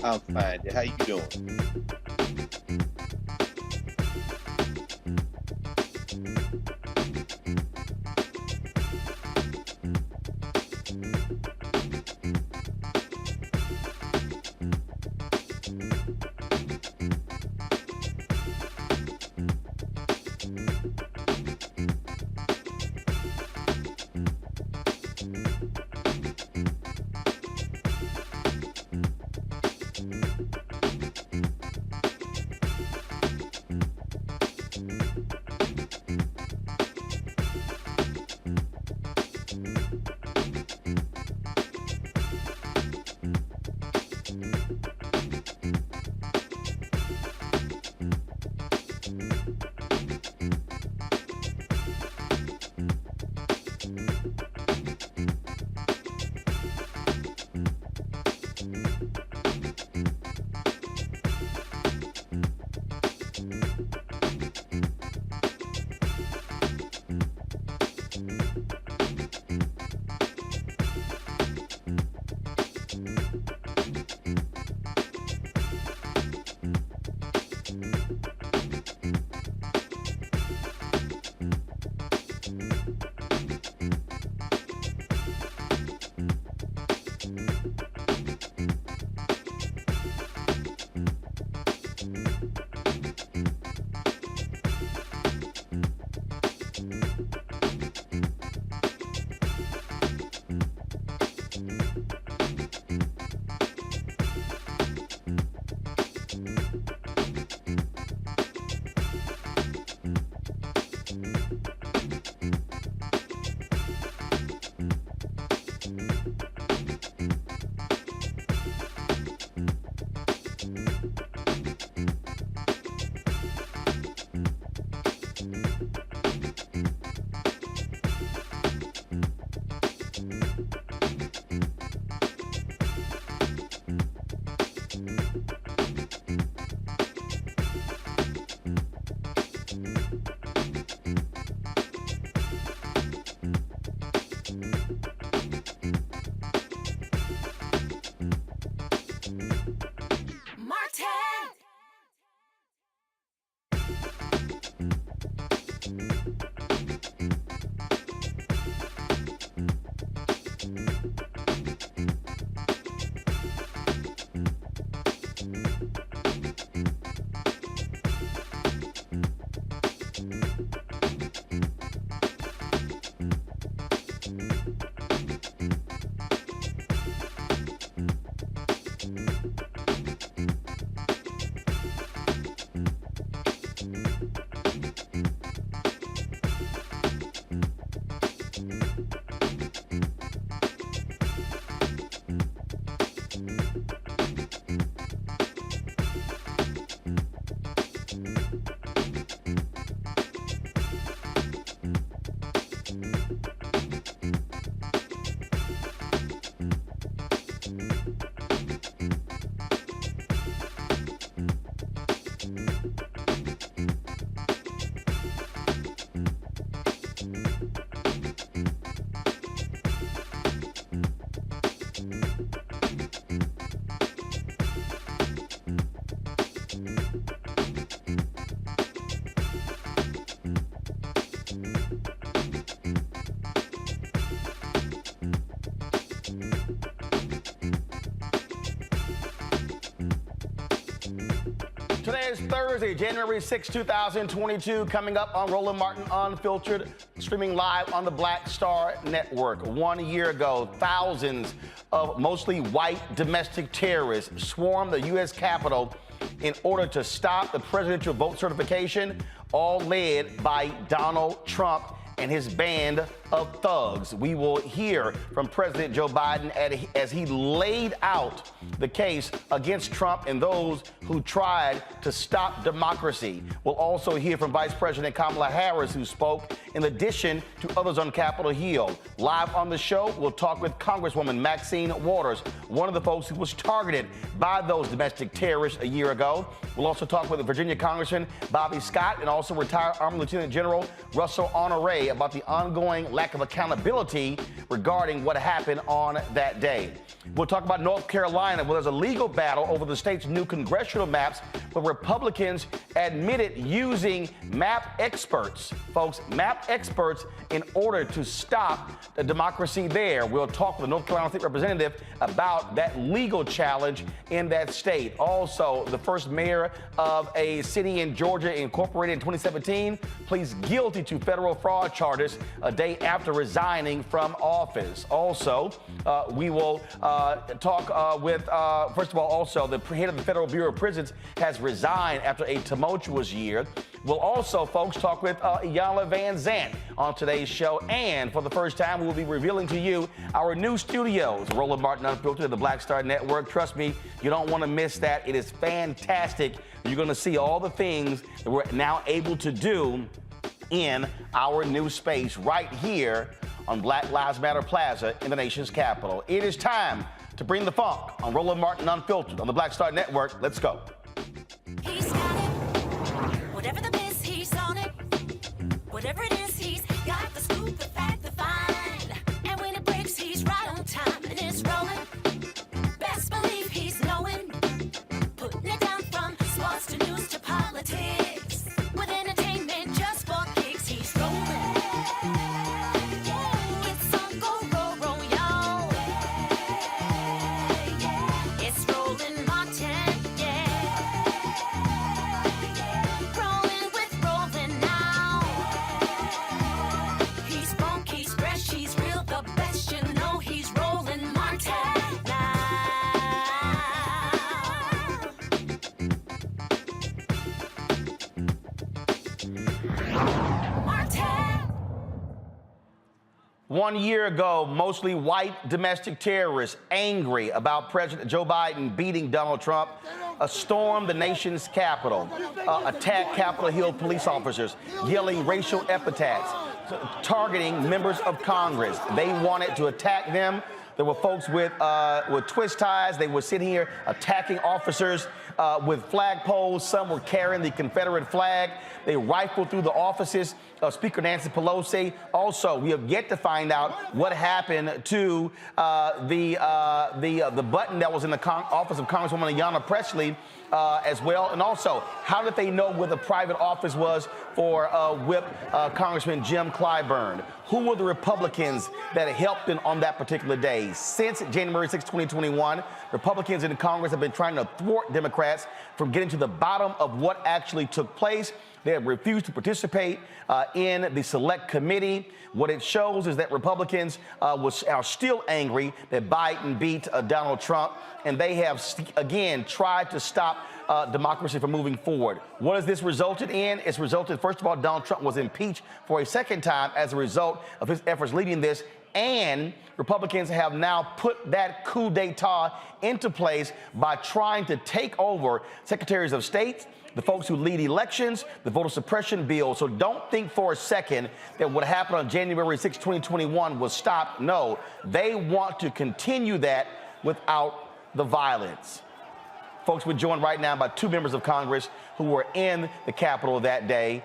I'm fine. How you doing? Today is Thursday, January 6, 2022, coming up on Roland Martin Unfiltered, streaming live on the Black Star Network. 1 year ago, thousands of mostly white domestic terrorists swarmed the U.S. Capitol in order to stop the presidential vote certification, all led by Donald Trump and his band of thugs. We will hear from President Joe Biden as he laid out the case against Trump and those who tried to stop democracy. We'll also hear from Vice President Kamala Harris, who spoke in addition to others on Capitol Hill. Live on the show, we'll talk with Congresswoman Maxine Waters, one of the folks who was targeted by those domestic terrorists a year ago. We'll also talk with Virginia Congressman Bobby Scott and also retired Army Lieutenant General Russel Honore about the ongoing lack of accountability regarding what happened on that day. We'll talk about North Carolina, where there's a legal battle over the state's new congressional maps, where Republicans admitted using map experts, folks, map experts, in order to stop the democracy there. We'll talk with the North Carolina State Representative about that legal challenge in that state. Also, the first mayor of a city in Georgia incorporated in 2017 pleads guilty to federal fraud charges a day after resigning from office. Also, we will talk with, first of all, also the head of the Federal Bureau of Prisons has resigned after a tumultuous year. We'll also, folks, talk with Iyanla Vanzant on today's show. And for the first time, we will be revealing to you our new studios, Roland Martin Unfiltered and the Black Star Network. Trust me, you don't want to miss that. It is fantastic. You're going to see all the things that we're now able to do in our new space right here on Black Lives Matter Plaza in the nation's capital. It is time to bring the funk on Roland Martin Unfiltered on the Black Star Network. Let's go. He's got it. Whatever the miss, he's on it. Whatever it is, he's got the scoop, the fact, the find. And when it breaks, he's right on time and it's rolling. Best believe he's knowing. Putting it down from sports to news to politics. With entertainment just for kicks, he's rolling. It's on go, roll, y'all. It's Roland Martin, rolling with Roland now. He's funky, he's fresh, he's real, the best, you know he's Roland Martin now. Martin. 1 year ago, mostly white domestic terrorists angry about President Joe Biden beating Donald Trump stormed the nation's capital, attacked Capitol Hill police officers, yelling racial epithets, targeting members of Congress. They wanted to attack them. There were folks with twist ties. They were sitting here attacking officers with flagpoles. Some were carrying the Confederate flag. They rifled through the offices of Speaker Nancy Pelosi. Also, we have yet to find out what happened to the button that was in the office of Congresswoman Ayanna Pressley as well. And also, how did they know where the private office was for Whip Congressman Jim Clyburn? Who were the Republicans that helped him on that particular day? Since January 6, 2021, Republicans in Congress have been trying to thwart Democrats from getting to the bottom of what actually took place. They have refused to participate in the select committee. What it shows is that Republicans are still angry that Biden beat Donald Trump, and they have, again, tried to stop democracy from moving forward. What has this resulted in? It's resulted, first of all, Donald Trump was impeached for a second time as a result of his efforts leading this. And Republicans have now put that coup d'etat into place by trying to take over secretaries of state, the folks who lead elections, the voter suppression bill. So don't think for a second that what happened on January 6, 2021 was stopped. No, they want to continue that without the violence. Folks, we're joined right now by two members of Congress who were in the Capitol that day.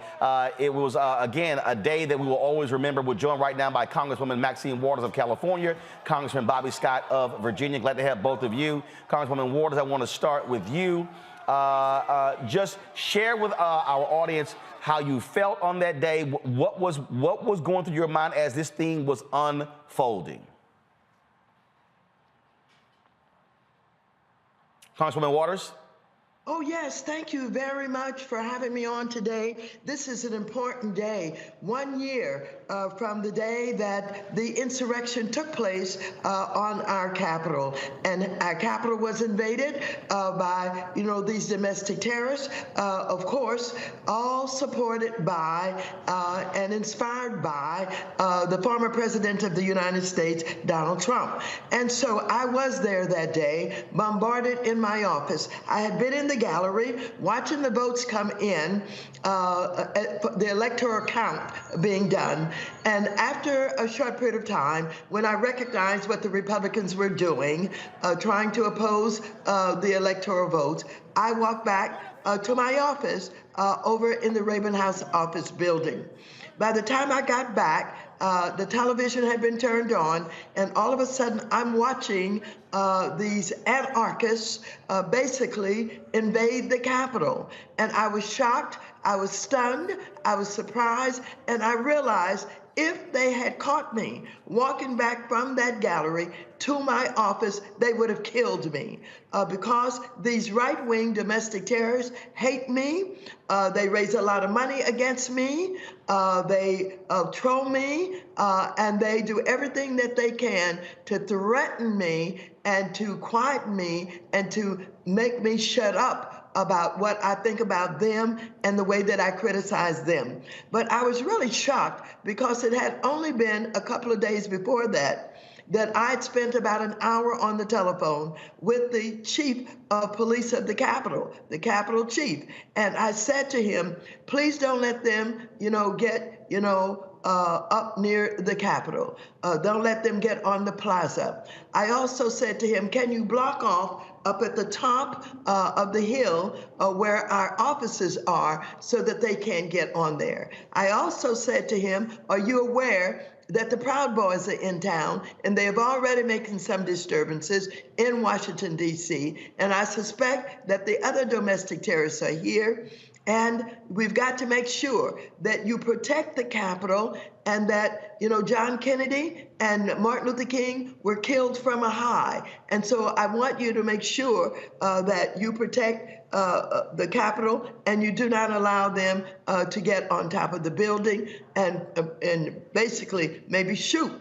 It was, again, a day that we will always remember. We're joined right now by Congresswoman Maxine Waters of California, Congressman Bobby Scott of Virginia. Glad to have both of you. Congresswoman Waters, I want to start with you. Just share with our audience how you felt on that day. What was going through your mind as this thing was unfolding? Congresswoman Waters? Oh, yes. Thank you very much for having me on today. This is an important day, 1 year from the day that the insurrection took place on our Capitol. And our Capitol was invaded by, these domestic terrorists, of course, all supported by and inspired by the former president of the United States, Donald Trump. And so I was there that day, bombarded in my office. I had been in the gallery watching the votes come in, the electoral count being done. And after a short period of time, when I recognized what the Republicans were doing, trying to oppose the electoral votes, I walked back to my office over in the Raven House office building. By the time I got back, The television had been turned on, and all of a sudden I'm watching these anarchists basically invade the Capitol. And I was shocked, I was stunned, I was surprised, and I realized if they had caught me walking back from that gallery to my office, they would have killed me because these right-wing domestic terrorists hate me. They raise a lot of money against me. They troll me, and they do everything that they can to threaten me and to quieten me and to make me shut up about what I think about them and the way that I criticize them. But I was really shocked because it had only been a couple of days before that I'd spent about an hour on the telephone with the chief of police of the Capitol chief. And I said to him, please don't let them, get, up near the Capitol. Don't let them get on the plaza. I also said to him, can you block off up at the top of the hill where our offices are so that they can't get on there? I also said to him, are you aware that the Proud Boys are in town and they have already making some disturbances in Washington, D.C., and I suspect that the other domestic terrorists are here. And we've got to make sure that you protect the Capitol and that, John Kennedy and Martin Luther King were killed from a high. And so I want you to make sure that you protect the Capitol and you do not allow them to get on top of the building and basically maybe shoot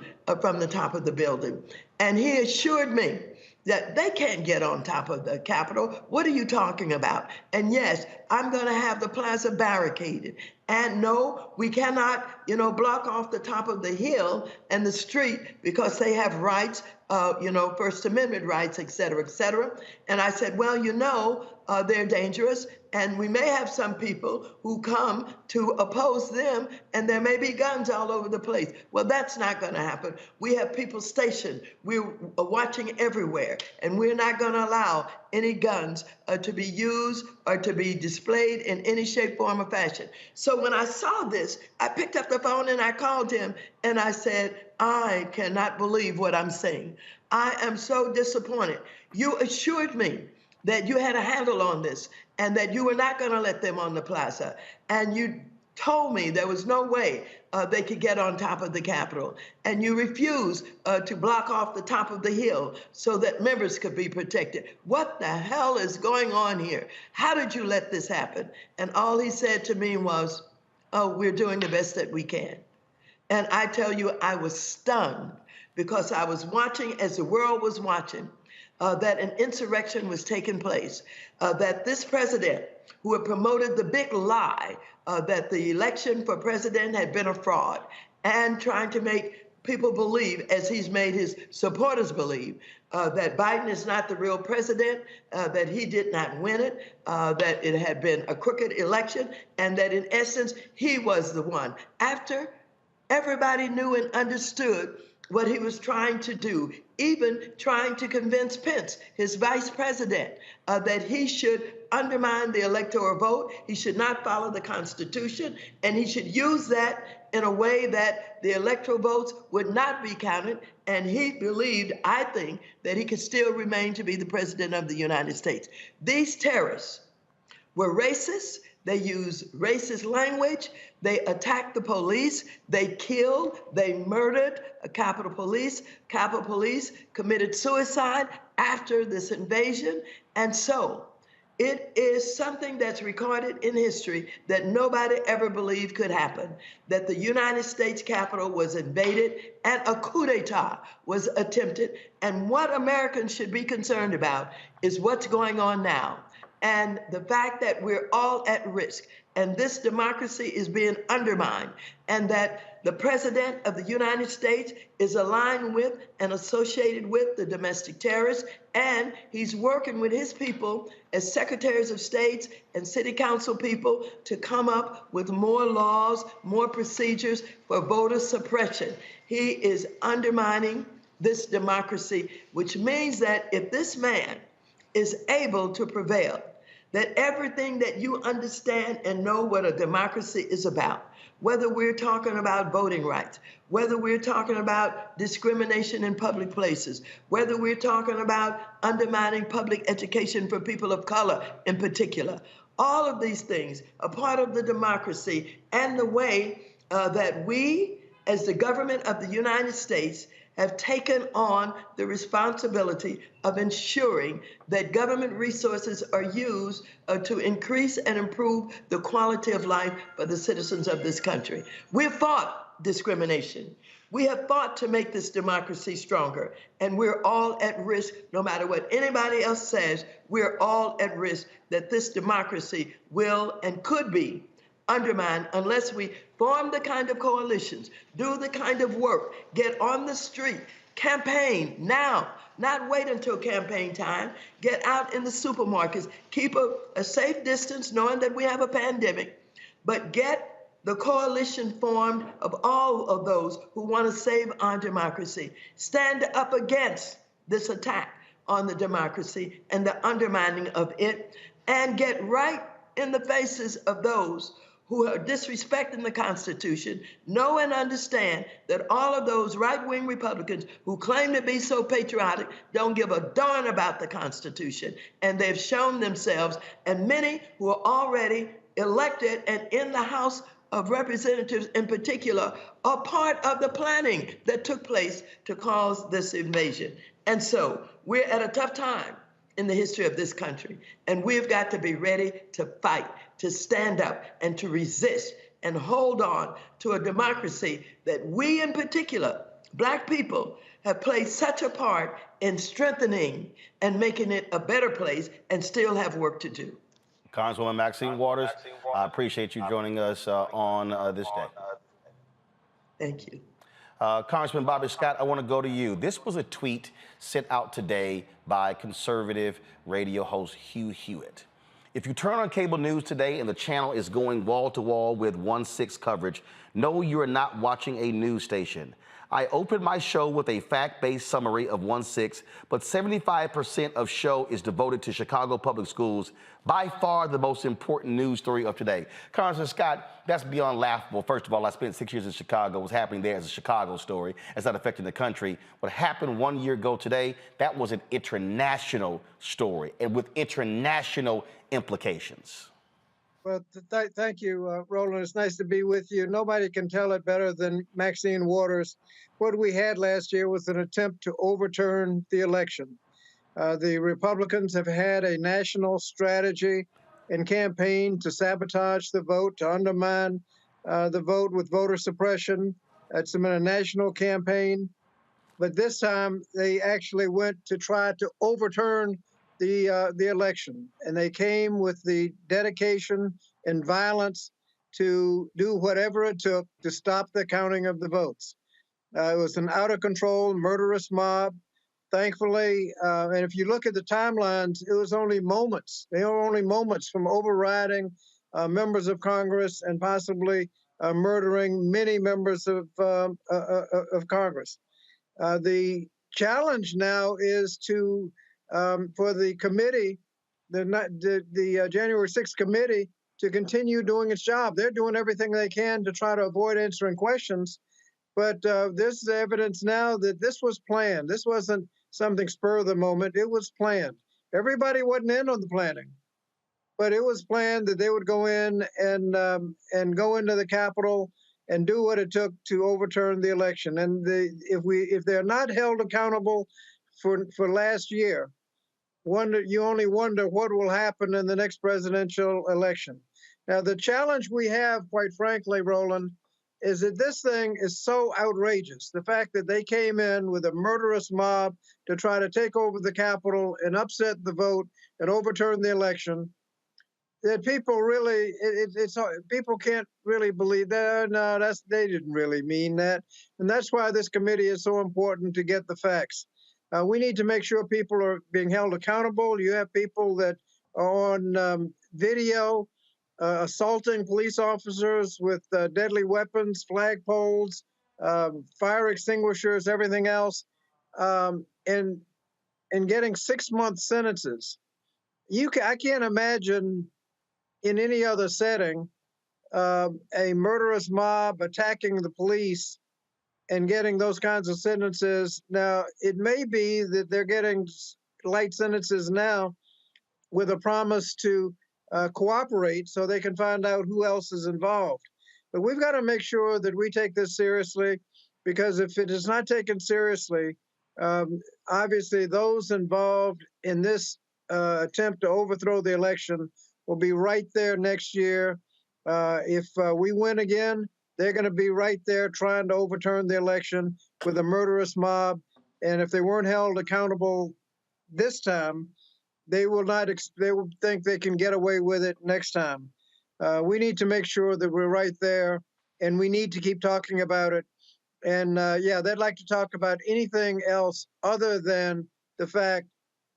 from the top of the building. And he assured me that they can't get on top of the Capitol. What are you talking about? And yes, I'm going to have the plaza barricaded. And no, we cannot, block off the top of the hill and the street because they have rights, First Amendment rights, et cetera, et cetera. And I said, well, they're dangerous. And we may have some people who come to oppose them, and there may be guns all over the place. Well, that's not going to happen. We have people stationed. We're watching everywhere, and we're not going to allow any guns to be used or to be displayed in any shape, form, or fashion. So when I saw this, I picked up the phone and I called him, and I said, I cannot believe what I'm seeing. I am so disappointed. You assured me that you had a handle on this and that you were not going to let them on the plaza. And you told me there was no way they could get on top of the Capitol. And you refused to block off the top of the hill so that members could be protected. What the hell is going on here? How did you let this happen? And all he said to me was, oh, we're doing the best that we can. And I tell you, I was stunned because I was watching as the world was watching that an insurrection was taking place, that this president, who had promoted the big lie that the election for president had been a fraud, and trying to make people believe, as he's made his supporters believe, that Biden is not the real president, that he did not win it, that it had been a crooked election, and that in essence, he was the one. After everybody knew and understood what he was trying to do, even trying to convince Pence, his vice president, that he should undermine the electoral vote, he should not follow the Constitution, and he should use that in a way that the electoral votes would not be counted. And he believed, I think, that he could still remain to be the president of the United States. These terrorists were racist. They used racist language. They attacked the police. They killed. They murdered Capitol Police. Capitol Police committed suicide after this invasion. And so it is something that's recorded in history that nobody ever believed could happen, that the United States Capitol was invaded and a coup d'etat was attempted. And what Americans should be concerned about is what's going on now. And the fact that we're all at risk and this democracy is being undermined, and that the president of the United States is aligned with and associated with the domestic terrorists, and he's working with his people as secretaries of states and city council people to come up with more laws, more procedures for voter suppression. He is undermining this democracy, which means that if this man is able to prevail, that everything that you understand and know what a democracy is about, whether we're talking about voting rights, whether we're talking about discrimination in public places, whether we're talking about undermining public education for people of color in particular, all of these things are part of the democracy and the way that we, as the government of the United States, have taken on the responsibility of ensuring that government resources are used to increase and improve the quality of life for the citizens of this country. We've fought discrimination. We have fought to make this democracy stronger, and we're all at risk, no matter what anybody else says, we're all at risk that this democracy will and could be undermined unless we form the kind of coalitions, do the kind of work, get on the street, campaign now, not wait until campaign time, get out in the supermarkets, keep a safe distance knowing that we have a pandemic, but get the coalition formed of all of those who want to save our democracy. Stand up against this attack on the democracy and the undermining of it, and get right in the faces of those who are disrespecting the Constitution, know and understand that all of those right-wing Republicans who claim to be so patriotic don't give a darn about the Constitution. And they've shown themselves, and many who are already elected and in the House of Representatives in particular, are part of the planning that took place to cause this invasion. And so we're at a tough time in the history of this country, and we've got to be ready to fight, to stand up and to resist and hold on to a democracy that we in particular, Black people, have played such a part in strengthening and making it a better place, and still have work to do. Congresswoman Maxine Waters, I appreciate you joining us on this day. Thank you. Congressman Bobby Scott, I want to go to you. This was a tweet sent out today by conservative radio host Hugh Hewitt. If you turn on cable news today and the channel is going wall to wall with 1/6 coverage, no, you are not watching a news station. I opened my show with a fact-based summary of 1/6, but 75% of show is devoted to Chicago public schools, by far the most important news story of today. Congressman Scott, that's beyond laughable. First of all, I spent 6 years in Chicago. What's happening there is a Chicago story. It's not affecting the country. What happened 1 year ago today, that was an international story, and with international implications. Well, thank you, Roland. It's nice to be with you. Nobody can tell it better than Maxine Waters. What we had last year was an attempt to overturn the election. The Republicans have had a national strategy and campaign to sabotage the vote, to undermine the vote with voter suppression. It's been a national campaign. But this time, they actually went to try to overturn the election, and they came with the dedication and violence to do whatever it took to stop the counting of the votes. It was an out-of-control, murderous mob. Thankfully, and if you look at the timelines, it was only moments. They were only moments from overriding members of Congress and possibly murdering many members of Congress. The challenge now is to for the committee, the January 6th committee, to continue doing its job. They're doing everything they can to try to avoid answering questions, but there's evidence now that this was planned. This wasn't something spur of the moment. It was planned. Everybody wasn't in on the planning, but it was planned that they would go in and go into the Capitol and do what it took to overturn the election. And if they're not held accountable for last year, you only wonder what will happen in the next presidential election. Now, the challenge we have, quite frankly, Roland, is that this thing is so outrageous. The fact that they came in with a murderous mob to try to take over the Capitol and upset the vote and overturn the election, that people really, people can't really believe that. No, they didn't really mean that. And that's why this committee is so important, to get the facts. We need to make sure people are being held accountable. You have people that are on video assaulting police officers with deadly weapons, flagpoles, fire extinguishers, everything else, and getting 6-month sentences. I can't imagine in any other setting a murderous mob attacking the police and getting those kinds of sentences. Now, it may be that they're getting light sentences now with a promise to cooperate so they can find out who else is involved. But we've got to make sure that we take this seriously, because if it is not taken seriously, obviously those involved in this attempt to overthrow the election will be right there next year. If we win again, they're going to be right there trying to overturn the election with a murderous mob. And if they weren't held accountable this time, they will not. They will think they can get away with it next time. We need to make sure that we're right there, and we need to keep talking about it. And yeah, they'd like to talk about anything else other than the fact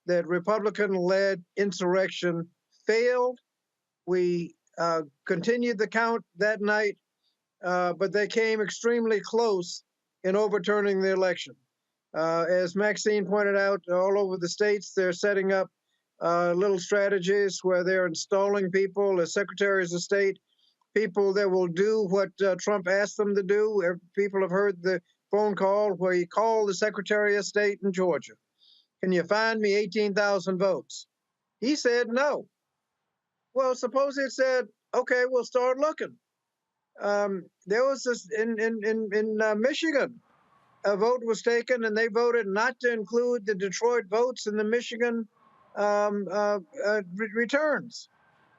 that Republican-led insurrection failed. We continued the count that night, but they came extremely close in overturning the election. As Maxine pointed out, all over the states, they're setting up little strategies where they're installing people as secretaries of state, people that will do what Trump asked them to do. People have heard the phone call where he called the Secretary of State in Georgia. Can you find me 18,000 votes? He said no. Well, suppose it said, okay, we'll start looking. There was this in Michigan. A vote was taken, and they voted not to include the Detroit votes in the Michigan returns.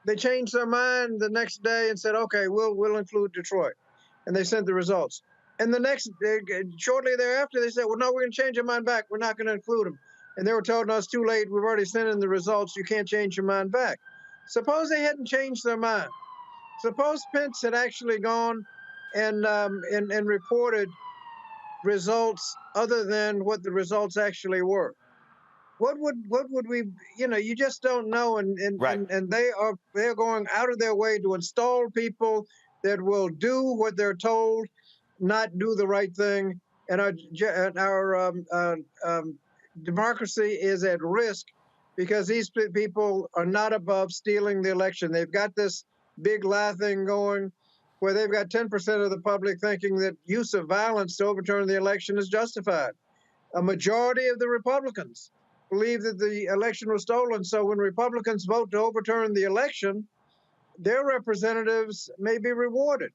They changed their mind the next day and said, "Okay, we'll include Detroit," and they sent the results. And the next, shortly thereafter, they said, "Well, no, we're going to change our mind back. We're not going to include them." And they were told, "No, it's too late. We've already sent in the results. You can't change your mind back." Suppose they hadn't changed their mind. Suppose Pence had actually gone and reported results other than what the results actually were. What would we, you just don't know. And they're going out of their way to install people that will do what they're told, not do the right thing. And our democracy is at risk because these people are not above stealing the election. They've got this big lie thing going where they've got 10% of the public thinking that use of violence to overturn the election is justified. A majority of the Republicans believe that the election was stolen. So when Republicans vote to overturn the election, their representatives may be rewarded.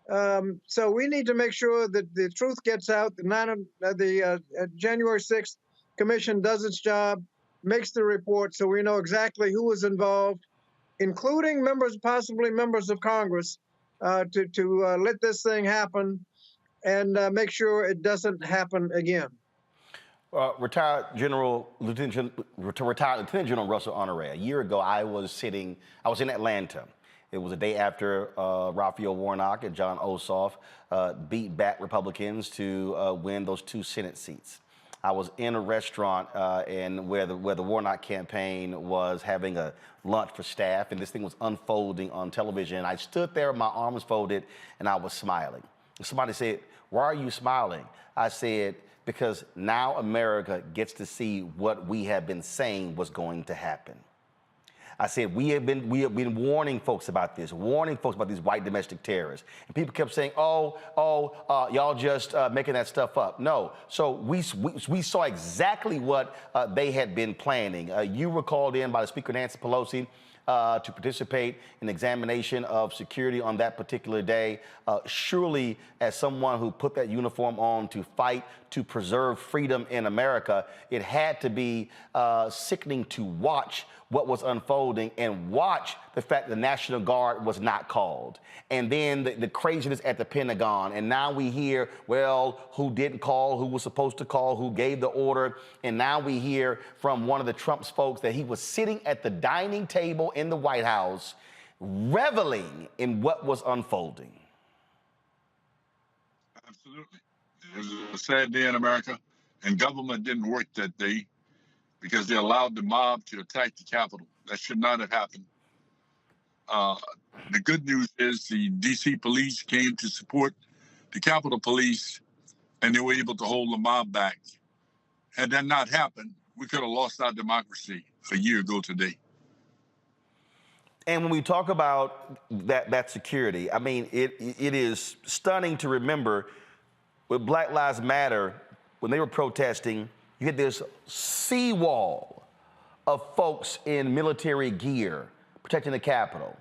So we need to make sure that the truth gets out. The January 6th Commission does its job, makes the report so we know exactly who was involved, including possibly members of Congress, to let this thing happen and make sure it doesn't happen again. Retired Lieutenant General Russel Honore. A year ago, I was in Atlanta. It was the day after Raphael Warnock and John Ossoff beat back Republicans to win those 2 Senate seats. I was in a restaurant and where the Warnock campaign was having a lunch for staff, and this thing was unfolding on television. I stood there, my arms folded, and I was smiling. Somebody said, "Why are you smiling?" I said, "Because now America gets to see what we have been saying was going to happen." I said, we have been warning folks about this, warning folks about these white domestic terrorists. And people kept saying, y'all just making that stuff up. No. So we saw exactly what they had been planning. You were called in by the Speaker, Nancy Pelosi, to participate in examination of security on that particular day. Surely, as someone who put that uniform on to fight to preserve freedom in America, it had to be sickening to watch what was unfolding and watch the fact the National Guard was not called. And then the craziness at the Pentagon. And now we hear, well, who didn't call, who was supposed to call, who gave the order. And now we hear from one of the Trump's folks that he was sitting at the dining table in the White House, reveling in what was unfolding. Absolutely. It was a sad day in America, and government didn't work that day because they allowed the mob to attack the Capitol. That should not have happened. The good news is the D.C. police came to support the Capitol Police, and they were able to hold the mob back. Had that not happened, we could have lost our democracy a year ago today. And when we talk about that security, I mean, it is stunning to remember with Black Lives Matter, when they were protesting, you had this seawall of folks in military gear protecting the Capitol.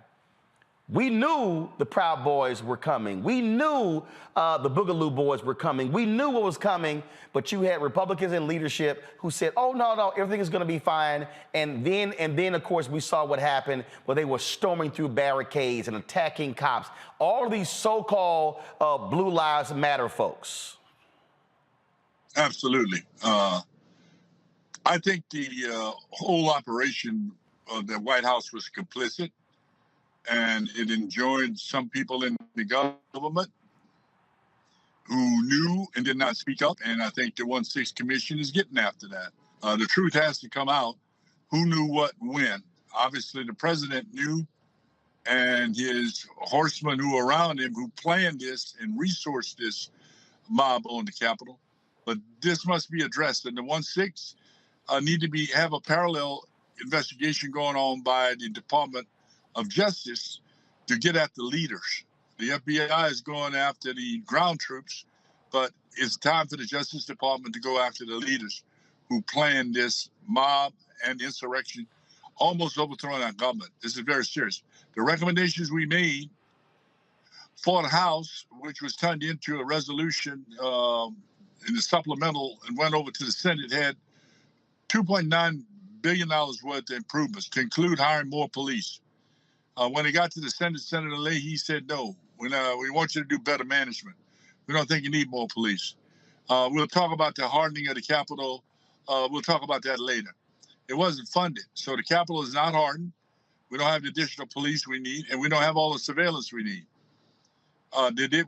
We knew the Proud Boys were coming. We knew the Boogaloo Boys were coming. We knew what was coming, but you had Republicans in leadership who said, oh, no, everything is going to be fine. And then, of course, we saw what happened where they were storming through barricades and attacking cops. All of these so-called Blue Lives Matter folks. Absolutely. I think the whole operation of the White House was complicit, and it enjoined some people in the government who knew and did not speak up. And I think the 1-6 Commission is getting after that. The truth has to come out. Who knew what when? Obviously, the president knew, and his horsemen who were around him who planned this and resourced this mob on the Capitol. But this must be addressed. And the 1-6 need to have a parallel investigation going on by the Department of Justice to get at the leaders. The FBI is going after the ground troops, but it's time for the Justice Department to go after the leaders who planned this mob and insurrection, almost overthrowing our government. This is very serious. The recommendations we made for the House, which was turned into a resolution in the supplemental and went over to the Senate, had $2.9 billion worth of improvements, to include hiring more police. When it got to the Senate, Senator Leahy said, no, we want you to do better management. We don't think you need more police. We'll talk about the hardening of the Capitol. We'll talk about that later. It wasn't funded. So the Capitol is not hardened. We don't have the additional police we need, and we don't have all the surveillance we need.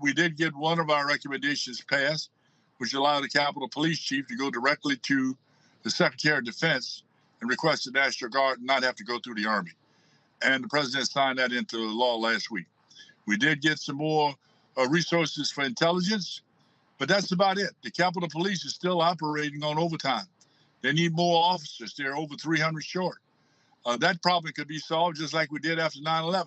We did get one of our recommendations passed, which allowed the Capitol Police Chief to go directly to the Secretary of Defense and request the National Guard and not have to go through the Army. And the president signed that into law last week. We did get some more resources for intelligence, but that's about it. The Capitol Police is still operating on overtime. They need more officers. They're over 300 short. That problem could be solved just like we did after 9/11.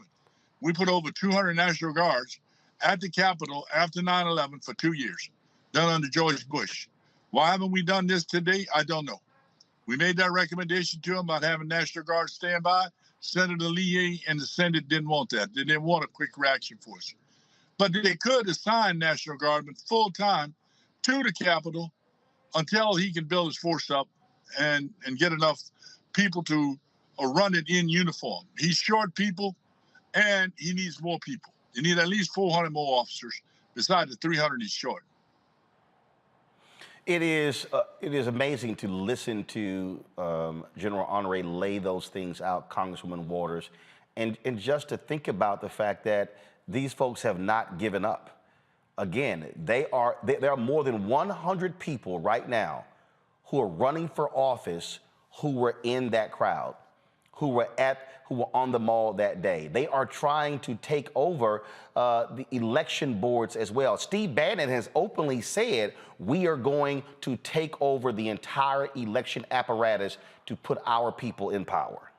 We put over 200 National Guards at the Capitol after 9/11 for 2 years, done under George Bush. Why haven't we done this today? I don't know. We made that recommendation to them about having National Guard stand by. Senator Leahy and the Senate didn't want that. They didn't want a quick reaction force. But they could assign National Guardmen full-time to the Capitol until he can build his force up and get enough people to run it in uniform. He's short people, and he needs more people. You need at least 400 more officers besides the 300 he's short. It is amazing to listen to General Honore lay those things out, Congresswoman Waters, and just to think about the fact that these folks have not given up. Again, there are more than 100 people right now who are running for office who were in that crowd, who were on the mall that day. They are trying to take over the election boards as well. Steve Bannon has openly said, we are going to take over the entire election apparatus to put our people in power.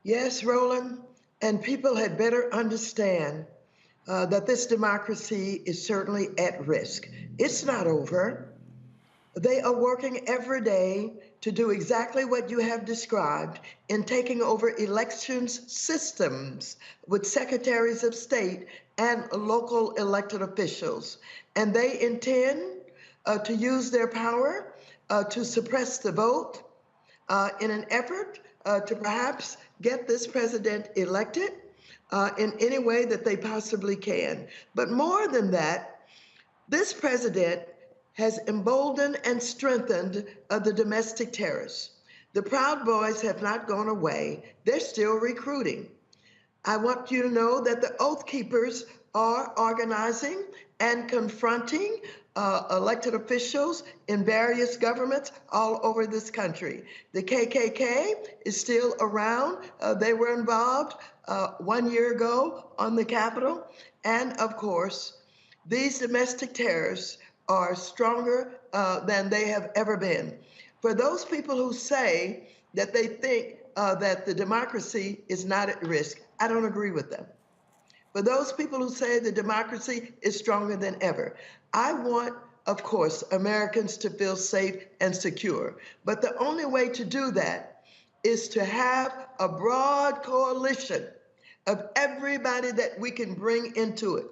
Yes, Roland, and people had better understand that this democracy is certainly at risk. It's not over. They are working every day to do exactly what you have described in taking over elections systems with secretaries of state and local elected officials. And they intend to use their power to suppress the vote in an effort to perhaps get this president elected in any way that they possibly can. But more than that, this president has emboldened and strengthened the domestic terrorists. The Proud Boys have not gone away. They're still recruiting. I want you to know that the Oath Keepers are organizing and confronting elected officials in various governments all over this country. The KKK is still around. They were involved 1 year ago on the Capitol. And of course, these domestic terrorists are stronger than they have ever been. For those people who say that they think that the democracy is not at risk. I don't agree with them. For those people who say the democracy is stronger than ever, I want, of course, Americans to feel safe and secure. But the only way to do that is to have a broad coalition of everybody that we can bring into it,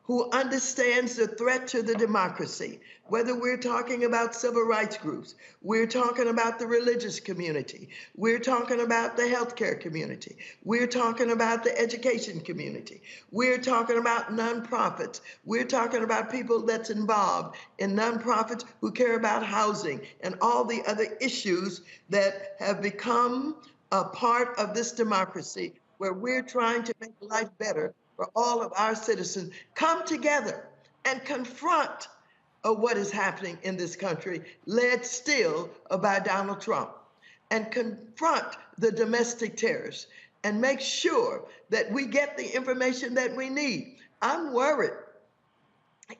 who understands the threat to the democracy, whether we're talking about civil rights groups, we're talking about the religious community, we're talking about the healthcare community, we're talking about the education community, we're talking about nonprofits, we're talking about people that's involved in nonprofits who care about housing and all the other issues that have become a part of this democracy, where we're trying to make life better for all of our citizens. Come together and confront what is happening in this country, led still by Donald Trump, and confront the domestic terrorists and make sure that we get the information that we need. I'm worried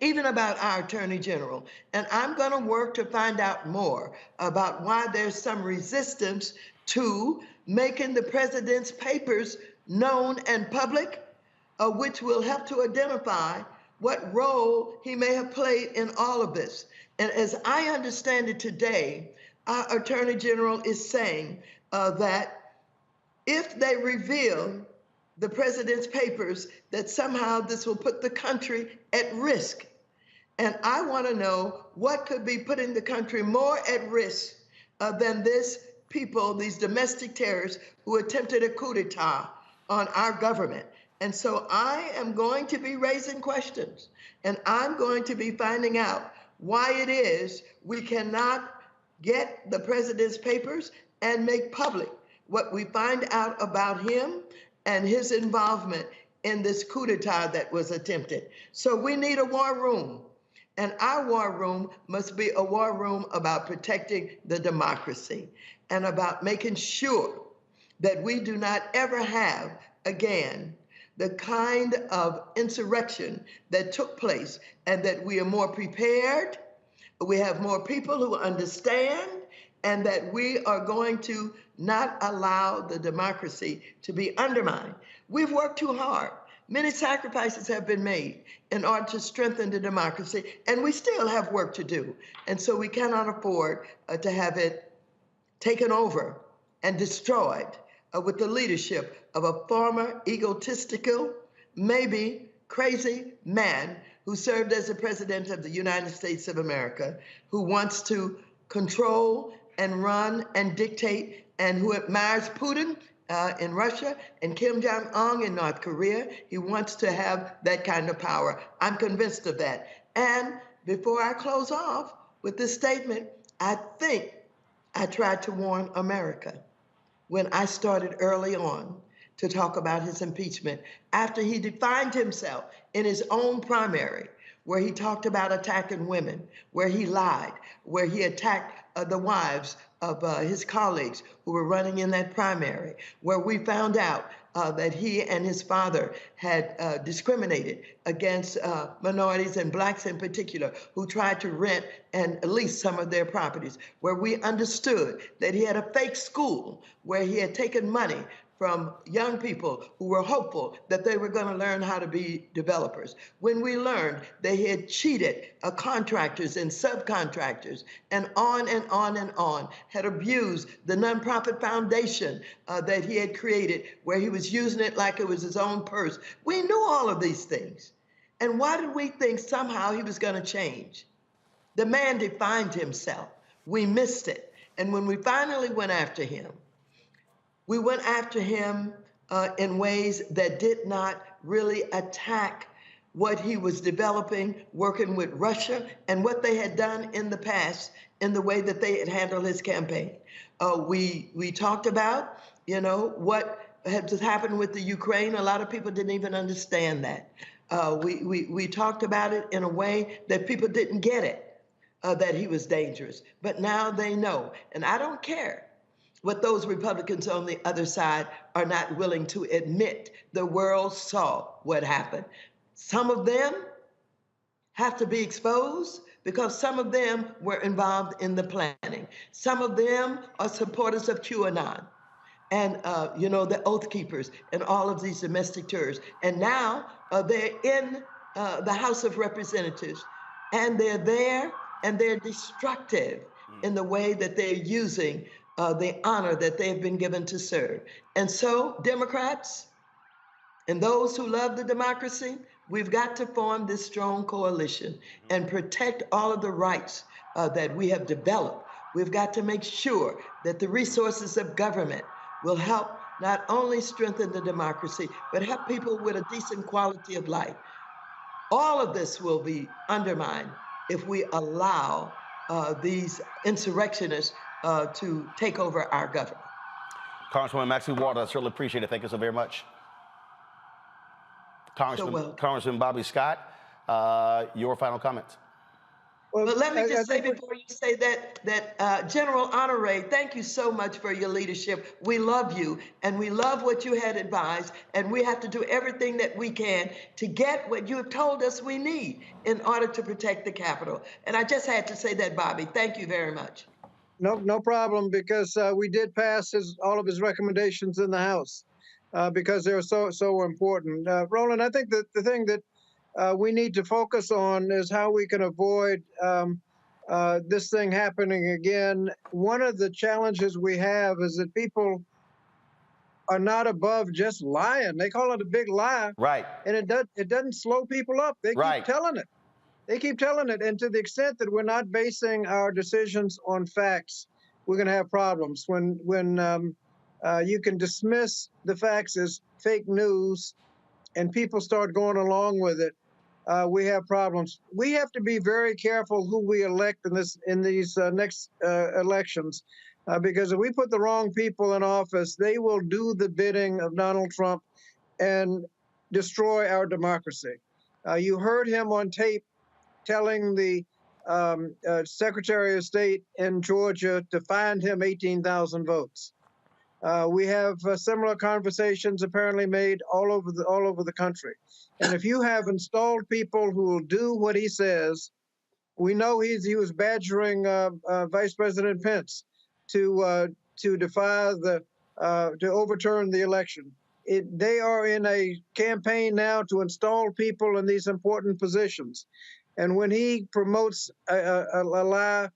even about our Attorney General, and I'm going to work to find out more about why there's some resistance to making the president's papers known and public, which will help to identify what role he may have played in all of this. And as I understand it today, our Attorney General is saying that if they reveal the president's papers, that somehow this will put the country at risk. And I want to know what could be putting the country more at risk than this people, these domestic terrorists who attempted a coup d'etat on our government. And so I am going to be raising questions, and I'm going to be finding out why it is we cannot get the president's papers and make public what we find out about him and his involvement in this coup d'etat that was attempted. So we need a war room, and our war room must be a war room about protecting the democracy and about making sure that we do not ever have again the kind of insurrection that took place, and that we are more prepared, we have more people who understand, and that we are going to not allow the democracy to be undermined. We've worked too hard. Many sacrifices have been made in order to strengthen the democracy, and we still have work to do. And so we cannot afford to have it taken over and destroyed with the leadership of a former egotistical, maybe crazy man who served as the president of the United States of America, who wants to control and run and dictate, and who admires Putin in Russia and Kim Jong-un in North Korea. He wants to have that kind of power. I'm convinced of that. And before I close off with this statement, I think I tried to warn America when I started early on to talk about his impeachment, after he defined himself in his own primary, where he talked about attacking women, where he lied, where he attacked the wives of his colleagues who were running in that primary, where we found out that he and his father had discriminated against minorities and blacks in particular, who tried to rent and lease some of their properties, where we understood that he had a fake school where he had taken money from young people who were hopeful that they were going to learn how to be developers. When we learned that he had cheated contractors and subcontractors, and on and on and on, had abused the nonprofit foundation that he had created, where he was using it like it was his own purse. We knew all of these things. And why did we think somehow he was going to change? The man defined himself. We missed it. And when we finally went after him, we went after him in ways that did not really attack what he was developing, working with Russia, and what they had done in the past in the way that they had handled his campaign. We talked about, what had happened with the Ukraine. A lot of people didn't even understand that. We talked about it in a way that people didn't get it, that he was dangerous. But now they know. And I don't care what those Republicans on the other side are not willing to admit. The world saw what happened. Some of them have to be exposed, because some of them were involved in the planning. Some of them are supporters of QAnon and, the Oath Keepers and all of these domestic terrorists. And now they're in the House of Representatives, and they're there and they're destructive in the way that they're using the honor that they've been given to serve. And so, Democrats and those who love the democracy, we've got to form this strong coalition and protect all of the rights that we have developed. We've got to make sure that the resources of government will help not only strengthen the democracy, but help people with a decent quality of life. All of this will be undermined if we allow these insurrectionists to take over our government. Congresswoman Maxine Waters, I certainly appreciate it. Thank you so very much. Congressman Bobby Scott, your final comments. Well, but let me just say before you say that General Honore, thank you so much for your leadership. We love you, and we love what you had advised, and we have to do everything that we can to get what you have told us we need in order to protect the Capitol. And I just had to say that, Bobby. Thank you very much. No problem, because we did pass all of his recommendations in the House because they're so important. Roland, I think that the thing that we need to focus on is how we can avoid this thing happening again. One of the challenges we have is that people are not above just lying. They call it a big lie. Right. And it doesn't slow people up. They keep telling it. They keep telling it. And to the extent that we're not basing our decisions on facts, we're going to have problems. When you can dismiss the facts as fake news and people start going along with it, we have problems. We have to be very careful who we elect in these next elections, because if we put the wrong people in office, they will do the bidding of Donald Trump and destroy our democracy. You heard him on tape telling the Secretary of State in Georgia to find him 18,000 votes. We have similar conversations apparently made all over the country. And if you have installed people who will do what he says, we know he was badgering Vice President Pence to defy to overturn the election. They are in a campaign now to install people in these important positions. And when he promotes a lie,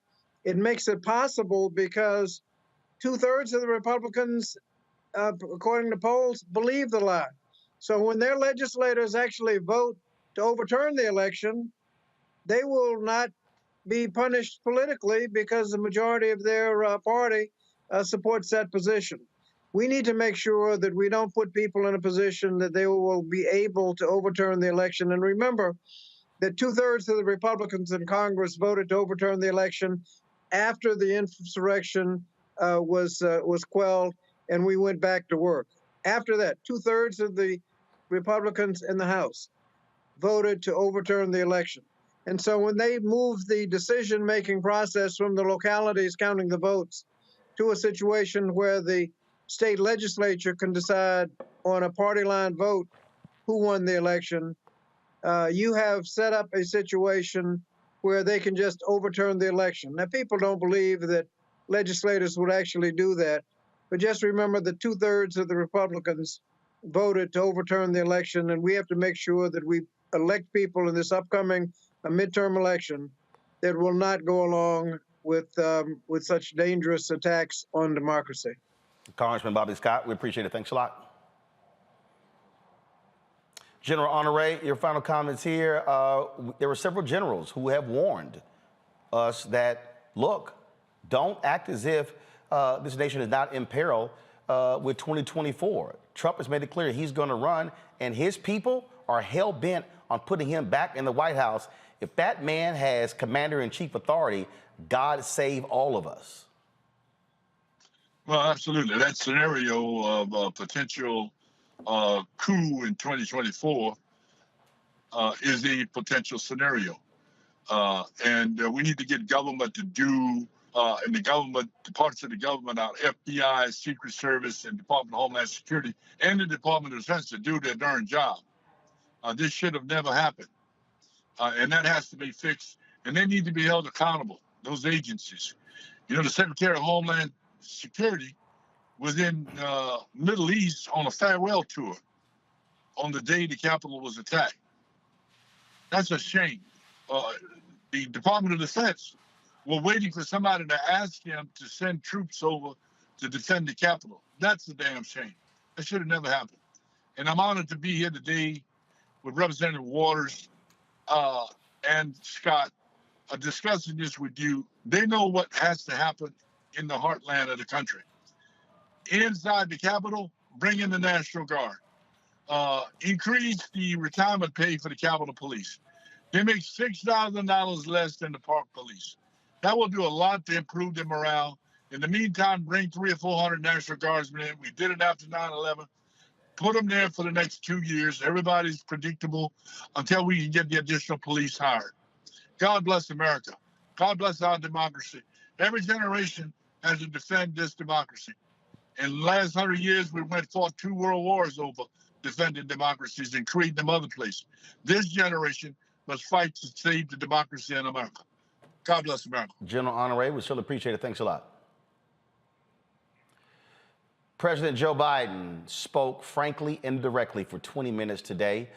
it makes it possible because 2/3 of the Republicans, according to polls, believe the lie. So when their legislators actually vote to overturn the election, they will not be punished politically because the majority of their party supports that position. We need to make sure that we don't put people in a position that they will be able to overturn the election. And remember that 2/3 of the Republicans in Congress voted to overturn the election after the insurrection was quelled, and we went back to work. After that, 2/3 of the Republicans in the House voted to overturn the election. And so when they moved the decision-making process from the localities counting the votes to a situation where the state legislature can decide on a party line vote who won the election, you have set up a situation where they can just overturn the election. Now, people don't believe that legislators would actually do that, but just remember that 2/3 of the Republicans voted to overturn the election, and we have to make sure that we elect people in this upcoming midterm election that will not go along with such dangerous attacks on democracy. Congressman Bobby Scott, we appreciate it. Thanks a lot. General Honore, your final comments here. There were several generals who have warned us that, look, don't act as if this nation is not in peril with 2024. Trump has made it clear he's going to run, and his people are hell-bent on putting him back in the White House. If that man has commander-in-chief authority, God save all of us. Well, absolutely. That scenario of a potential coup in 2024 is a potential scenario. And we need to get government to do, and the government, the parts of the government, our FBI, Secret Service, and Department of Homeland Security, and the Department of Defense to do their darn job. This should have never happened. And that has to be fixed. and they need to be held accountable, those agencies. You know, the Secretary of Homeland Security was in Middle East on a farewell tour on the day the Capitol was attacked. That's a shame. The Department of Defense were waiting for somebody to ask him to send troops over to defend the Capitol. That's a damn shame. That should have never happened. And I'm honored to be here today with Representative Waters and Scott discussing this with you. They know what has to happen in the heartland of the country. Inside the Capitol, bring in the National Guard. Increase the retirement pay for the Capitol Police. They make $6,000 less than the Park Police. That will do a lot to improve their morale. In the meantime, bring 300 or 400 National Guardsmen in. We did it after 9/11. Put them there for the next 2 years. Everybody's predictable until we can get the additional police hired. God bless America. God bless our democracy. Every generation has to defend this democracy. In the last 100 years, we fought 2 world wars over defending democracies and creating them other places. This generation must fight to save the democracy in America. God bless America. General Honore, we still appreciate it. Thanks a lot. President Joe Biden spoke frankly and directly for 20 minutes today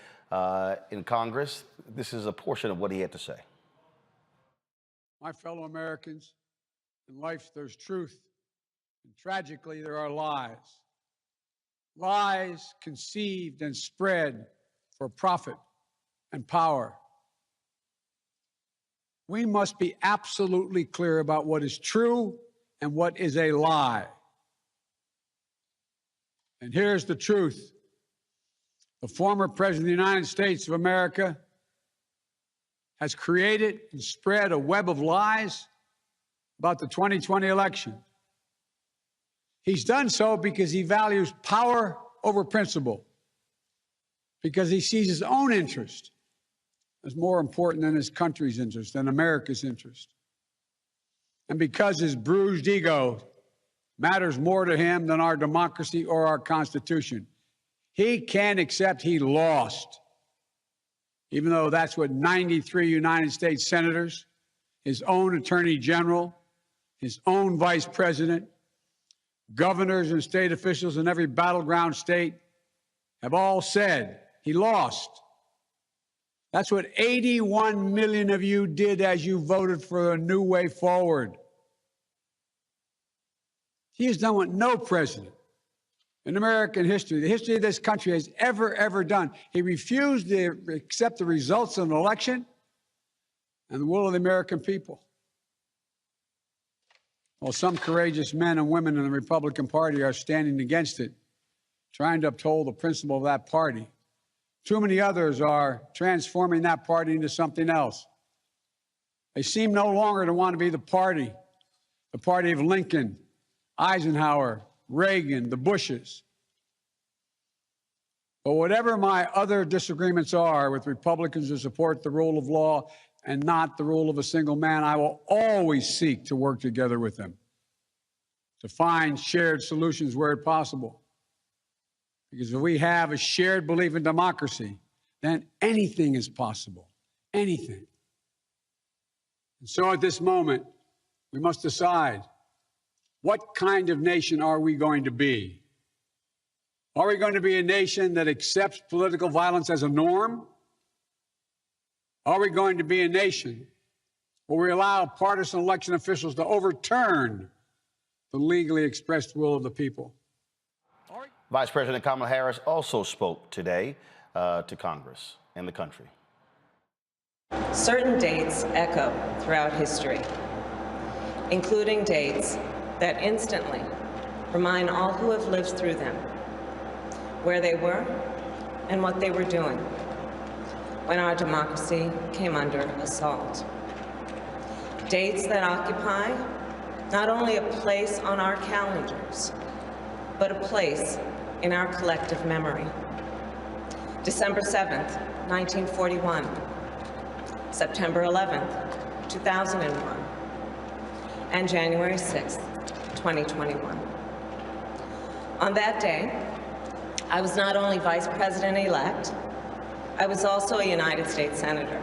in Congress. This is a portion of what he had to say. My fellow Americans, in life there's truth, and tragically there are lies. Lies conceived and spread for profit and power. We must be absolutely clear about what is true and what is a lie. And here's the truth. The former President of the United States of America has created and spread a web of lies about the 2020 election. He's done so because he values power over principle, because he sees his own interest as more important than his country's interest, than America's interest, and because his bruised ego matters more to him than our democracy or our Constitution. He can't accept he lost, even though that's what 93 United States senators, his own attorney general, his own vice president, governors and state officials in every battleground state have all said he lost. That's what 81 million of you did as you voted for a new way forward. He has done what no president in American history, the history of this country, has ever done. He refused to accept the results of an election and the will of the American people. Well, some courageous men and women in the Republican Party are standing against it, trying to uphold the principle of that party. Too many others are transforming that party into something else. They seem no longer to want to be the party of Lincoln, Eisenhower, Reagan, the Bushes. But whatever my other disagreements are with Republicans who support the rule of law and not the rule of a single man, I will always seek to work together with them to find shared solutions where possible. Because if we have a shared belief in democracy, then anything is possible, anything. And so at this moment, we must decide, what kind of nation are we going to be? Are we going to be a nation that accepts political violence as a norm? Are we going to be a nation where we allow partisan election officials to overturn the legally expressed will of the people? Vice President Kamala Harris also spoke today to Congress and the country. Certain dates echo throughout history, including dates that instantly remind all who have lived through them where they were and what they were doing when our democracy came under assault. Dates that occupy not only a place on our calendars, but a place in our collective memory. December 7th, 1941, September 11th, 2001, and January 6th, 2021. On that day, I was not only Vice President-elect, I was also a United States Senator.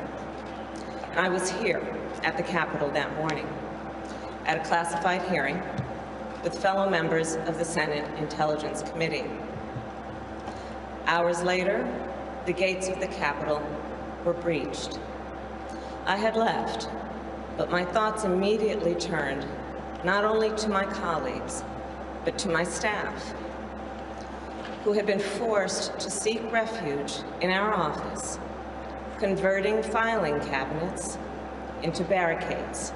And I was here at the Capitol that morning at a classified hearing with fellow members of the Senate Intelligence Committee. Hours later, the gates of the Capitol were breached. I had left, but my thoughts immediately turned not only to my colleagues, but to my staff, who had been forced to seek refuge in our office, converting filing cabinets into barricades.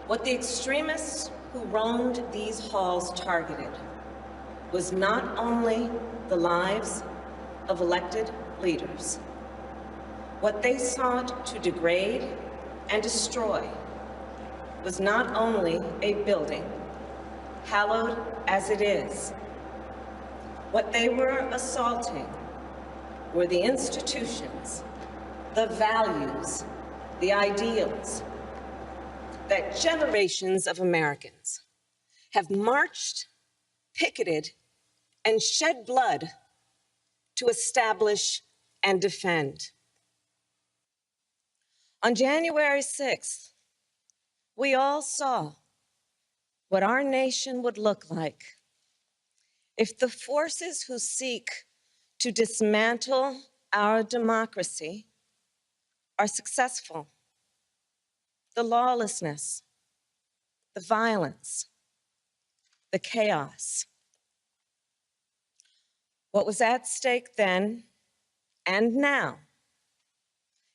What the extremists who roamed these halls targeted was not only the lives of elected leaders. What they sought to degrade and destroy was not only a building, hallowed as it is. What they were assaulting were the institutions, the values, the ideals that generations of Americans have marched, picketed, and shed blood to establish and defend. On January 6th, we all saw what our nation would look like if the forces who seek to dismantle our democracy are successful. The lawlessness, the violence, the chaos. What was at stake then and now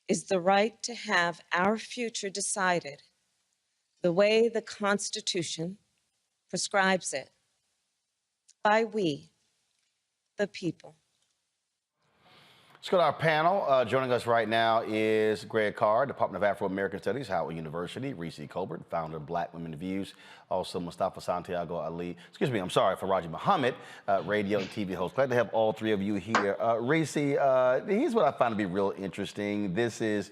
is the right to have our future decided the way the Constitution prescribes it, by we, the people. Let's go to our panel. Joining us right now is Greg Carr, Department of Afro-American Studies, Howard University, Reese Colbert, founder of Black Women Views, also Mustafa Santiago Ali, Faraji Muhammad, radio and TV host. Glad to have all three of you here. Reese, here's what I find to be real interesting. This is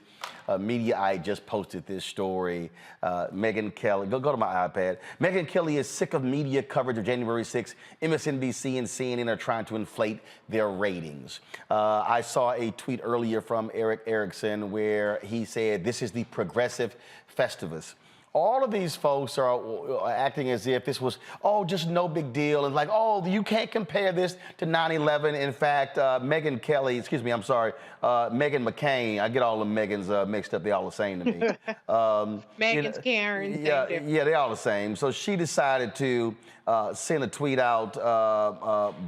Media Eye just posted this story. Megyn Kelly, go to my iPad. Megyn Kelly is sick of media coverage of January 6th. MSNBC and CNN are trying to inflate their ratings. I saw a tweet earlier from Eric Erickson where he said, this is the progressive Festivus. All of these folks are acting as if this was, just no big deal. And like, you can't compare this to 9/11. In fact, Megyn McCain, I get all the Megans mixed up. They all the same to me. Megan's Karen. Yeah, they all the same. So she decided to send a tweet out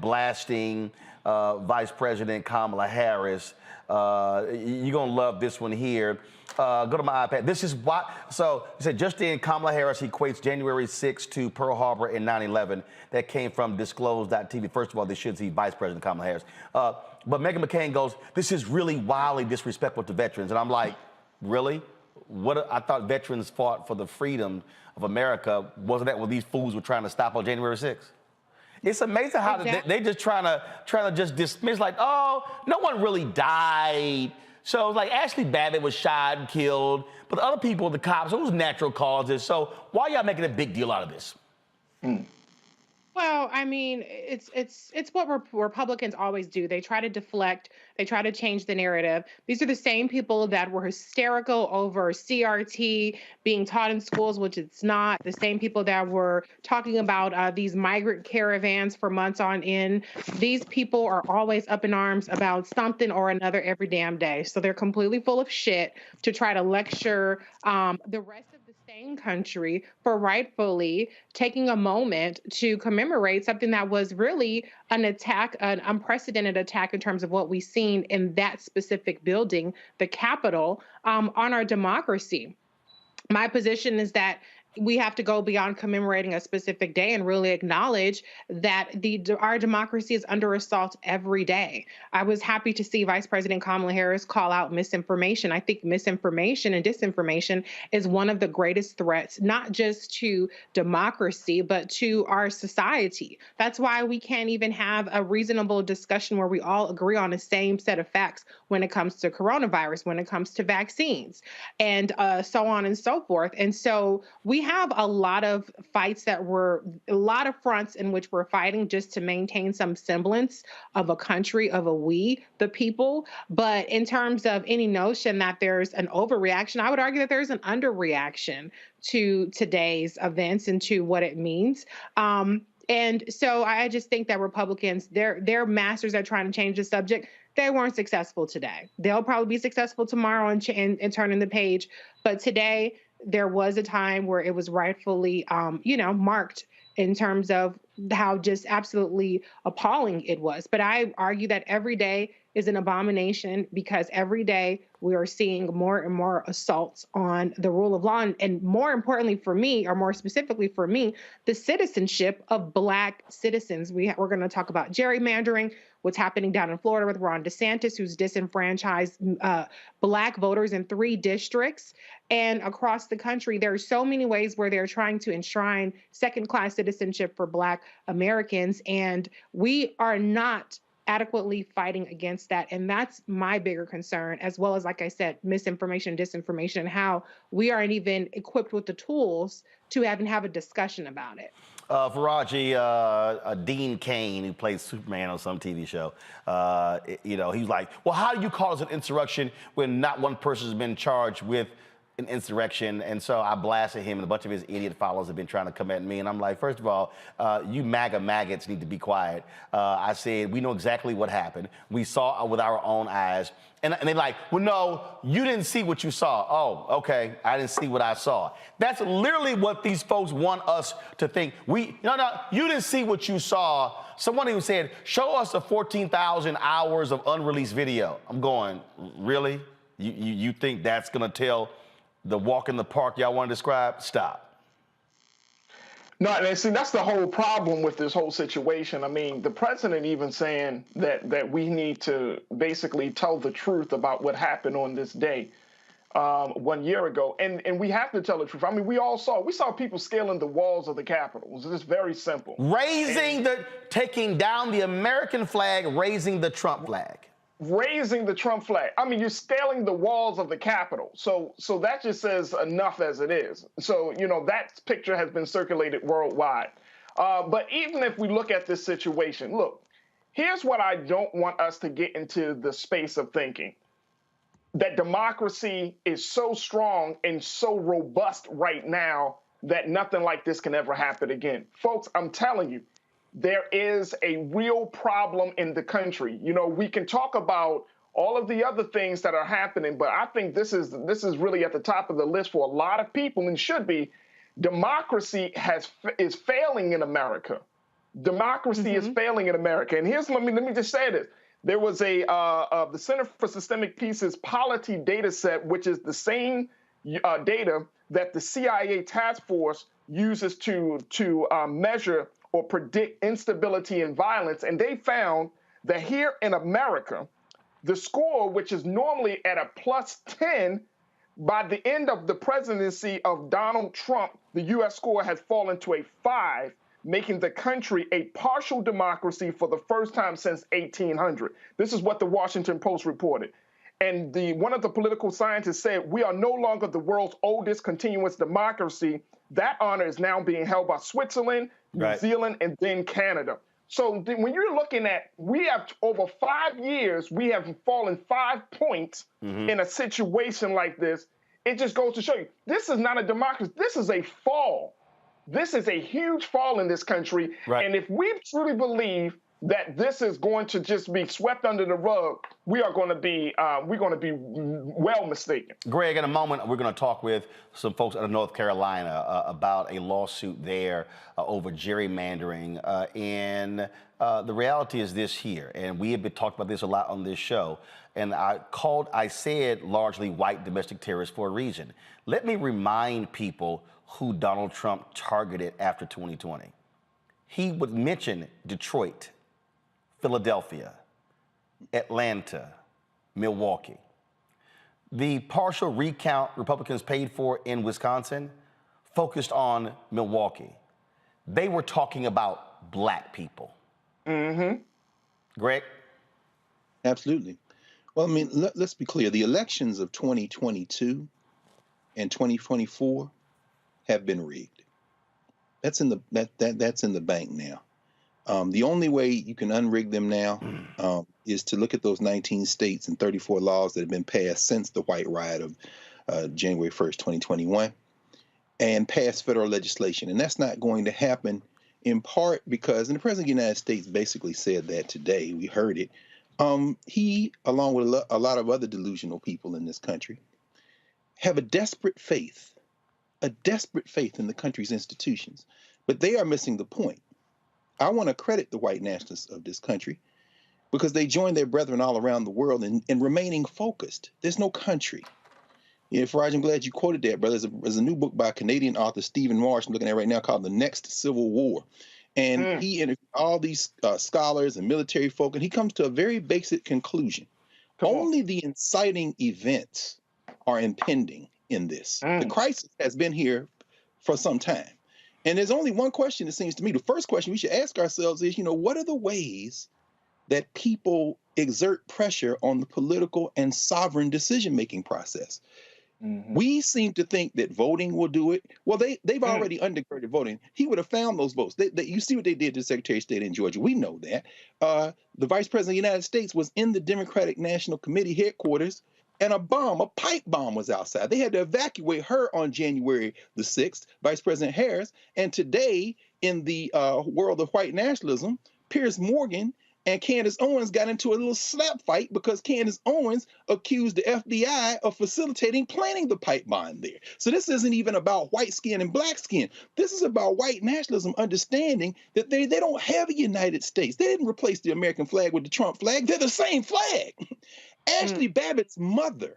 blasting Vice President Kamala Harris. You're going to love this one here. Go to my iPad. This is what, so it said, just in, Kamala Harris equates January 6th to Pearl Harbor and 9/11. That came from disclosed.tv. First of all, they should see Vice President Kamala Harris. But Megyn McCain goes, this is really wildly disrespectful to veterans. And I'm like, really? I thought veterans fought for the freedom of America. Wasn't that what these fools were trying to stop on January 6th? It's amazing how they just trying to just dismiss, like, no one really died. So like Ashley Babbitt was shot and killed, but the other people, the cops, it was natural causes. So why are y'all making a big deal out of this? Well, I mean, it's what Republicans always do. They try to deflect. They try to change the narrative. These are the same people that were hysterical over CRT being taught in schools, which it's not. The same people that were talking about these migrant caravans for months on end. These people are always up in arms about something or another every damn day. So they're completely full of shit to try to lecture the rest of the same country for rightfully taking a moment to commemorate something that was really an attack, an unprecedented attack in terms of what we've seen in that specific building, the Capitol, on our democracy. My position is that we have to go beyond commemorating a specific day and really acknowledge that our democracy is under assault every day. I was happy to see Vice President Kamala Harris call out misinformation. I think misinformation and disinformation is one of the greatest threats, not just to democracy, but to our society. That's why we can't even have a reasonable discussion where we all agree on the same set of facts when it comes to coronavirus, when it comes to vaccines, and so on and so forth. And so we have a lot of fights a lot of fronts in which we're fighting just to maintain some semblance of a country, of a we, the people. But in terms of any notion that there's an overreaction, I would argue that there's an underreaction to today's events and to what it means. And so I just think that Republicans, they're masters at trying to change the subject. They weren't successful today. They'll probably be successful tomorrow and turning the page. But today, there was a time where it was rightfully, marked in terms of how just absolutely appalling it was. But I argue that every day is an abomination because every day we are seeing more and more assaults on the rule of law. And more importantly for me, or more specifically for me, the citizenship of Black citizens. We're going to talk about gerrymandering, what's happening down in Florida with Ron DeSantis, who's disenfranchised Black voters in 3 districts. And across the country, there are so many ways where they're trying to enshrine second-class citizenship for Black Americans. And we are not adequately fighting against that. And that's my bigger concern, as well as, like I said, misinformation, disinformation, and how we aren't even equipped with the tools to have a discussion about it. Faraji, Dean Cain, who plays Superman on some TV show, he was like, well, how do you call this an insurrection when not one person has been charged with an insurrection? And so I blasted him, and a bunch of his idiot followers have been trying to come at me. And I'm like, first of all, you MAGA maggots need to be quiet. I said, we know exactly what happened. We saw it with our own eyes. And they're like, well, no, you didn't see what you saw. Oh, okay, I didn't see what I saw. That's literally what these folks want us to think. No, you didn't see what you saw. Someone even said, show us the 14,000 hours of unreleased video. I'm going, really? You think that's gonna tell the walk in the park y'all want to describe? Stop. No, and see, that's the whole problem with this whole situation. I mean, the president even saying that we need to basically tell the truth about what happened on this day 1 year ago. And we have to tell the truth. I mean, we saw people scaling the walls of the Capitol. It was just very simple. Taking down the American flag, raising the Trump flag. Raising the Trump flag. I mean, you're scaling the walls of the Capitol. So that just says enough as it is. So, that picture has been circulated worldwide. But even if we look at this situation, look, here's what I don't want us to get into the space of thinking. That democracy is so strong and so robust right now that nothing like this can ever happen again. Folks, I'm telling you, there is a real problem in the country. We can talk about all of the other things that are happening, but I think this is really at the top of the list for a lot of people, and should be. Democracy is failing in America. Democracy is failing in America. And let me just say this. There was the Center for Systemic Peace's polity data set, which is the same data that the CIA task force uses to measure or predict instability and violence. And they found that here in America, the score, which is normally at a +10, by the end of the presidency of Donald Trump, the U.S. score has fallen to a 5, making the country a partial democracy for the first time since 1800. This is what the Washington Post reported. And one of the political scientists said, we are no longer the world's oldest continuous democracy. That honor is now being held by Switzerland, New Zealand, and then Canada. So when you're looking at, we have over 5 years, we have fallen 5 points in a situation like this. It just goes to show you, this is not a democracy. This is a fall. This is a huge fall in this country. Right. And if we truly believe that this is going to just be swept under the rug, we're going to be well mistaken. Greg, in a moment, we're going to talk with some folks out of North Carolina about a lawsuit there over gerrymandering. And the reality is this here, and we have been talking about this a lot on this show, and I said largely white domestic terrorists for a reason. Let me remind people who Donald Trump targeted after 2020. He would mention Detroit, Philadelphia, Atlanta, Milwaukee. The partial recount Republicans paid for in Wisconsin focused on Milwaukee. They were talking about Black people. Greg? Absolutely. Well, I mean, let's be clear. The elections of 2022 and 2024 have been rigged. That's in the that's in the bank now. The only way you can unrig them now is to look at those 19 states and 34 laws that have been passed since the white riot of January 1st, 2021, and pass federal legislation. And that's not going to happen, in part because, and the President of the United States basically said that today, we heard it, he, along with a lot of other delusional people in this country, have a desperate faith in the country's institutions. But they are missing the point. I want to credit the white nationalists of this country because they joined their brethren all around the world in remaining focused. There's no country. Faraj, I'm glad you quoted that, brother. There's a new book by Canadian author Stephen Marsh I'm looking at right now called The Next Civil War. And he interviewed all these scholars and military folk, and he comes to a very basic conclusion. Only the inciting events are impending in this. The crisis has been here for some time. And there's only one question, it seems to me. The first question we should ask ourselves is, what are the ways that people exert pressure on the political and sovereign decision-making process? We seem to think that voting will do it. Well, they've already undergirded voting. He would have found those votes. You see what they did to the Secretary of State in Georgia. We know that. The Vice President of the United States was in the Democratic National Committee headquarters, and a pipe bomb was outside. They had to evacuate her on January the 6th, Vice President Harris. And today, in the world of white nationalism, Piers Morgan and Candace Owens got into a little slap fight because Candace Owens accused the FBI of facilitating planting the pipe bomb there. So this isn't even about white skin and black skin. This is about white nationalism understanding that they don't have a United States. They didn't replace the American flag with the Trump flag. They're the same flag. Ashley Babbitt's mother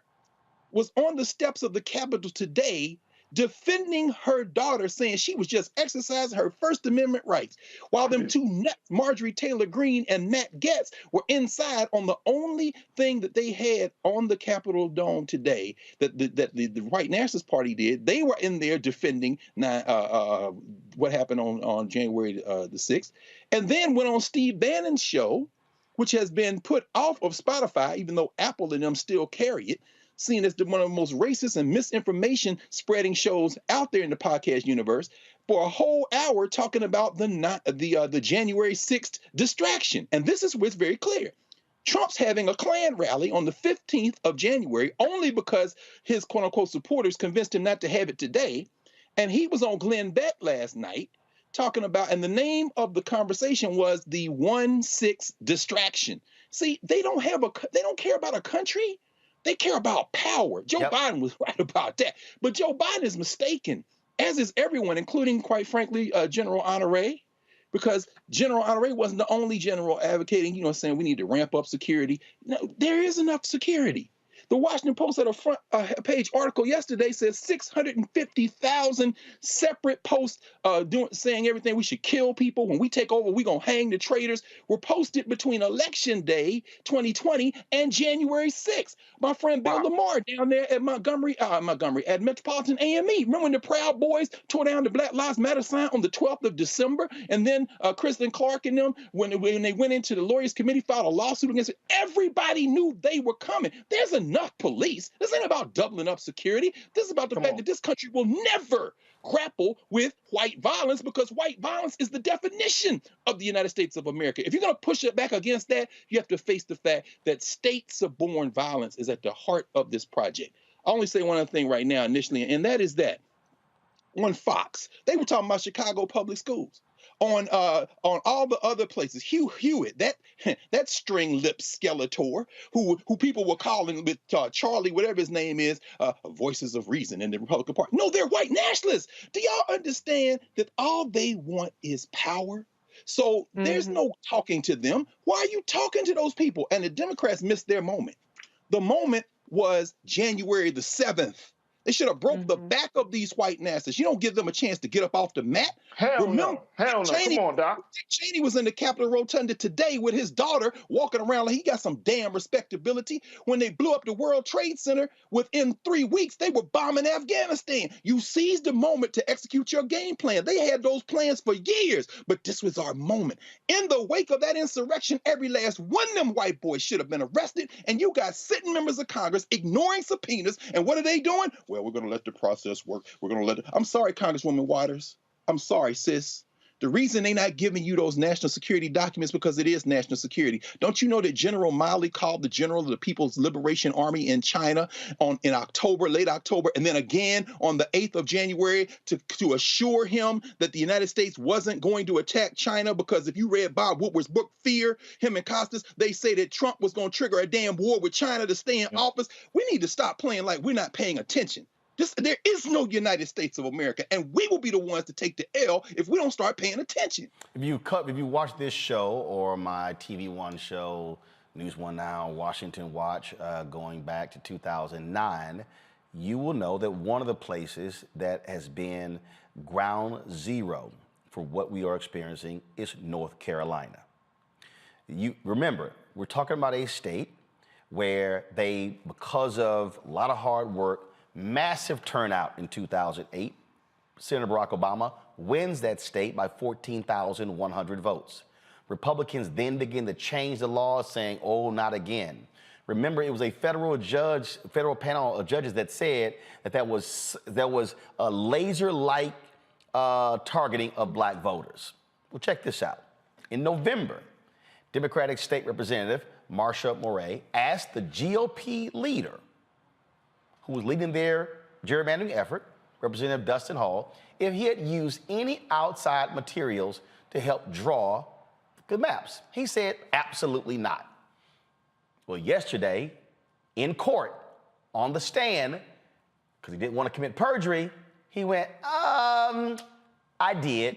was on the steps of the Capitol today defending her daughter, saying she was just exercising her First Amendment rights, while them two nuts, Marjorie Taylor Greene and Matt Gaetz, were inside on the only thing that they had on the Capitol dome today that the White Nationalist Party did. They were in there defending what happened on January the 6th, and then went on Steve Bannon's show, which has been put off of Spotify, even though Apple and them still carry it, seen as one of the most racist and misinformation spreading shows out there in the podcast universe, for a whole hour talking about the January 6th distraction. And this is what's very clear. Trump's having a Klan rally on the 15th of January only because his quote-unquote supporters convinced him not to have it today. And he was on Glenn Beck last night talking about, and the name of the conversation was the 1-6 distraction. See, they don't care about a country. They care about power. Joe Biden was right about that. But Joe Biden is mistaken, as is everyone, including, quite frankly, General Honore, because General Honore wasn't the only general advocating, saying we need to ramp up security. No, there is enough security. The Washington Post had a front page article yesterday says 650,000 separate posts saying everything. We should kill people. When we take over, we're going to hang the traitors. Were posted between Election Day 2020 and January 6th. My friend Bill Lamar down there at Montgomery, at Metropolitan AME. Remember when the Proud Boys tore down the Black Lives Matter sign on the 12th of December? And then Kristen Clark and them, when they went into the Lawyers Committee, filed a lawsuit against it. Everybody knew they were coming. There's enough police. This ain't about doubling up security. This is about the fact that this country will never grapple with white violence, because white violence is the definition of the United States of America. If you're going to push it back against that, you have to face the fact that state-borne violence is at the heart of this project. I only say one other thing right now initially, and that is that on Fox, they were talking about Chicago public schools. On all the other places, Hugh Hewitt, that string-lipped Skeletor, who people were calling with Charlie, whatever his name is, voices of reason in the Republican Party. No, they're white nationalists. Do y'all understand that all they want is power? So there's no talking to them. Why are you talking to those people? And the Democrats missed their moment. The moment was January the 7th. They should have broke the back of these white nationalists. You don't give them a chance to get up off the mat. Hell no. Come on, Doc. Dick Cheney was in the Capitol Rotunda today with his daughter walking around like he got some damn respectability. When they blew up the World Trade Center, within 3 weeks, they were bombing Afghanistan. You seized the moment to execute your game plan. They had those plans for years, but this was our moment. In the wake of that insurrection, every last one of them white boys should have been arrested, and you got sitting members of Congress ignoring subpoenas, and what are they doing? well, we're going to let the process work. We're going to let it. I'm sorry, Congresswoman Waters. I'm sorry, sis. The reason they're not giving you those national security documents because it is national security. Don't you know that General Miley called the general of the People's Liberation Army in China in October, late October, and then again on the 8th of January to assure him that the United States wasn't going to attack China? Because if you read Bob Woodward's book, Fear, him and Costas, they say that Trump was going to trigger a damn war with China to stay in office. We need to stop playing like we're not paying attention. There is no United States of America, and we will be the ones to take the L if we don't start paying attention. If you watch this show or my TV One show, News One Now, Washington Watch, going back to 2009, you will know that one of the places that has been ground zero for what we are experiencing is North Carolina. You remember, we're talking about a state where they, because of a lot of hard work, massive turnout in 2008. Senator Barack Obama wins that state by 14,100 votes. Republicans then begin to change the law, saying, oh, not again. Remember, it was a federal panel of judges that said that there was a laser-like targeting of black voters. Well, check this out. In November, Democratic State Representative Marsha Moray asked the GOP leader, who was leading their gerrymandering effort, Representative Dustin Hall, if he had used any outside materials to help draw the maps. He said, absolutely not. Well, yesterday, in court, on the stand, because he didn't want to commit perjury, he went, I did.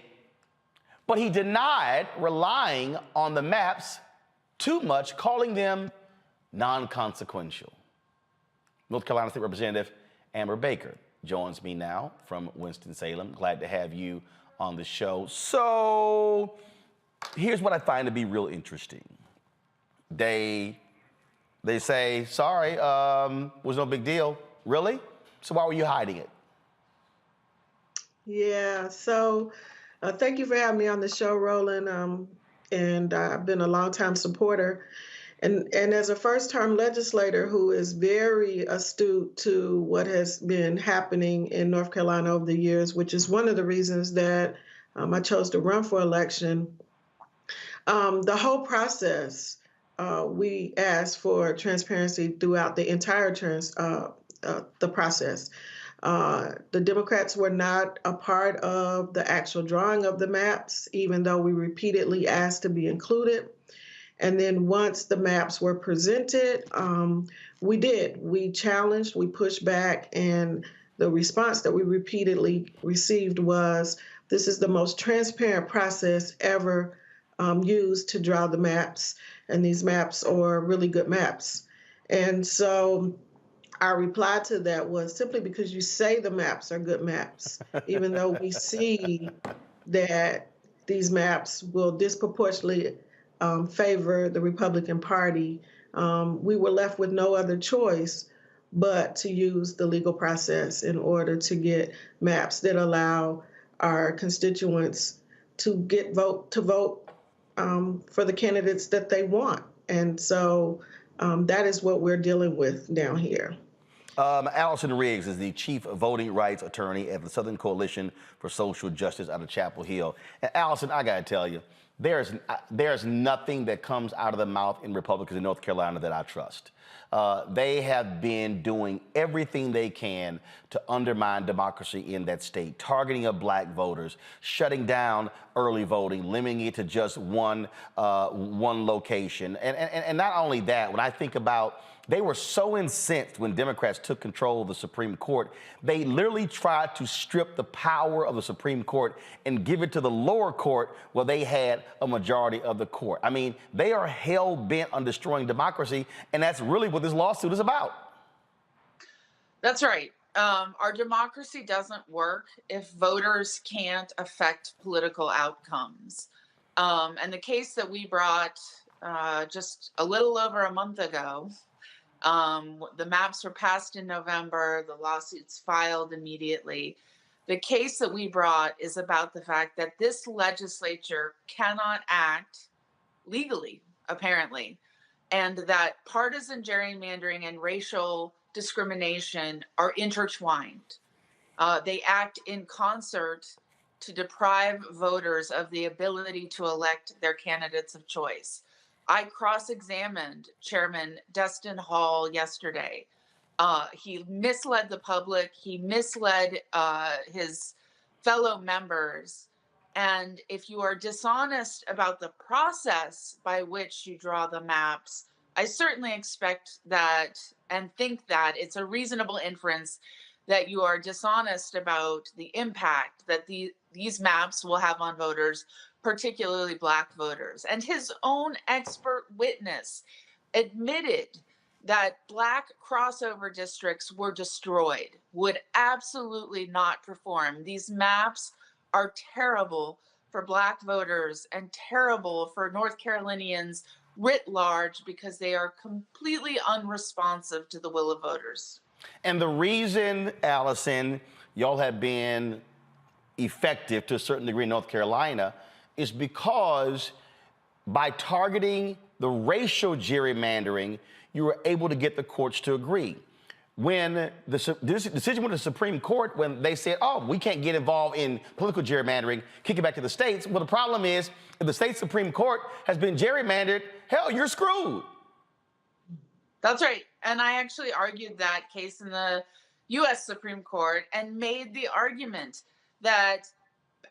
But he denied relying on the maps too much, calling them non-consequential. North Carolina State Representative Amber Baker joins me now from Winston-Salem. Glad to have you on the show. So here's what I find to be real interesting. They say, sorry, was no big deal. Really? So why were you hiding it? Yeah, so thank you for having me on the show, Roland. And I've been a longtime supporter. And as a first-term legislator who is very astute to what has been happening in North Carolina over the years, which is one of the reasons that I chose to run for election, the whole process, we asked for transparency throughout the entire the process. The Democrats were not a part of the actual drawing of the maps, even though we repeatedly asked to be included. And then once the maps were presented, we did. We challenged, we pushed back, and the response that we repeatedly received was, this is the most transparent process ever used to draw the maps, and these maps are really good maps. And so our reply to that was, simply because you say the maps are good maps, even though we see that these maps will disproportionately favor the Republican Party, we were left with no other choice but to use the legal process in order to get maps that allow our constituents to vote for the candidates that they want. And so that is what we're dealing with down here. Allison Riggs is the chief voting rights attorney at the Southern Coalition for Social Justice out of Chapel Hill. And Allison, I got to tell you, there's nothing that comes out of the mouth in Republicans in North Carolina that I trust. They have been doing everything they can to undermine democracy in that state, targeting of black voters, shutting down early voting, limiting it to just one location. And not only that, when I think about, they were so incensed when Democrats took control of the Supreme Court, they literally tried to strip the power of the Supreme Court and give it to the lower court where they had a majority of the court. I mean, they are hell-bent on destroying democracy, and that's really what this lawsuit is about. That's right. Our democracy doesn't work if voters can't affect political outcomes. And the case that we brought just a little over a month ago, the maps were passed in November, the lawsuits filed immediately. The case that we brought is about the fact that this legislature cannot act legally, apparently, and that partisan gerrymandering and racial discrimination are intertwined. They act in concert to deprive voters of the ability to elect their candidates of choice. I cross-examined Chairman Destin Hall yesterday. He misled the public. He misled his fellow members. And if you are dishonest about the process by which you draw the maps, I certainly expect that and think that it's a reasonable inference that you are dishonest about the impact that these maps will have on voters, particularly Black voters. And his own expert witness admitted that Black crossover districts were destroyed, would absolutely not perform. These maps are terrible for Black voters and terrible for North Carolinians writ large because they are completely unresponsive to the will of voters. And the reason, Allison, y'all have been effective to a certain degree in North Carolina is because by targeting the racial gerrymandering, you were able to get the courts to agree. When this decision went to the Supreme Court, when they said, oh, we can't get involved in political gerrymandering, kick it back to the states. Well, the problem is, if the state Supreme Court has been gerrymandered, hell, you're screwed. That's right. And I actually argued that case in the U.S. Supreme Court and made the argument that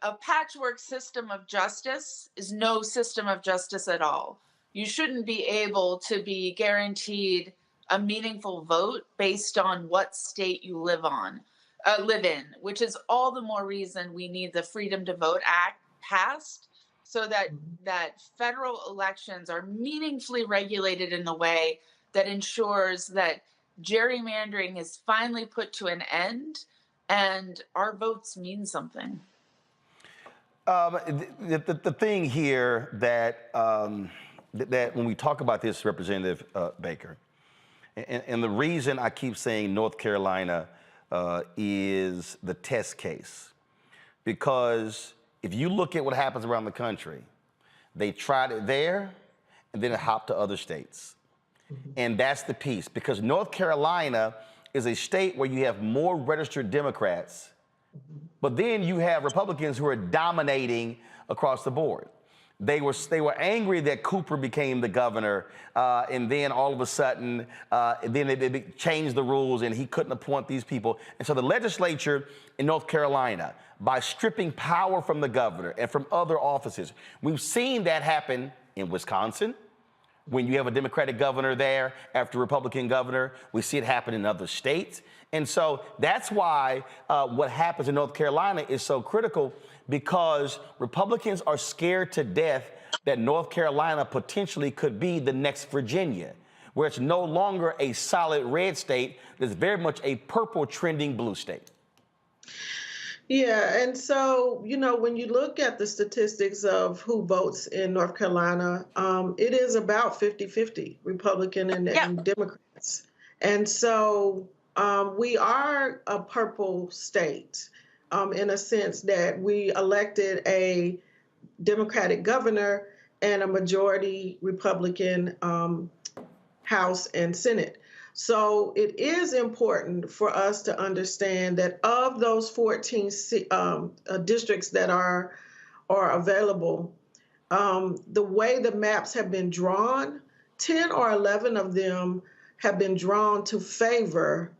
a patchwork system of justice is no system of justice at all. You shouldn't be able to be guaranteed a meaningful vote based on what state you live in, which is all the more reason we need the Freedom to Vote Act passed so that federal elections are meaningfully regulated in the way that ensures that gerrymandering is finally put to an end and our votes mean something. The thing here that when we talk about this, Representative Baker, and the reason I keep saying North Carolina is the test case, because if you look at what happens around the country, they tried it there and then it hopped to other states. And that's the piece, because North Carolina is a state where you have more registered Democrats, but then you have Republicans who are dominating across the board. They were angry that Cooper became the governor, and then all of a sudden, then they changed the rules and he couldn't appoint these people. And so the legislature in North Carolina, by stripping power from the governor and from other offices, we've seen that happen in Wisconsin, when you have a Democratic governor there after a Republican governor. We see it happen in other states. And so that's why what happens in North Carolina is so critical, because Republicans are scared to death that North Carolina potentially could be the next Virginia, where it's no longer a solid red state, it's very much a purple trending blue state. Yeah, and so, you know, when you look at the statistics of who votes in North Carolina, it is about 50-50 Republican and Democrats. And so we are a purple state in a sense that we elected a Democratic governor and a majority Republican House and Senate. So it is important for us to understand that of those 14 districts that are available, the way the maps have been drawn, 10 or 11 of them have been drawn to favor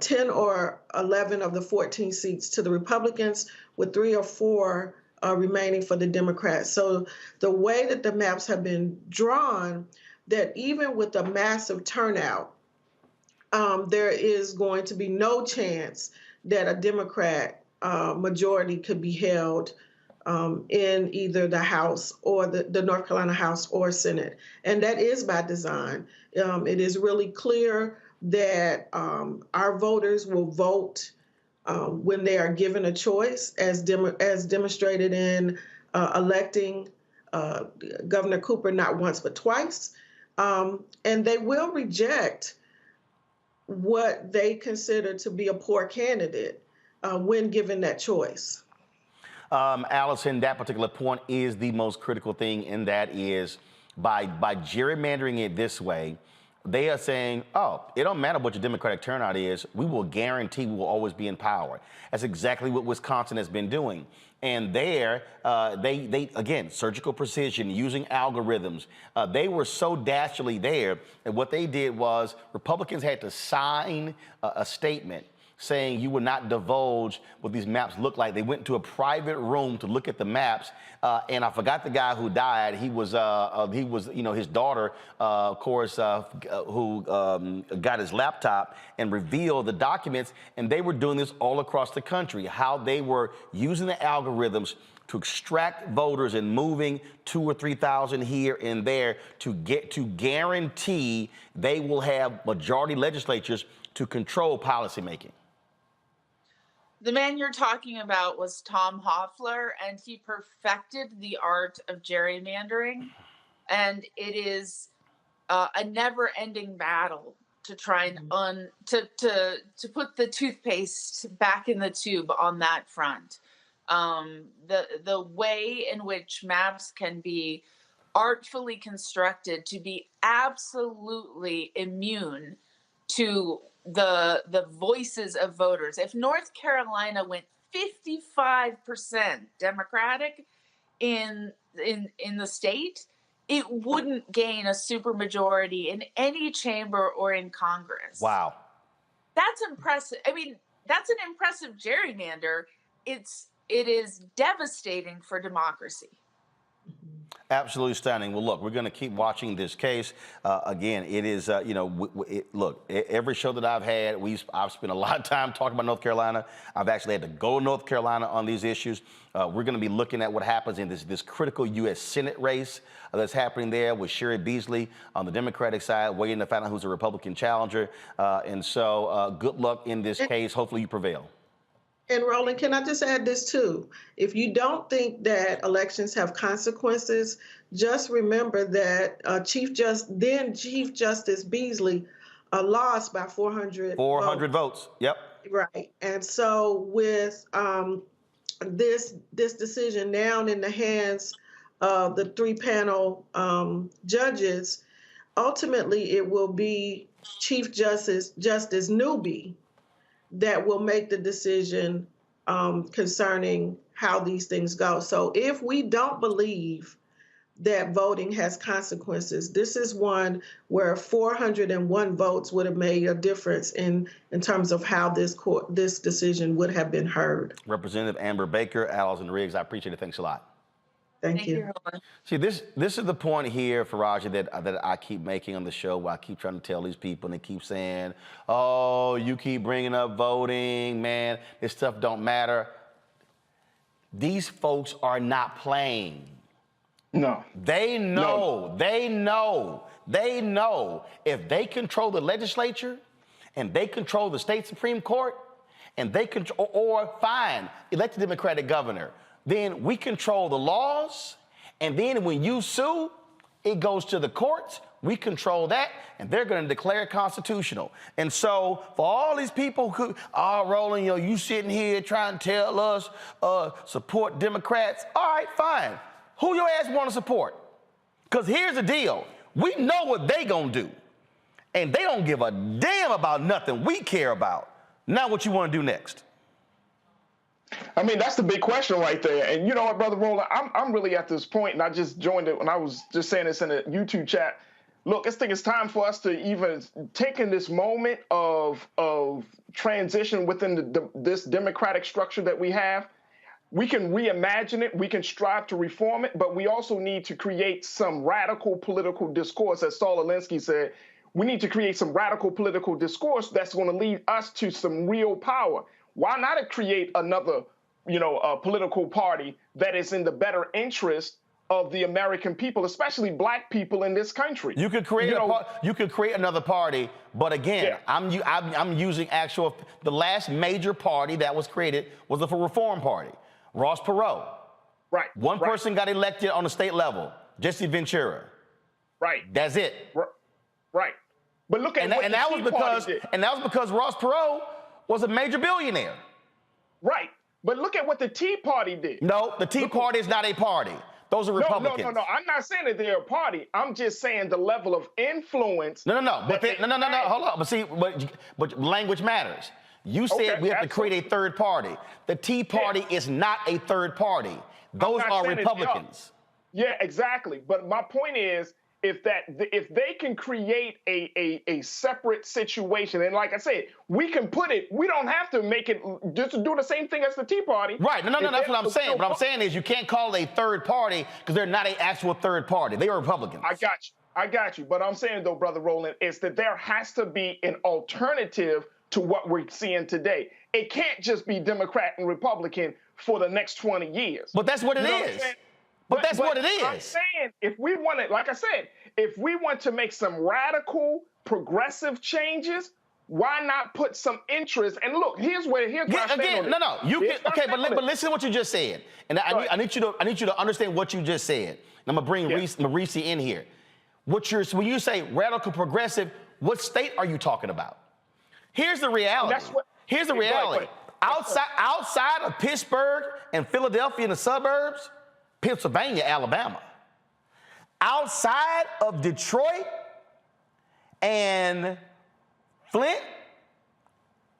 10 or 11 of the 14 seats to the Republicans, with 3 or 4 remaining for the Democrats. So the way that the maps have been drawn, that even with a massive turnout, there is going to be no chance that a Democrat majority could be held in either the House or the North Carolina House or Senate. And that is by design. It is really clear that our voters will vote when they are given a choice, as demonstrated in electing Governor Cooper not once but twice. And they will reject what they consider to be a poor candidate when given that choice. Allison, that particular point is the most critical thing, and that is by gerrymandering it this way, They are saying, oh, it don't matter what your Democratic turnout is, we will guarantee we will always be in power. That's exactly what Wisconsin has been doing. And there, they again, surgical precision, using algorithms. They were so dastardly there that what they did was Republicans had to sign a statement saying you would not divulge what these maps look like. They went into a private room to look at the maps, and I forgot the guy who died. He was, you know, his daughter, of course, who got his laptop and revealed the documents, and they were doing this all across the country, how they were using the algorithms to extract voters and moving 2,000 or 3,000 here and there to guarantee they will have majority legislatures to control policymaking. The man you're talking about was Tom Hoffler, and he perfected the art of gerrymandering. And it is a never-ending battle to try and to put the toothpaste back in the tube on that front. The way in which maps can be artfully constructed to be absolutely immune to the voices of voters. If North Carolina went 55% Democratic in the state, it wouldn't gain a supermajority in any chamber or in Congress. Wow. That's impressive. I mean, that's an impressive gerrymander. It is devastating for democracy. Absolutely stunning. Well, look, we're going to keep watching this case. Again, it is, you know, look, every show that I've had, I've spent a lot of time talking about North Carolina. I've actually had to go to North Carolina on these issues. We're going to be looking at what happens in this critical U.S. Senate race that's happening there with Sherry Beasley on the Democratic side, waiting to find out who's a Republican challenger. And so good luck in this case. Hopefully you prevail. And Roland, can I just add this too? If you don't think that elections have consequences, just remember that Chief Justice Beasley lost by 400 votes. Yep. Right. And so with this decision now in the hands of the 3-panel judges, ultimately it will be Chief Justice Newby that will make the decision concerning how these things go. So if we don't believe that voting has consequences, this is one where 401 votes would have made a difference in terms of how this decision would have been heard. Representative Amber Baker, Allison Riggs, I appreciate it. Thanks a lot. Thank you. See, this is the point here, Faraji, that I keep making on the show, where I keep trying to tell these people, and they keep saying, oh, you keep bringing up voting, man, this stuff don't matter. These folks are not playing. No. They know, they know if they control the legislature and they control the state Supreme Court and they control, or fine, elect a Democratic governor, then we control the laws, and then when you sue, it goes to the courts, we control that, and they're going to declare it constitutional. And so for all these people who, Roland, you know, you sitting here trying to tell us support Democrats, all right, fine. Who your ass want to support? Because here's the deal. We know what they going to do, and they don't give a damn about nothing we care about. Now what you want to do next? I mean, that's the big question right there. And you know what, Brother Roland, I'm really at this point, and I just joined it when I was just saying this in the YouTube chat. Look, I think it's time for us to even take in this moment of transition within this democratic structure that we have. We can reimagine it, we can strive to reform it, but we also need to create some radical political discourse. As Saul Alinsky said, we need to create some radical political discourse that's going to lead us to some real power. Why not create another, political party that is in the better interest of the American people, especially black people in this country? You could create you could create another party, but again, yeah. I'm using the last major party that was created was the Reform Party. Ross Perot. Right. One person got elected on the state level, Jesse Ventura. Right. That's it. Right. But look at what that was because Ross Perot was a major billionaire. Right. But look at what the Tea Party did. No, the Tea Party is not a party. Those are Republicans. No. I'm not saying that they're a party. I'm just saying the level of influence. No. But no. Hold on. But see, but language matters. You said we have to create a third party. The Tea Party is not a third party. Those are Republicans. Yeah, exactly. But my point is, if they can create a separate situation, and like I said, we can put it. We don't have to make it just to do the same thing as the Tea Party. Right. No. That's what I'm saying. What I'm saying is you can't call it a third party because they're not an actual third party. They are Republicans. I got you. But I'm saying though, Brother Roland, is that there has to be an alternative to what we're seeing today. It can't just be Democrat and Republican for the next 20 years. But that's what it is. But that's what it is. I'm saying if we want to, like I said, if we want to make some radical, progressive changes, why not put some interest? And look, here's where I stand on it. You can, okay, but listen to what you just said, and I need you to understand what you just said. And I'm gonna bring Reese in here. When you say radical progressive, what state are you talking about? Here's the reality. Here's the reality. Outside of Pittsburgh and Philadelphia and the suburbs, Pennsylvania, Alabama. Outside of Detroit and Flint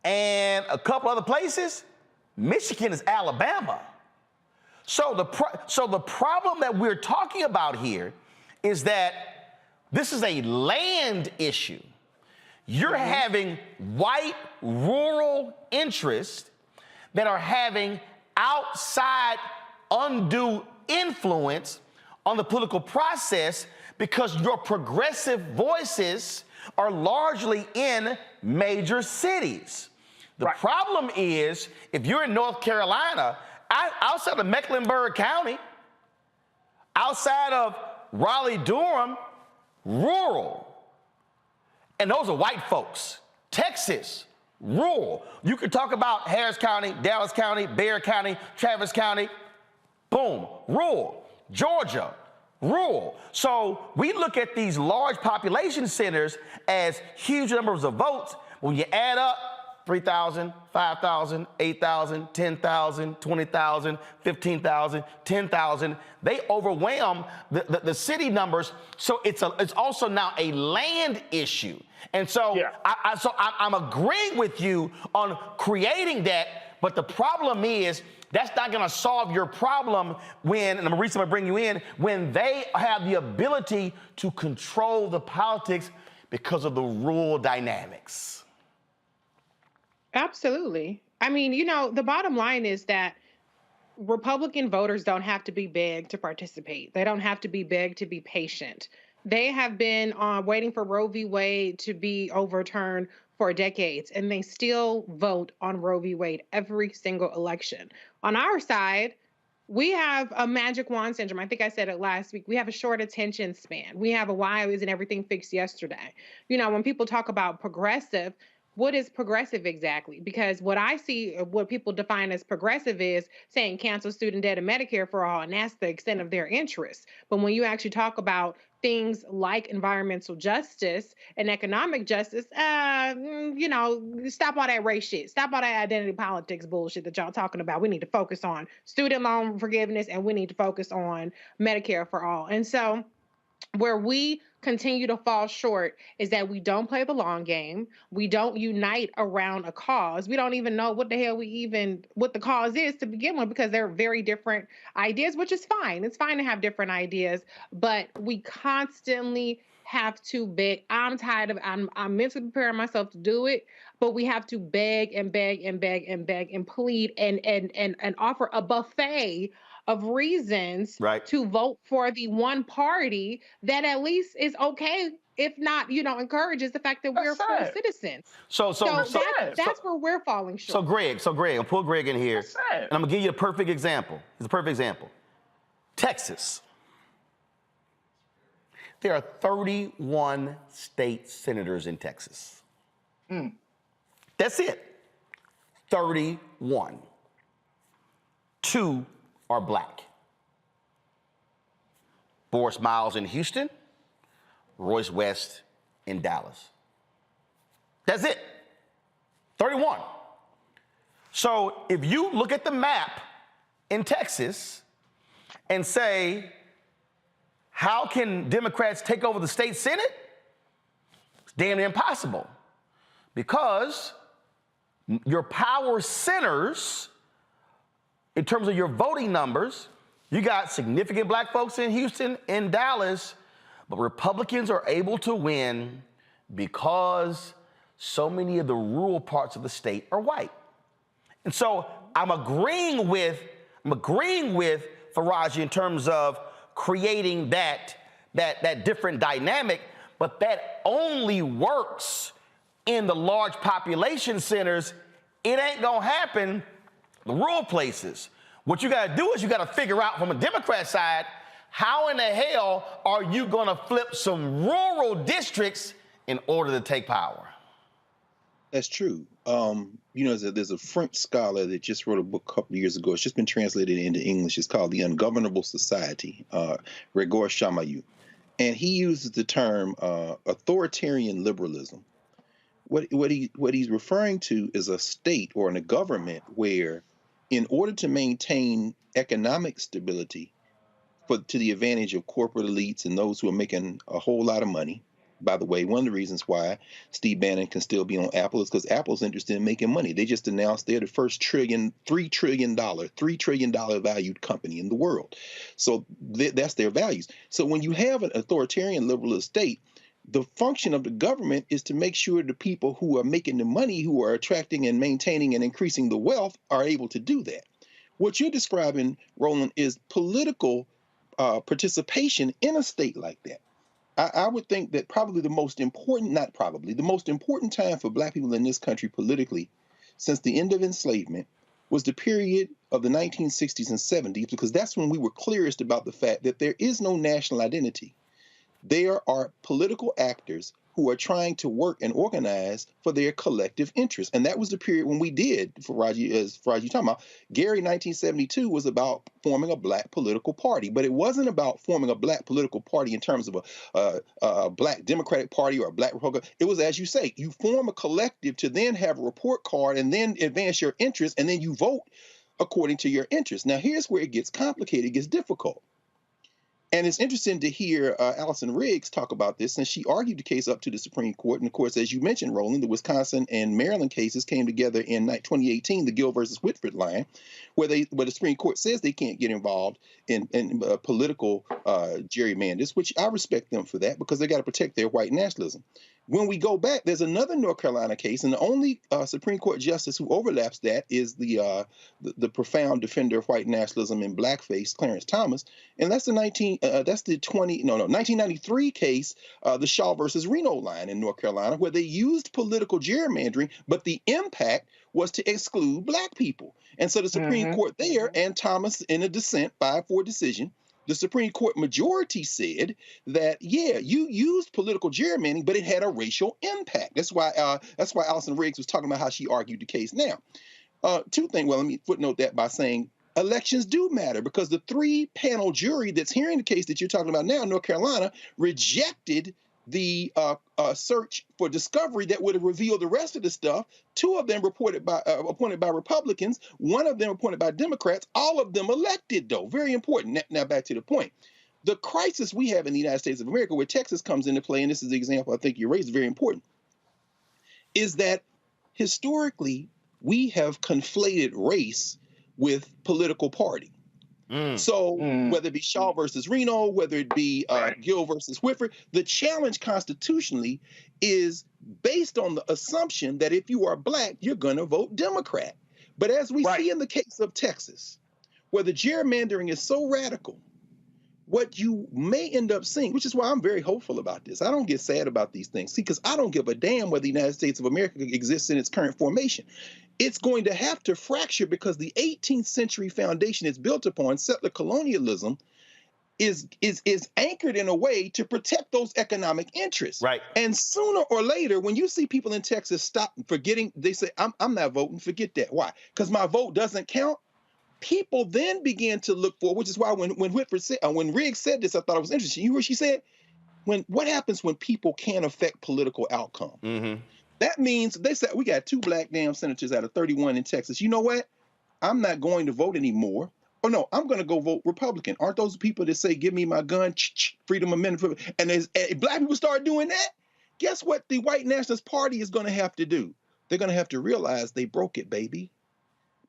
and a couple other places, Michigan is Alabama. So the problem that we're talking about here is that this is a land issue. You're having white rural interests that are having outside undue influence on the political process because your progressive voices are largely in major cities. The problem is, if you're in North Carolina, outside of Mecklenburg County, outside of Raleigh-Durham, rural, and those are white folks. Texas, rural. You could talk about Harris County, Dallas County, Bexar County, Travis County, boom, rural. Georgia, rural. So we look at these large population centers as huge numbers of votes. When you add up 3,000, 5,000, 8,000, 10,000, 20,000, 15,000, 10,000, they overwhelm the city numbers. So it's also now a land issue. And so, I'm agreeing with you on creating that, but the problem is that's not going to solve your problem when, and I'm going to bring you in, when they have the ability to control the politics because of the rural dynamics. Absolutely. I mean, the bottom line is that Republican voters don't have to be begged to participate. They don't have to be begged to be patient. They have been waiting for Roe v. Wade to be overturned for decades, and they still vote on Roe v. Wade every single election. On our side, we have a magic wand syndrome. I think I said it last week. We have a short attention span. We have a why isn't everything fixed yesterday? When people talk about progressive, what is progressive exactly? Because what I see, what people define as progressive is saying cancel student debt and Medicare for all, and that's the extent of their interest. But when you actually talk about things like environmental justice and economic justice, stop all that race shit. Stop all that identity politics bullshit that y'all talking about. We need to focus on student loan forgiveness, and we need to focus on Medicare for all. And so where we continue to fall short is that we don't play the long game. We don't unite around a cause. We don't even know what the hell what the cause is to begin with, because they're very different ideas, which is fine. It's fine to have different ideas, but we constantly have to beg. I'm tired of, I'm mentally preparing myself to do it, but we have to beg and beg and beg and beg and plead and offer a buffet of reasons to vote for the one party that at least is okay, if not, encourages the fact that we're full citizens. So that's where we're falling short. So Greg, I'll pull Greg in here, and I'm gonna give you a perfect example. It's a perfect example. Texas. There are 31 state senators in Texas. That's it. 31. 2 are black. Boris Miles in Houston, Royce West in Dallas. That's it. 31. So if you look at the map in Texas and say How can Democrats take over the state Senate? It's damn near impossible, because your power centers, in terms of your voting numbers, you got significant black folks in Houston and Dallas, but Republicans are able to win because so many of the rural parts of the state are white. And so I'm agreeing with Faraji in terms of creating that different dynamic, but that only works in the large population centers. It ain't gonna happen the rural places. What you gotta do is you gotta figure out from a Democrat side, how in the hell are you gonna flip some rural districts in order to take power? That's true. You know, there's a French scholar that just wrote a book a couple of years ago. It's just been translated into English. It's called The Ungovernable Society, Gregor Chamaillou. And he uses the term authoritarian liberalism. What he's referring to is a state or in a government where, in order to maintain economic stability to the advantage of corporate elites and those who are making a whole lot of money. By the way, one of the reasons why Steve Bannon can still be on Apple is because Apple's interested in making money. They just announced they're the first $3 trillion valued company in the world. So that's their values. So when you have an authoritarian liberalist state, the function of the government is to make sure the people who are making the money, who are attracting and maintaining and increasing the wealth, are able to do that. What you're describing, Roland, is political participation in a state like that. I would think that probably the most important time for black people in this country politically since the end of enslavement was the period of the 1960s and 70s, because that's when we were clearest about the fact that there is no national identity. There are political actors who are trying to work and organize for their collective interests. And that was the period when we did, as Faraji talking about, Gary 1972 was about forming a black political party. But it wasn't about forming a black political party in terms of a black Democratic Party or a black Republican. It was, as you say, you form a collective to then have a report card and then advance your interests, and then you vote according to your interests. Now, here's where it gets complicated, it gets difficult. And it's interesting to hear Allison Riggs talk about this, since she argued the case up to the Supreme Court. And of course, as you mentioned, Roland, the Wisconsin and Maryland cases came together in 2018, the Gill versus Whitford line, where the Supreme Court says they can't get involved in political gerrymanders, which I respect them for that, because they got to protect their white nationalism. When we go back, there's another North Carolina case, and the only Supreme Court justice who overlaps that is the profound defender of white nationalism in blackface, Clarence Thomas, and that's the 1993 case, the Shaw versus Reno line in North Carolina, where they used political gerrymandering, but the impact was to exclude black people. And so the Supreme Court there, and Thomas in a dissent, 5-4 decision, the Supreme Court majority said that, yeah, you used political gerrymandering, but it had a racial impact. That's why Allison Riggs was talking about how she argued the case. Now, two things. Well, let me footnote that by saying elections do matter, because the 3-panel jury that's hearing the case that you're talking about now in North Carolina rejected the search for discovery that would have revealed the rest of the stuff. 2 of them appointed by Republicans, 1 of them appointed by Democrats, all of them elected, though. Very important. Now back to the point. The crisis we have in the United States of America, where Texas comes into play, and this is the example I think you raised, very important, is that historically we have conflated race with political party. So whether it be Shaw versus Reno, whether it be Gill versus Whitford, the challenge constitutionally is based on the assumption that if you are black, you're going to vote Democrat. But as we see in the case of Texas, where the gerrymandering is so radical, what you may end up seeing, which is why I'm very hopeful about this. I don't get sad about these things. See, because I don't give a damn whether the United States of America exists in its current formation. It's going to have to fracture, because the 18th century foundation it's built upon, settler colonialism, is anchored in a way to protect those economic interests. Right. And sooner or later, when you see people in Texas stop forgetting, they say, I'm not voting, forget that. Why? Because my vote doesn't count. People then began to look for, which is why when Whitford said, when Riggs said this, I thought it was interesting. You heard what she said? What happens when people can't affect political outcome? That means they said, we got 2 black damn senators out of 31 in Texas. You know what? I'm not going to vote anymore. oh no, I'm going to go vote Republican. Aren't those people that say, give me my gun, freedom amendment? And as black people start doing that, guess what the white nationalist party is going to have to do? They're going to have to realize they broke it, baby.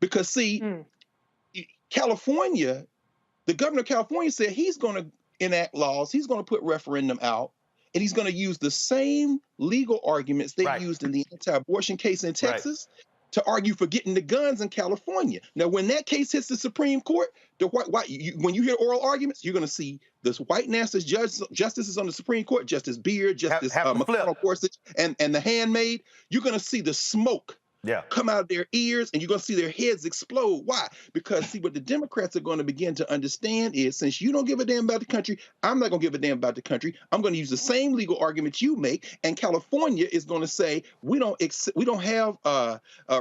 Because see, California, the governor of California said he's going to enact laws, he's going to put referendum out, and he's going to use the same legal arguments they used in the anti-abortion case in Texas to argue for getting the guns in California. Now, when that case hits the Supreme Court, when you hear oral arguments, you're going to see this white nationalist justices on the Supreme Court, Justice Beard, Justice McConnell Gorsuch, and the handmaid. You're going to see the smoke come out of their ears, and you're going to see their heads explode. Why? Because see, what the Democrats are going to begin to understand is, since you don't give a damn about the country, I'm not going to give a damn about the country. I'm going to use the same legal arguments you make, and California is going to say we don't have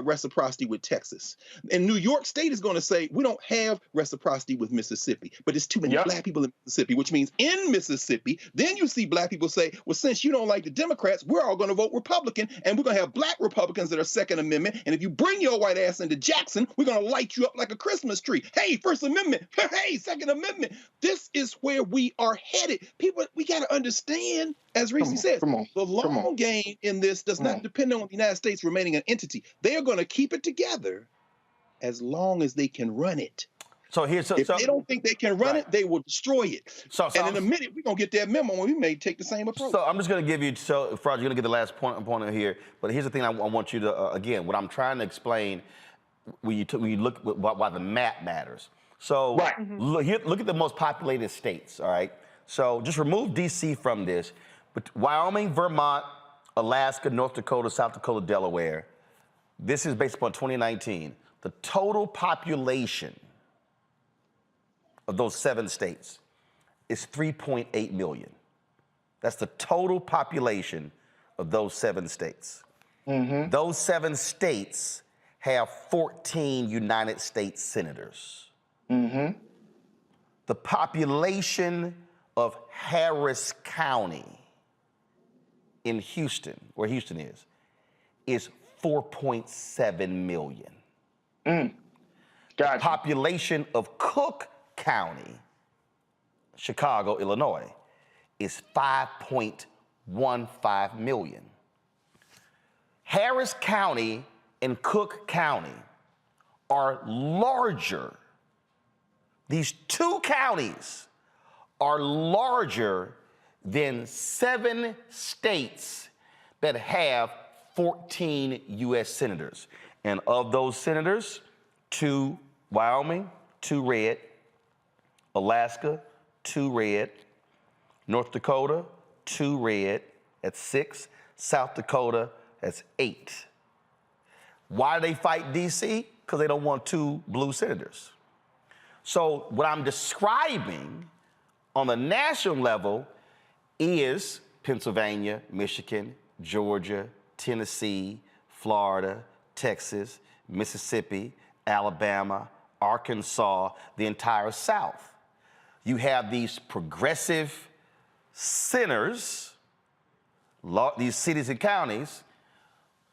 reciprocity with Texas, and New York State is going to say we don't have reciprocity with Mississippi. But there's too many black people in Mississippi, which means in Mississippi, then you see black people say, well, since you don't like the Democrats, we're all going to vote Republican, and we're going to have black Republicans that are Second Amendment. And if you bring your white ass into Jackson, we're going to light you up like a Christmas tree. Hey, First Amendment. Hey, Second Amendment. This is where we are headed. People, we got to understand, as Reese said, the long game in this does not depend on the United States remaining an entity. They are going to keep it together as long as they can run it. So if they don't think they can run it, they will destroy it. And in a minute, we're going to get that memo, and we may take the same approach. So I'm just going to give you, Faraj, you're going to get the last point in here. But here's the thing I want you to, again, what I'm trying to explain when you look at why the map matters. So look at the most populated states, all right? So just remove D.C. from this. But Wyoming, Vermont, Alaska, North Dakota, South Dakota, Delaware, this is based upon 2019. The total population of those 7 states is 3.8 million. That's the total population of those 7 states. Those 7 states have 14 United States senators. The population of Harris County in Houston, where Houston is 4.7 million. The population of Cook County, Chicago, Illinois, is 5.15 million. Harris County and Cook County are larger. These 2 counties are larger than 7 states that have 14 U.S. senators. And of those senators, 2 Wyoming, 2 red, Alaska, 2 red, North Dakota, 2 red, that's 6, South Dakota, that's 8. Why do they fight D.C.? Because they don't want 2 blue senators. So what I'm describing on the national level is Pennsylvania, Michigan, Georgia, Tennessee, Florida, Texas, Mississippi, Alabama, Arkansas, the entire South. You have these progressive centers, these cities and counties,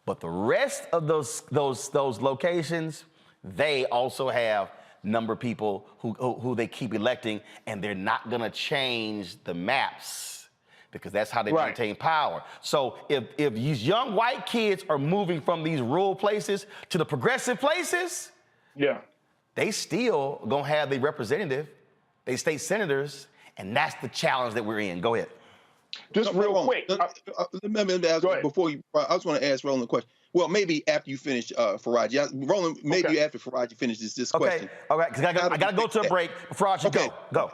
but the rest of those locations, they also have number of people who they keep electing, and they're not going to change the maps because that's how they maintain power. So if these young white kids are moving from these rural places to the progressive places, they still going to have the representative, they state senators, and that's the challenge that we're in. Go ahead. Just real quick. Let me ask before you. I just want to ask Roland a question. Well, maybe after you finish, Faraj. Roland, maybe after Faraj finishes this question. All right, because I got to go to a break. Faraj, go.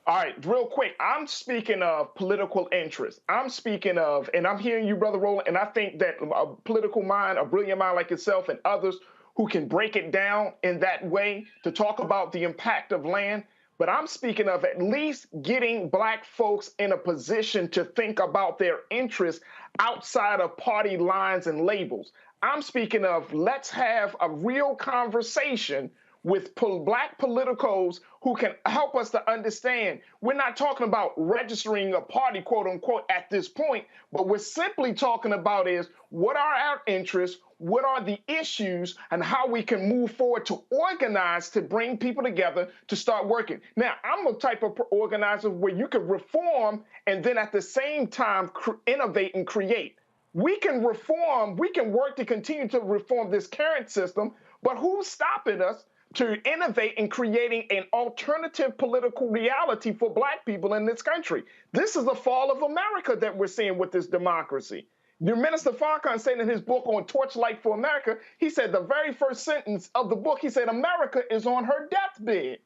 All right, real quick. I'm speaking of political interest. I'm speaking of, and I'm hearing you, Brother Roland, and I think that a political mind, a brilliant mind like yourself and others who can break it down in that way to talk about the impact of land. But I'm speaking of at least getting Black folks in a position to think about their interests outside of party lines and labels. I'm speaking of let's have a real conversation with black politicos who can help us to understand. We're not talking about registering a party, quote unquote, at this point, but we're simply talking about is what are our interests, what are the issues, and how we can move forward to organize to bring people together to start working. Now, I'm a type of organizer where you can reform and then at the same time innovate and create. We can reform, we can work to continue to reform this current system, but who's stopping us to innovate in creating an alternative political reality for black people in this country? This is the fall of America that we're seeing with this democracy. The Minister Farrakhan said in his book on Torchlight for America, he said the very first sentence of the book, he said, America is on her deathbed.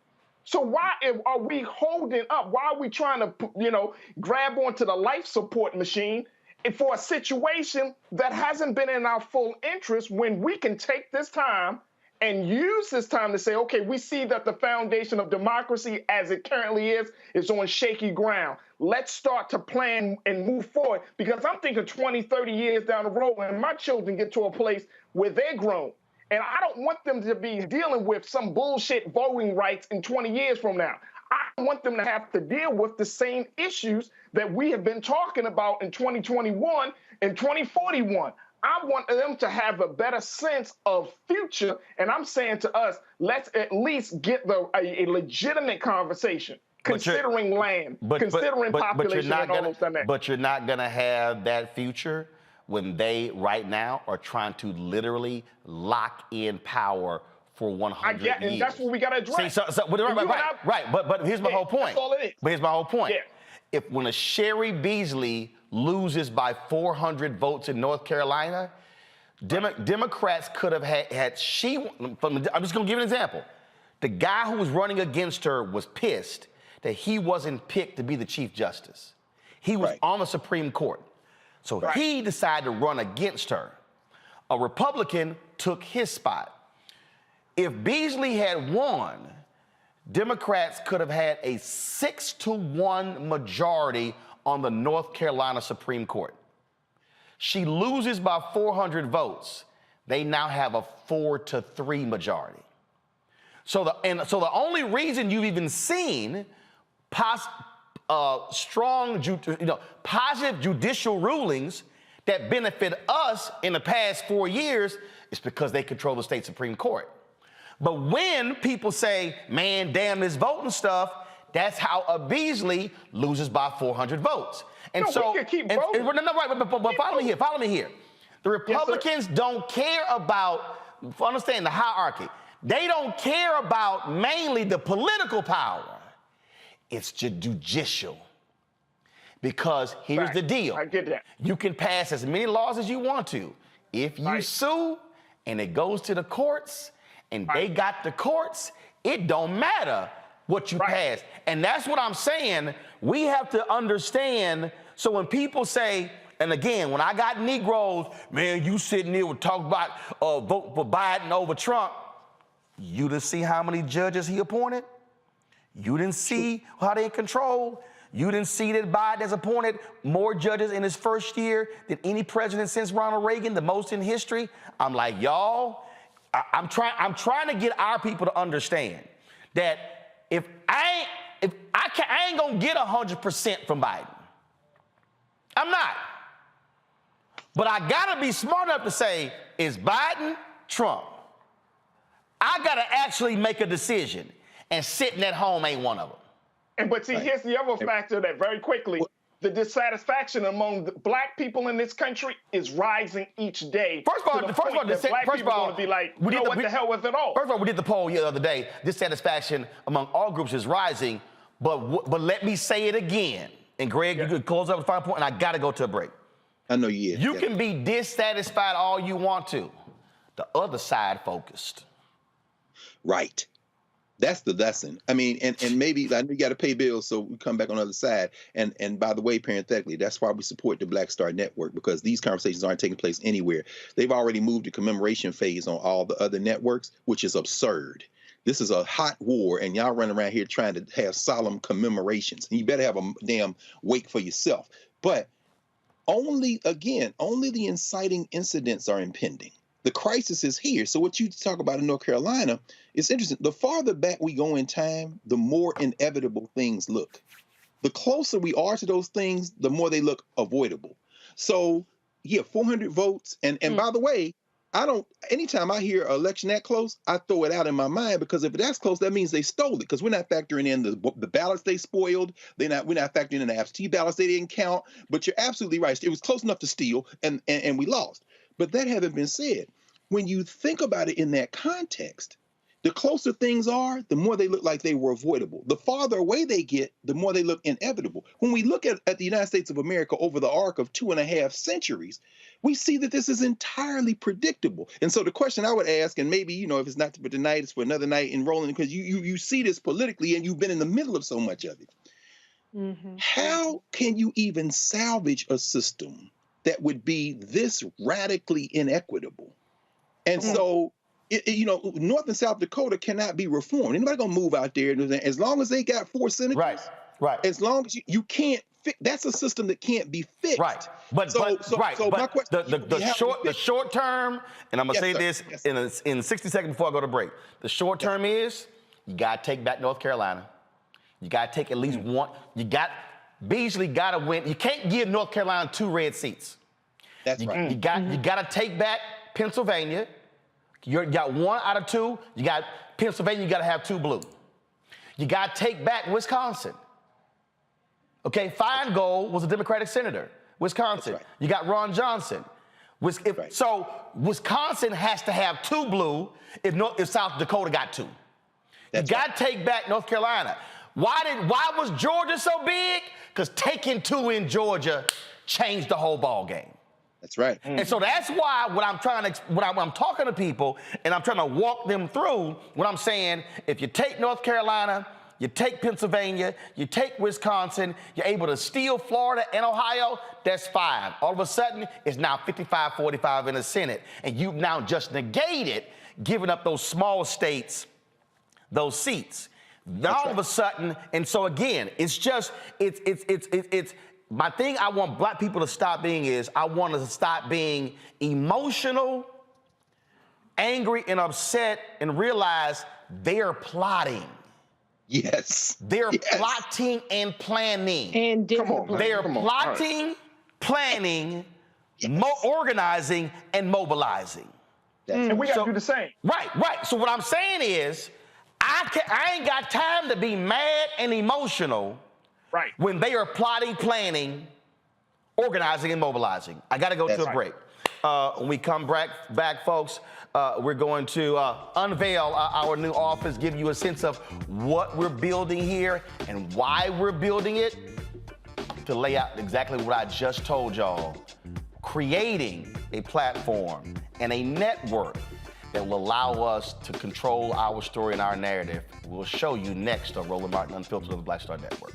So why are we holding up? Why are we trying to, grab onto the life support machine for a situation that hasn't been in our full interest when we can take this time and use this time to say, okay, we see that the foundation of democracy as it currently is on shaky ground. Let's start to plan and move forward, because I'm thinking 20, 30 years down the road when my children get to a place where they're grown. And I don't want them to be dealing with some bullshit voting rights in 20 years from now. I want them to have to deal with the same issues that we have been talking about in 2021 and 2041. I want them to have a better sense of future, and I'm saying to us, let's at least get a legitimate conversation, considering land, considering population and all those things. But you're not going to have that future when they right now are trying to literally lock in power for 100 years. And that's what we got to address. See, right. But here's my whole point. That's all it is. But here's my whole point. Yeah. When a Sherry Beasley loses by 400 votes in North Carolina, Democrats could have had I'm just going to give an example. The guy who was running against her was pissed that he wasn't picked to be the Chief Justice. He was on the Supreme Court. So he decided to run against her. A Republican took his spot. If Beasley had won, Democrats could have had a 6-1 majority on the North Carolina Supreme Court. She loses by 400 votes. They now have a 4-3 majority. So the only reason you've even seen strong, positive judicial rulings that benefit us in the past 4 years is because they control the state Supreme Court. But when people say, man, damn this voting stuff, that's how a Beasley loses by 400 votes. And we can keep voting. But follow me here. The Republicans don't care about, understand the hierarchy. They don't care about mainly the political power. It's judicial. Because here's the deal. I get that. You can pass as many laws as you want to. If you sue and it goes to the courts and they got the courts, it don't matter what you pass. And that's what I'm saying. We have to understand. So when people say, and again, when I got Negroes, man, you sitting there and talk about vote for Biden over Trump. You didn't see how many judges he appointed? You didn't see how they control? You didn't see that Biden has appointed more judges in his first year than any president since Ronald Reagan, the most in history? I'm like, y'all, I'm trying to get our people to understand that I ain't gonna get 100% from Biden. I'm not. But I gotta be smart enough to say, is Biden Trump? I gotta actually make a decision, and sitting at home ain't one of them. But see, here's the other factor that very quickly, the dissatisfaction among the black people in this country is rising each day. First of all, going to be like, what the hell with it all? First of all, we did the poll the other day. Dissatisfaction among all groups is rising, but let me say it again. And Greg, you could close up the final point, and I got to go to a break. I know you. You can be dissatisfied all you want to. The other side focused. Right. That's the lesson. I mean, and maybe I know you got to pay bills, so we come back on the other side. And by the way, parenthetically, that's why we support the Black Star Network, because these conversations aren't taking place anywhere. They've already moved to commemoration phase on all the other networks, which is absurd. This is a hot war, and y'all running around here trying to have solemn commemorations. And you better have a damn wake for yourself. But only the inciting incidents are impending. The crisis is here. So what you talk about in North Carolina is interesting. The farther back we go in time, the more inevitable things look. The closer we are to those things, the more they look avoidable. So yeah, 400 votes. And by the way, anytime I hear an election that close, I throw it out in my mind, because if that's close, that means they stole it, because we're not factoring in the ballots they spoiled. We're not factoring in the absentee ballots they didn't count. But you're absolutely right. It was close enough to steal, and we lost. But that having been said, when you think about it in that context, the closer things are, the more they look like they were avoidable. The farther away they get, the more they look inevitable. When we look at the United States of America over the arc of 2.5 centuries, we see that this is entirely predictable. And so the question I would ask, and maybe, if it's not for tonight, it's for another night in Roland, because you see this politically and you've been in the middle of so much of it. Mm-hmm. How can you even salvage a system that would be this radically inequitable? And so, North and South Dakota cannot be reformed. Anybody gonna move out there? As long as they got 4 senators, right. As long as you can't fix, that's a system that can't be fixed. Right. But my question, the short term, and I'm gonna say this in 60 seconds before I go to break. The short term is you gotta take back North Carolina. You gotta take at least one. Beasley gotta win. You can't give North Carolina 2 red seats. That's right. You gotta take back Pennsylvania. You got 1 out of 2. You got Pennsylvania, you got to have 2 blue. You got to take back Wisconsin. Okay, Feingold was a Democratic senator, Wisconsin. Right. You got Ron Johnson. So Wisconsin has to have 2 blue if South Dakota got 2. You got to take back North Carolina. Why was Georgia so big? Because taking 2 in Georgia changed the whole ball game. That's right. And so that's why when I'm talking to people and I'm trying to walk them through what I'm saying, if you take North Carolina, you take Pennsylvania, you take Wisconsin, you're able to steal Florida and Ohio, that's fine. All of a sudden, it's now 55-45 in the Senate. And you've now just negated giving up those small states those seats. Now all of a sudden, and so again, it's my thing I want black people to stop being is I want us to stop being emotional, angry, and upset and realize they're plotting. Yes. They're plotting and planning. And they're plotting, planning, organizing, and mobilizing. And we got to do the same. Right. So what I'm saying is I ain't got time to be mad and emotional when they are plotting, planning, organizing, and mobilizing. I got to go to a break. When we come back, folks, we're going to unveil our new office, give you a sense of what we're building here and why we're building it, to lay out exactly what I just told y'all. Creating a platform and a network that will allow us to control our story and our narrative. We'll show you next on Roland Martin Unfiltered on the Black Star Network.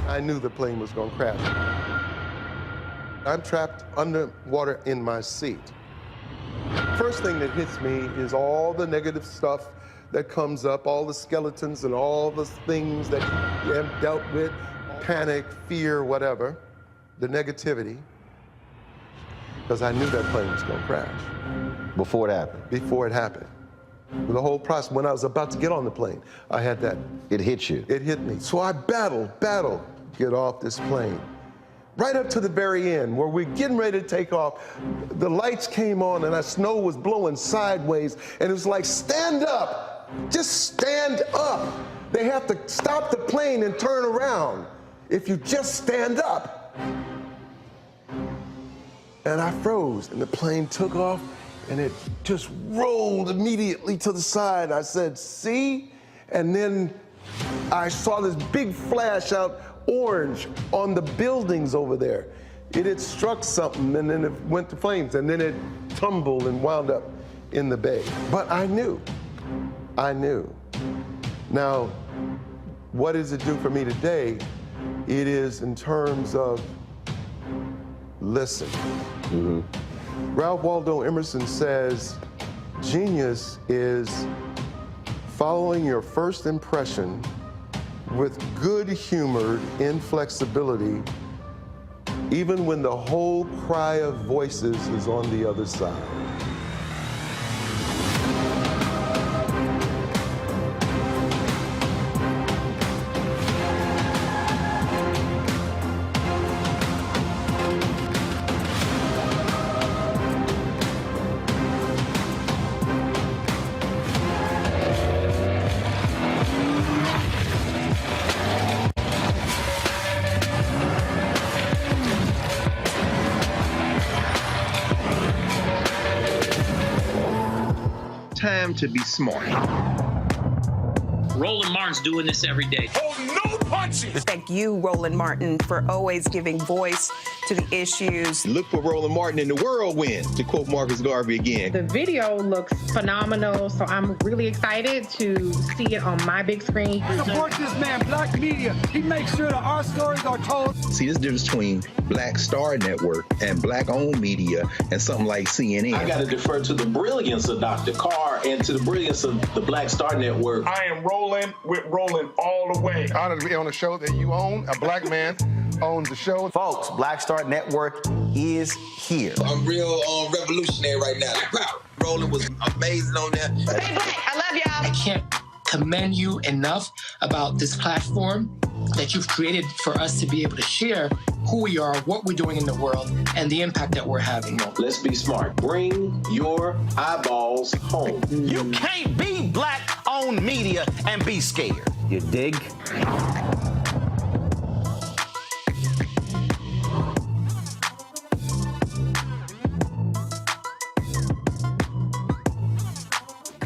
I knew the plane was going to crash. I'm trapped underwater in my seat. First thing that hits me is all the negative stuff that comes up, all the skeletons and all the things that you have dealt with, panic, fear, whatever, the negativity, because I knew that plane was going to crash. Before it happened? Before it happened. The whole process, when I was about to get on the plane, I had that. It hit you? It hit me. So I battled get off this plane. Right up to the very end, where we're getting ready to take off, the lights came on and our snow was blowing sideways, and it was like, stand up, just stand up. They have to stop the plane and turn around if you just stand up. And I froze, and the plane took off, and it just rolled immediately to the side. I said, see? And then I saw this big flash out orange on the buildings over there. It had struck something, and then it went to flames, and then it tumbled and wound up in the bay. But I knew. Now, what does it do for me today? It is in terms of listen. Ralph Waldo Emerson says, genius is following your first impression with good-humored inflexibility, even when the whole cry of voices is on the other side. Time to be smart. Roland Martin's doing this every day. Oh, no punches! Thank you, Roland Martin, for always giving voice to the issues. Look for Roland Martin in the whirlwind, to quote Marcus Garvey again. The video looks phenomenal, so I'm really excited to see it on my big screen. Support this man, Black Media. He makes sure that our stories are told. See, this difference between Black Star Network and Black-owned media and something like CNN. I got to defer to the brilliance of Dr. Carr and to the brilliance of the Black Star Network. I am rolling with Roland all the way. Honored to be on a show that you own. A black man owns the show. Folks, Black Star Network is here. I'm real revolutionary right now. Roland was amazing on there. Stay black. I love y'all. I can't commend you enough about this platform that you've created for us to be able to share who we are, what we're doing in the world, and the impact that we're having. Let's be smart. Bring your eyeballs home. You can't be Black-owned media and be scared. You dig?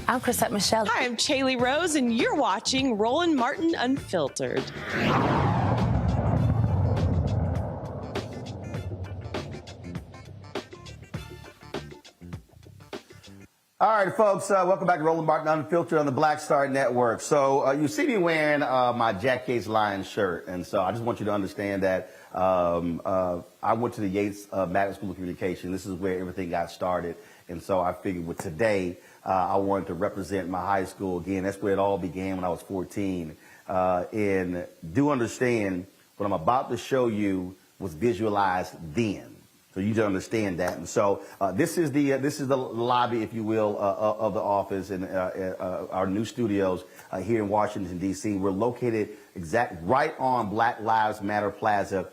I'm Chrisette Michelle. Hi, I'm Chaley Rose, and you're watching Roland Martin Unfiltered. All right, folks, welcome back to Roland Martin Unfiltered on the Black Star Network. So you see me wearing my Jack Yates Lions shirt, and so I just want you to understand that I went to the Yates Magnet School of Communication. This is where everything got started, and so I figured with today, I wanted to represent my high school again. That's where it all began when I was 14. And do understand what I'm about to show you was visualized then. So you just understand that. And so this is the lobby, if you will, of the office and our new studios here in Washington, D.C. We're located right on Black Lives Matter Plaza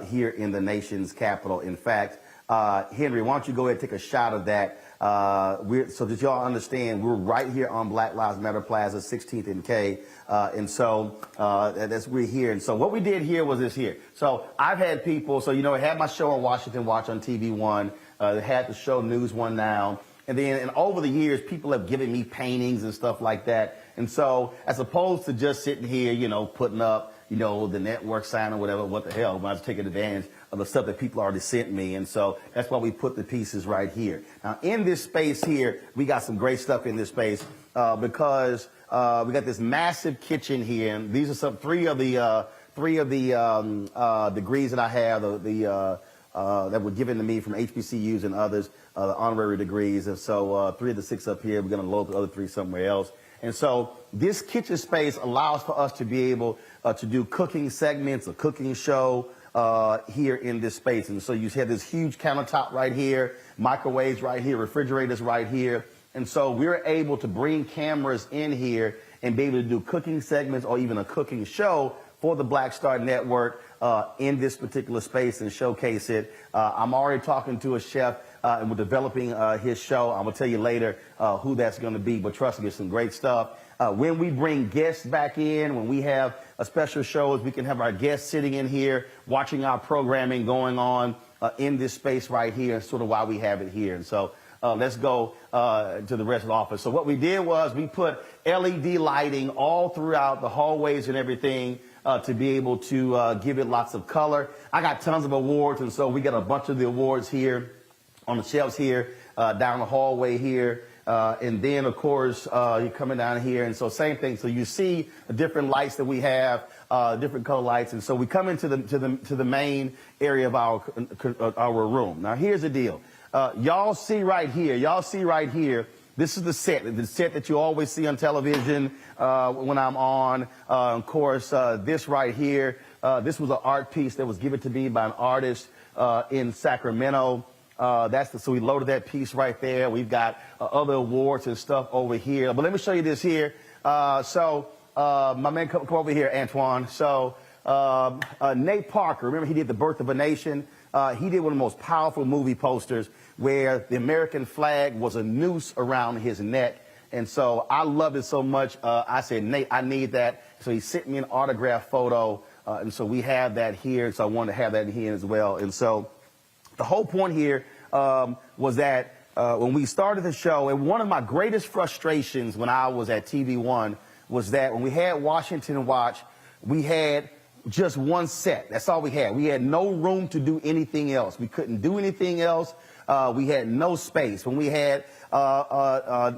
here in the nation's capital. In fact, Henry, why don't you go ahead and take a shot of that? So that y'all understand, we're right here on Black Lives Matter Plaza, 16th and K. And so we're here. And so what we did here was this here. So I've had people, so, I had my show on Washington Watch on TV One, had the show News One Now. And then over the years, people have given me paintings and stuff like that. And so as opposed to just sitting here, putting up, the network sign or whatever, what the hell, I was taking advantage of the stuff that people already sent me. And so that's why we put the pieces right here. Now, in this space here, we got some great stuff in this space because we got this massive kitchen here. And these are three of the degrees that I have, that were given to me from HBCUs and others, the honorary degrees. And so 3 of the 6 up here, we're going to load the other 3 somewhere else. And so this kitchen space allows for us to be able to do cooking segments, a cooking show here in this space. And so you have this huge countertop right here, microwaves right here, refrigerators right here. And so we're able to bring cameras in here and be able to do cooking segments or even a cooking show for the Black Star Network in this particular space and showcase it. I'm already talking to a chef and we're developing his show. I'm going to tell you later who that's going to be, but trust me, it's some great stuff. When we bring guests back in, when we have a special shows, we can have our guests sitting in here watching our programming going on in this space right here, sort of why we have it here. And so let's go to the rest of the office. So what we did was we put LED lighting all throughout the hallways and everything to be able to give it lots of color. I got tons of awards, and so we got a bunch of the awards here on the shelves here, down the hallway here. And then, of course, you're coming down here, and so same thing. So you see the different lights that we have, different color lights, and so we come into the main area of our room. Now, here's the deal. Y'all see right here. This is the set that you always see on television when I'm on. Of course, this right here, this was an art piece that was given to me by an artist in Sacramento. So we loaded that piece right there. We've got other awards and stuff over here. But let me show you this here. My man, come over here, Antoine. So Nate Parker, remember he did The Birth of a Nation? He did one of the most powerful movie posters where the American flag was a noose around his neck. And so I loved it so much. I said, Nate, I need that. So he sent me an autograph photo. And so we have that here. So I wanted to have that here as well. And so the whole point here was that when we started the show, and one of my greatest frustrations when I was at TV One was that when we had Washington Watch, we had just one set. That's all we had. We had no room to do anything else. We couldn't do anything else. We had no space. When we had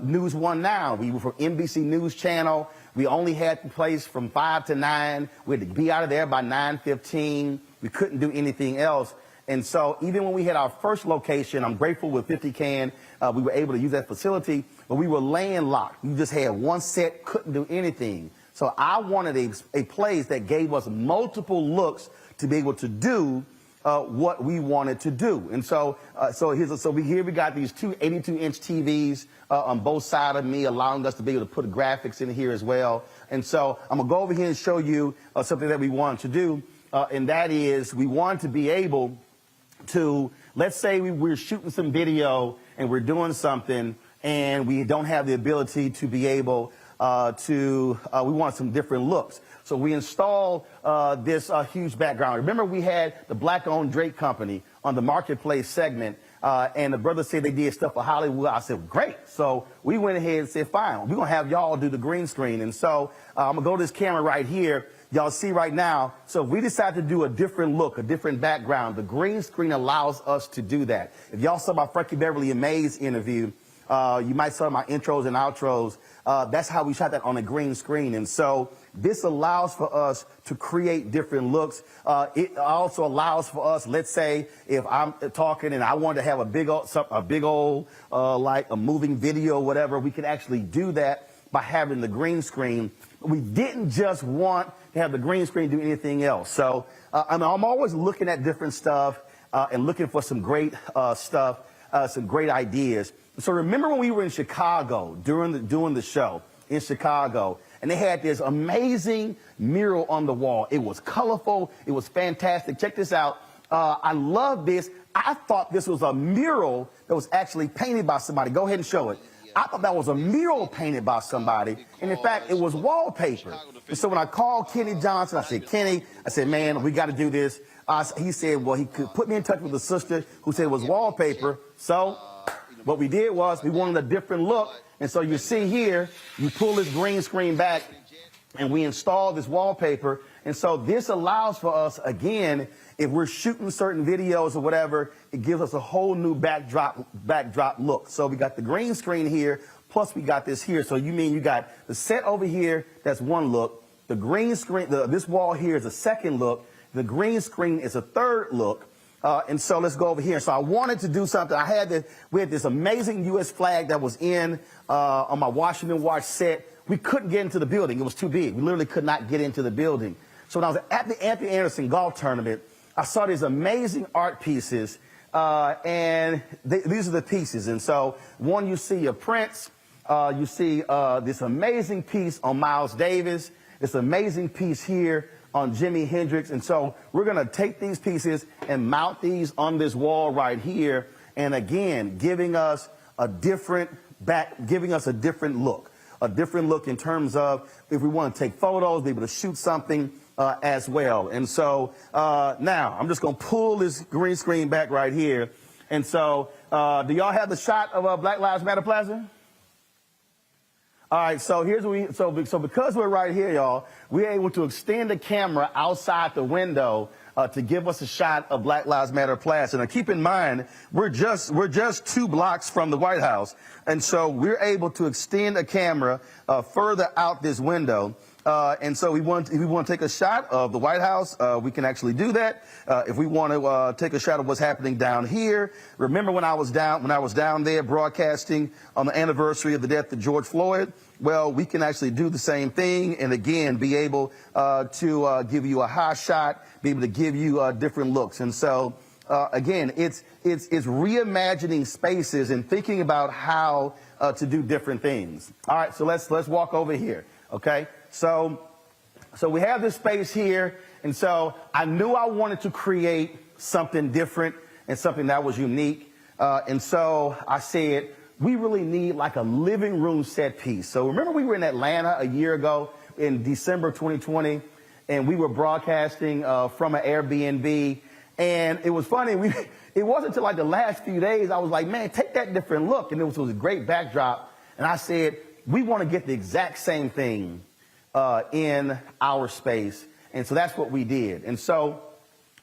News One Now, we were from NBC News Channel. We only had the place from 5 to 9. We had to be out of there by 9:15. We couldn't do anything else. And so even when we had our first location, I'm grateful with 50 Can, we were able to use that facility, but we were landlocked. We just had one set, couldn't do anything. So I wanted a place that gave us multiple looks to be able to do what we wanted to do. And so here we got these two 82-inch TVs on both sides of me, allowing us to be able to put graphics in here as well. And so I'm going to go over here and show you something that we wanted to do, and that is we wanted to be able to, let's say we're shooting some video and we're doing something and we don't have the ability to be able we want some different looks. So we installed this huge background. Remember we had the Black-owned Drake Company on the Marketplace segment, and the brother said they did stuff for Hollywood. I said, great. So we went ahead and said, fine, we're going to have y'all do the green screen. And so I'm going to go to this camera right here. Y'all see right now, so if we decide to do a different look, a different background, the green screen allows us to do that. If y'all saw my Frankie Beverly and Mays interview, you might saw my intros and outros. That's how we shot that on a green screen. And so this allows for us to create different looks. It also allows for us, let's say, if I'm talking and I want to have a big old like a moving video or whatever, we can actually do that by having the green screen. We didn't just want to have the green screen do anything else. So I'm always looking at different stuff and looking for some great stuff, some great ideas. So remember when we were in Chicago doing the show in Chicago, and they had this amazing mural on the wall. It was colorful. It was fantastic. Check this out. I love this. I thought this was a mural that was actually painted by somebody. Go ahead and show it. I thought that was a mural painted by somebody, and in fact, it was wallpaper. And so when I called Kenny Johnson, I said, Kenny, I said, man, we got to do this. He said, well, he could put me in touch with a sister who said it was wallpaper. So what we did was we wanted a different look. And so you see here, you pull this green screen back, and we installed this wallpaper. And so this allows for us, again, if we're shooting certain videos or whatever, it gives us a whole new backdrop look. So we got the green screen here, plus we got this here. So you mean you got the set over here, that's one look. The green screen, this wall here is a second look. The green screen is a third look. And so let's go over here. So I wanted to do something. We had this amazing U.S. flag that was on my Washington Watch set. We couldn't get into the building. It was too big. We literally could not get into the building. So when I was at the Anthony Anderson golf tournament, I saw these amazing art pieces, and these are the pieces. And so one, you see a Prince, you see this amazing piece on Miles Davis, this amazing piece here on Jimi Hendrix. And so we're going to take these pieces and mount these on this wall right here. And again, giving us a different look in terms of if we want to take photos, be able to shoot something as well. And so now I'm just going to pull this green screen back right here. And so do y'all have the shot of Black Lives Matter Plaza? All right, so here's what so because we're right here, y'all, we're able to extend the camera outside the window to give us a shot of Black Lives Matter Plaza. Now, keep in mind, we're just 2 blocks from the White House, and so we're able to extend a camera further out this window. And so if we want to take a shot of the White House, we can actually do that. If we want to take a shot of what's happening down here, remember when I was down there broadcasting on the anniversary of the death of George Floyd? Well, we can actually do the same thing, and again, be able to give you a high shot, be able to give you different looks. And so, again, it's reimagining spaces and thinking about how to do different things. All right, so let's walk over here. Okay, so we have this space here, and so I knew I wanted to create something different and something that was unique, and so I said, we really need like a living room set piece. So remember we were in Atlanta a year ago in December 2020, and we were broadcasting from an Airbnb, and it was funny, it wasn't until like the last few days I was like, man, take that different look, and it was a great backdrop, and I said, we want to get the exact same thing in our space. And so that's what we did. And so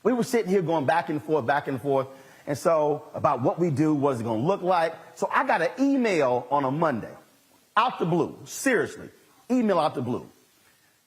we were sitting here going back and forth. And so about what we do, what it's going to look like. So I got an email on a Monday, out the blue, seriously, email out the blue.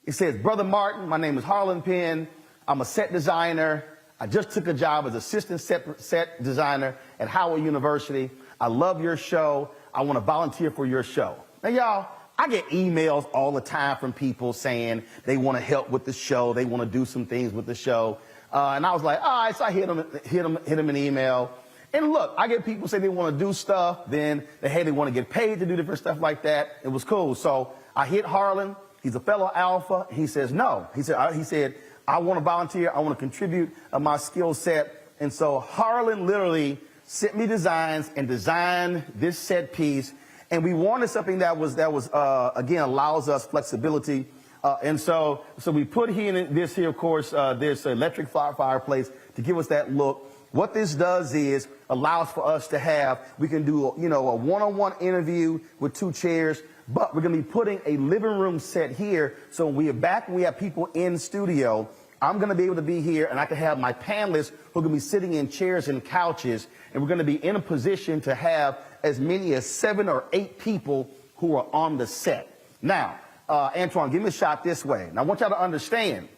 It says, Brother Martin, my name is Harlan Penn. I'm a set designer. I just took a job as assistant set designer at Howard University. I love your show. I want to volunteer for your show. Now, y'all, I get emails all the time from people saying they want to help with the show. They want to do some things with the show. And I was like, all right, so I hit them an email. And look, I get people say they want to do stuff. Then they want to get paid to do different stuff like that. It was cool. So I hit Harlan. He's a fellow Alpha. He says, no. He said, I want to volunteer. I want to contribute my skill set. And so Harlan literally sent me designs and designed this set piece. And we wanted something that was again, allows us flexibility. And so we put here this here, of course, this electric fireplace to give us that look. What this does is allows for us to have, we can do, a one-on-one interview with 2 chairs, but we're going to be putting a living room set here. So when we are back, we have people in studio. I'm going to be able to be here, and I can have my panelists who are going to be sitting in chairs and couches, and we're going to be in a position to have as many as 7 or 8 people who are on the set. Now, Antoine, give me a shot this way. Now, I want y'all to understand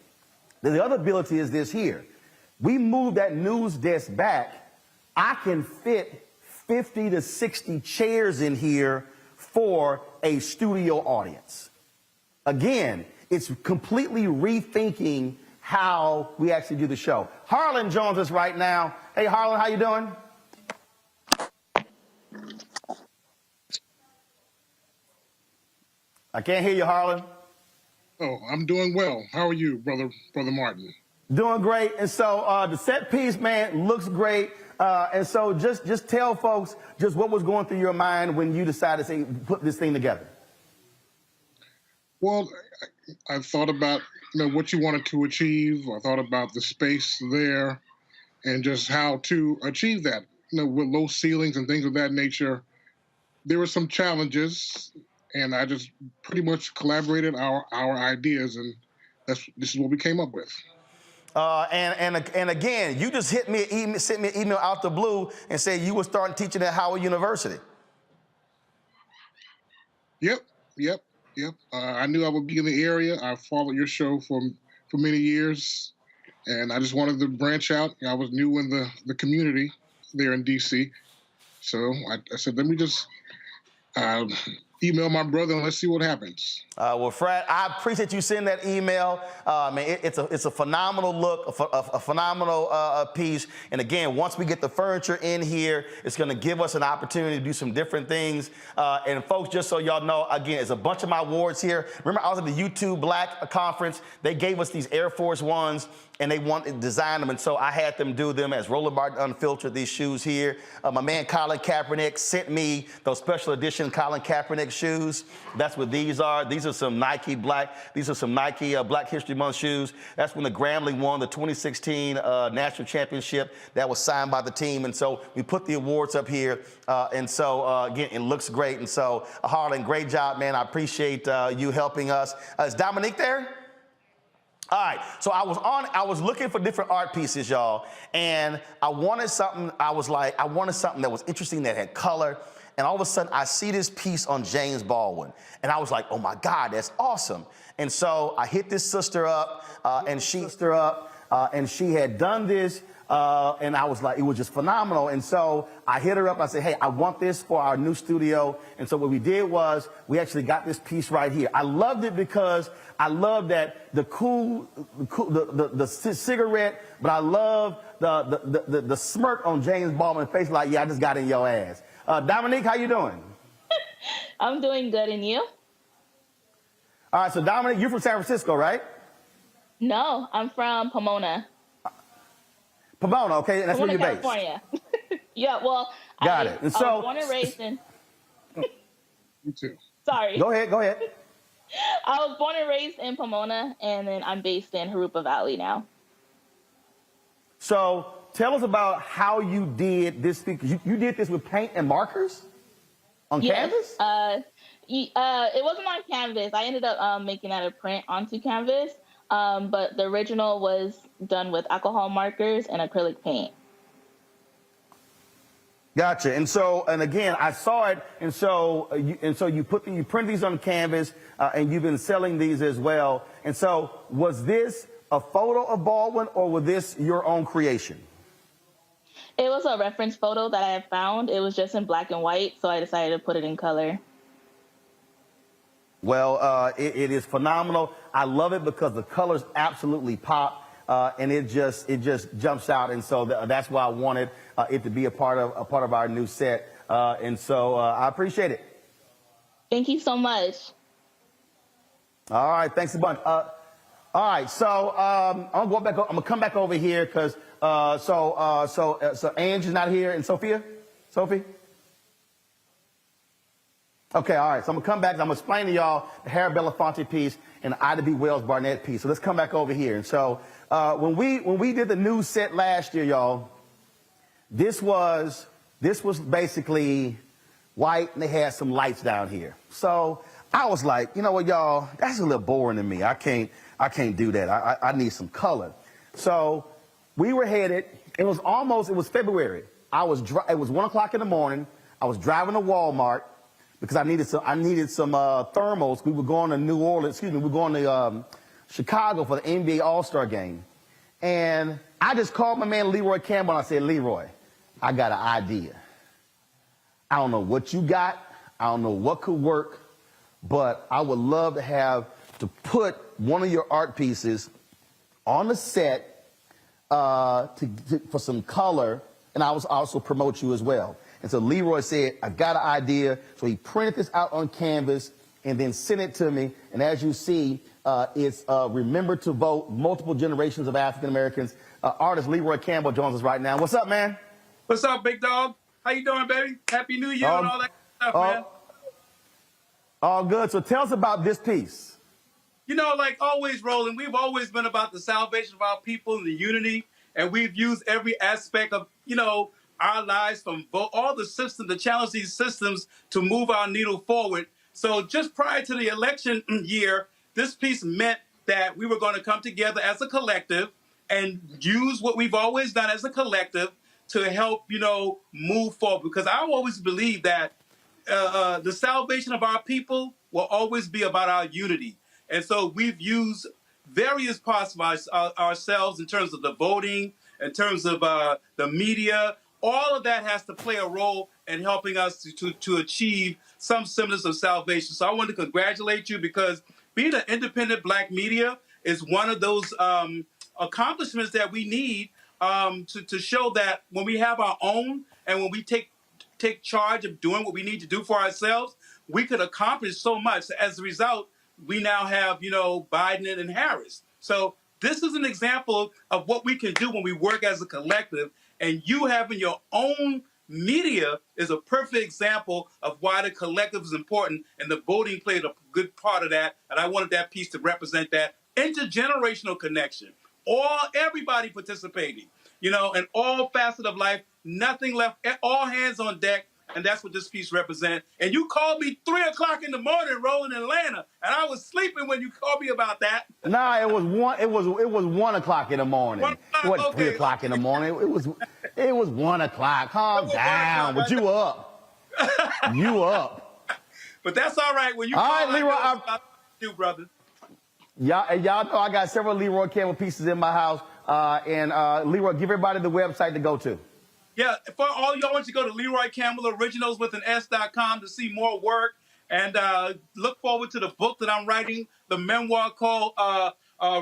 that the other ability is this here. We move that news desk back. I can fit 50 to 60 chairs in here for a studio audience. Again, it's completely rethinking how we actually do the show. Harlan joins us right now. Hey, Harlan, how you doing? I can't hear you, Harlan. Oh, I'm doing well. How are you, Brother Martin? Doing great. And so the set piece, man, looks great. And so just tell folks just what was going through your mind when you decided to put this thing together. Well, I thought about what you wanted to achieve. I thought about the space there and just how to achieve that. With low ceilings and things of that nature, there were some challenges, and I just pretty much collaborated our ideas, and this is what we came up with. And again, you just sent me an email out the blue and said you were starting teaching at Howard University. Yep. I knew I would be in the area. I followed your show for many years, and I just wanted to branch out. I was new in the community there in D.C., so I said, let me just email my brother and let's see what happens. Well, Fred, I appreciate you sending that email. Man, it's a phenomenal look, a phenomenal piece. And again, once we get the furniture in here, it's going to give us an opportunity to do some different things. And folks, just so y'all know, again, it's a bunch of my awards here. Remember, I was at the YouTube Black conference. They gave us these Air Force Ones, and they wanted to design them, and so I had them do them as Roland Martin Unfiltered, these shoes here. My man Colin Kaepernick sent me those special edition Colin Kaepernick shoes. That's what these are. These are some Nike Black History Month shoes. That's when the Grambling won the 2016 national championship. That was signed by the team, and so we put the awards up here, and so again, it looks great. And so, Harlan, great job, man. I appreciate you helping us. Is Dominique there? All right, so I was looking for different art pieces, y'all, and I wanted something that was interesting, that had color, and all of a sudden I see this piece on James Baldwin, and I was like, oh my God, that's awesome. And so I hit this sister up, and she had done this, and I was like, it was just phenomenal. And so I hit her up. I said, hey, I want this for our new studio. And so what we did was we actually got this piece right here. I loved it because I love that the cigarette, but I love the smirk on James Baldwin's face, like, yeah, I just got in your ass. Dominique, how you doing? I'm doing good, and you? All right, so Dominique, you're from San Francisco, right? No, I'm from Pomona. Pomona, okay, that's Pomona, where you're California. Yeah, well, got it. And so, I was born and raised in. You too. Sorry. Go ahead. I was born and raised in Pomona, and then I'm based in Jurupa Valley now. So tell us about how you did this. You did this with paint and markers on canvas? It wasn't on canvas. I ended up making that a print onto canvas, but the original was done with alcohol markers and acrylic paint. Gotcha. And again, I saw it. And so you print these on canvas, and you've been selling these as well. And so was this a photo of Baldwin, or was this your own creation? It was a reference photo that I had found. It was just in black and white, so I decided to put it in color. Well, it is phenomenal. I love it because the colors absolutely pop, and it just jumps out. And so that's why I wanted it to be a part of our new set. And so I appreciate it. Thank you so much. All right, thanks a bunch. All right, so I'm gonna come back over here because so Ange is not here, and Sophie. Okay, all right. So I'm gonna come back and I'm gonna explain to y'all the Harry Belafonte piece and the Ida B. Wells Barnett piece. So let's come back over here. And so when we did the news set last year, y'all, this was basically white, and they had some lights down here. So I was like, you know what, y'all, that's a little boring to me. I can't do that. I need some color. So we were headed. It was February. It was 1 o'clock in the morning. I was driving to Walmart because I needed some thermals. We were going to New Orleans. We were going to Chicago for the NBA All-Star game. And I just called my man Leroy Campbell and I said, Leroy, I got an idea. I don't know what you got. I don't know what could work, but I would love to put one of your art pieces on the set for some color, and I was also promote you as well. And so Leroy said, I got an idea. So he printed this out on canvas and then sent it to me. And as you see, it's Remember to Vote, multiple generations of African Americans. Artist Leroy Campbell joins us right now. What's up, man? What's up, big dog? How you doing, baby? Happy New Year and all that stuff, man. All good. So tell us about this piece. You know, like always, Roland, we've always been about the salvation of our people and the unity. And we've used every aspect of, our lives from all the systems, to challenge these systems to move our needle forward. So just prior to the election year, this piece meant that we were going to come together as a collective and use what we've always done as a collective to help, move forward. Because I always believe that the salvation of our people will always be about our unity. And so we've used various parts of ourselves in terms of the voting, in terms of the media, all of that has to play a role in helping us to achieve some semblance of salvation. So I want to congratulate you, because being an independent Black media is one of those accomplishments that we need to show that when we have our own and when we take charge of doing what we need to do for ourselves, we could accomplish so much. As a result, we now have, Biden and Harris. So this is an example of what we can do when we work as a collective, and you having your own media is a perfect example of why the collective is important, and the voting played a good part of that, and I wanted that piece to represent that intergenerational connection. Everybody participating, in all facets of life, nothing left, all hands on deck, and that's what this piece represents. And you called me 3 o'clock in the morning, Roland, in Atlanta, and I was sleeping when you called me about that. Nah, it was 1 o'clock in the morning. It wasn't 3 o'clock in the morning. It was 1 o'clock. Calm down, but you up. You up. But that's all right. When you all call, right, Leroy, you, brother. Y'all know I got several Leroy Campbell pieces in my house. And Leroy, give everybody the website to go to. Yeah, for all y'all, want you to go to Leroy Campbell Originals with an S.com to see more work, and look forward to the book that I'm writing, the memoir called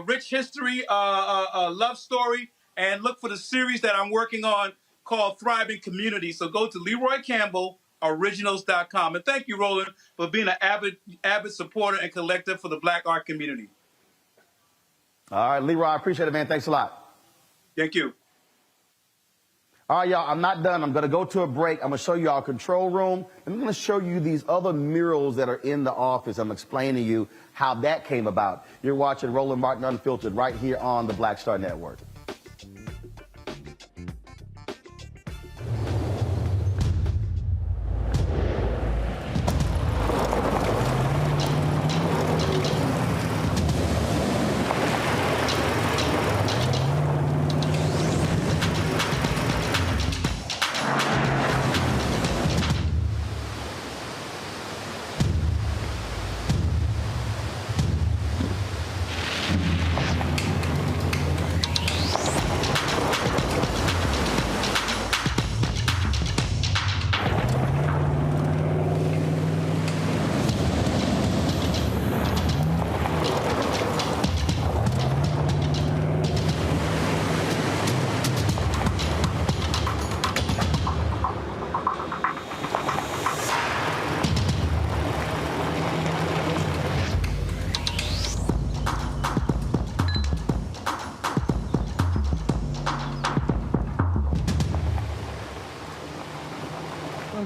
Rich History, Love Story, and look for the series that I'm working on called Thriving Community. So go to Leroy Campbell Originals.com. And thank you, Roland, for being an avid supporter and collector for the Black art community. All right, Leroy, I appreciate it, man. Thanks a lot. Thank you. All right, y'all, I'm not done. I'm going to go to a break. I'm going to show you our control room. I'm going to show you these other murals that are in the office. I'm explaining to you how that came about. You're watching Roland Martin Unfiltered right here on the Black Star Network.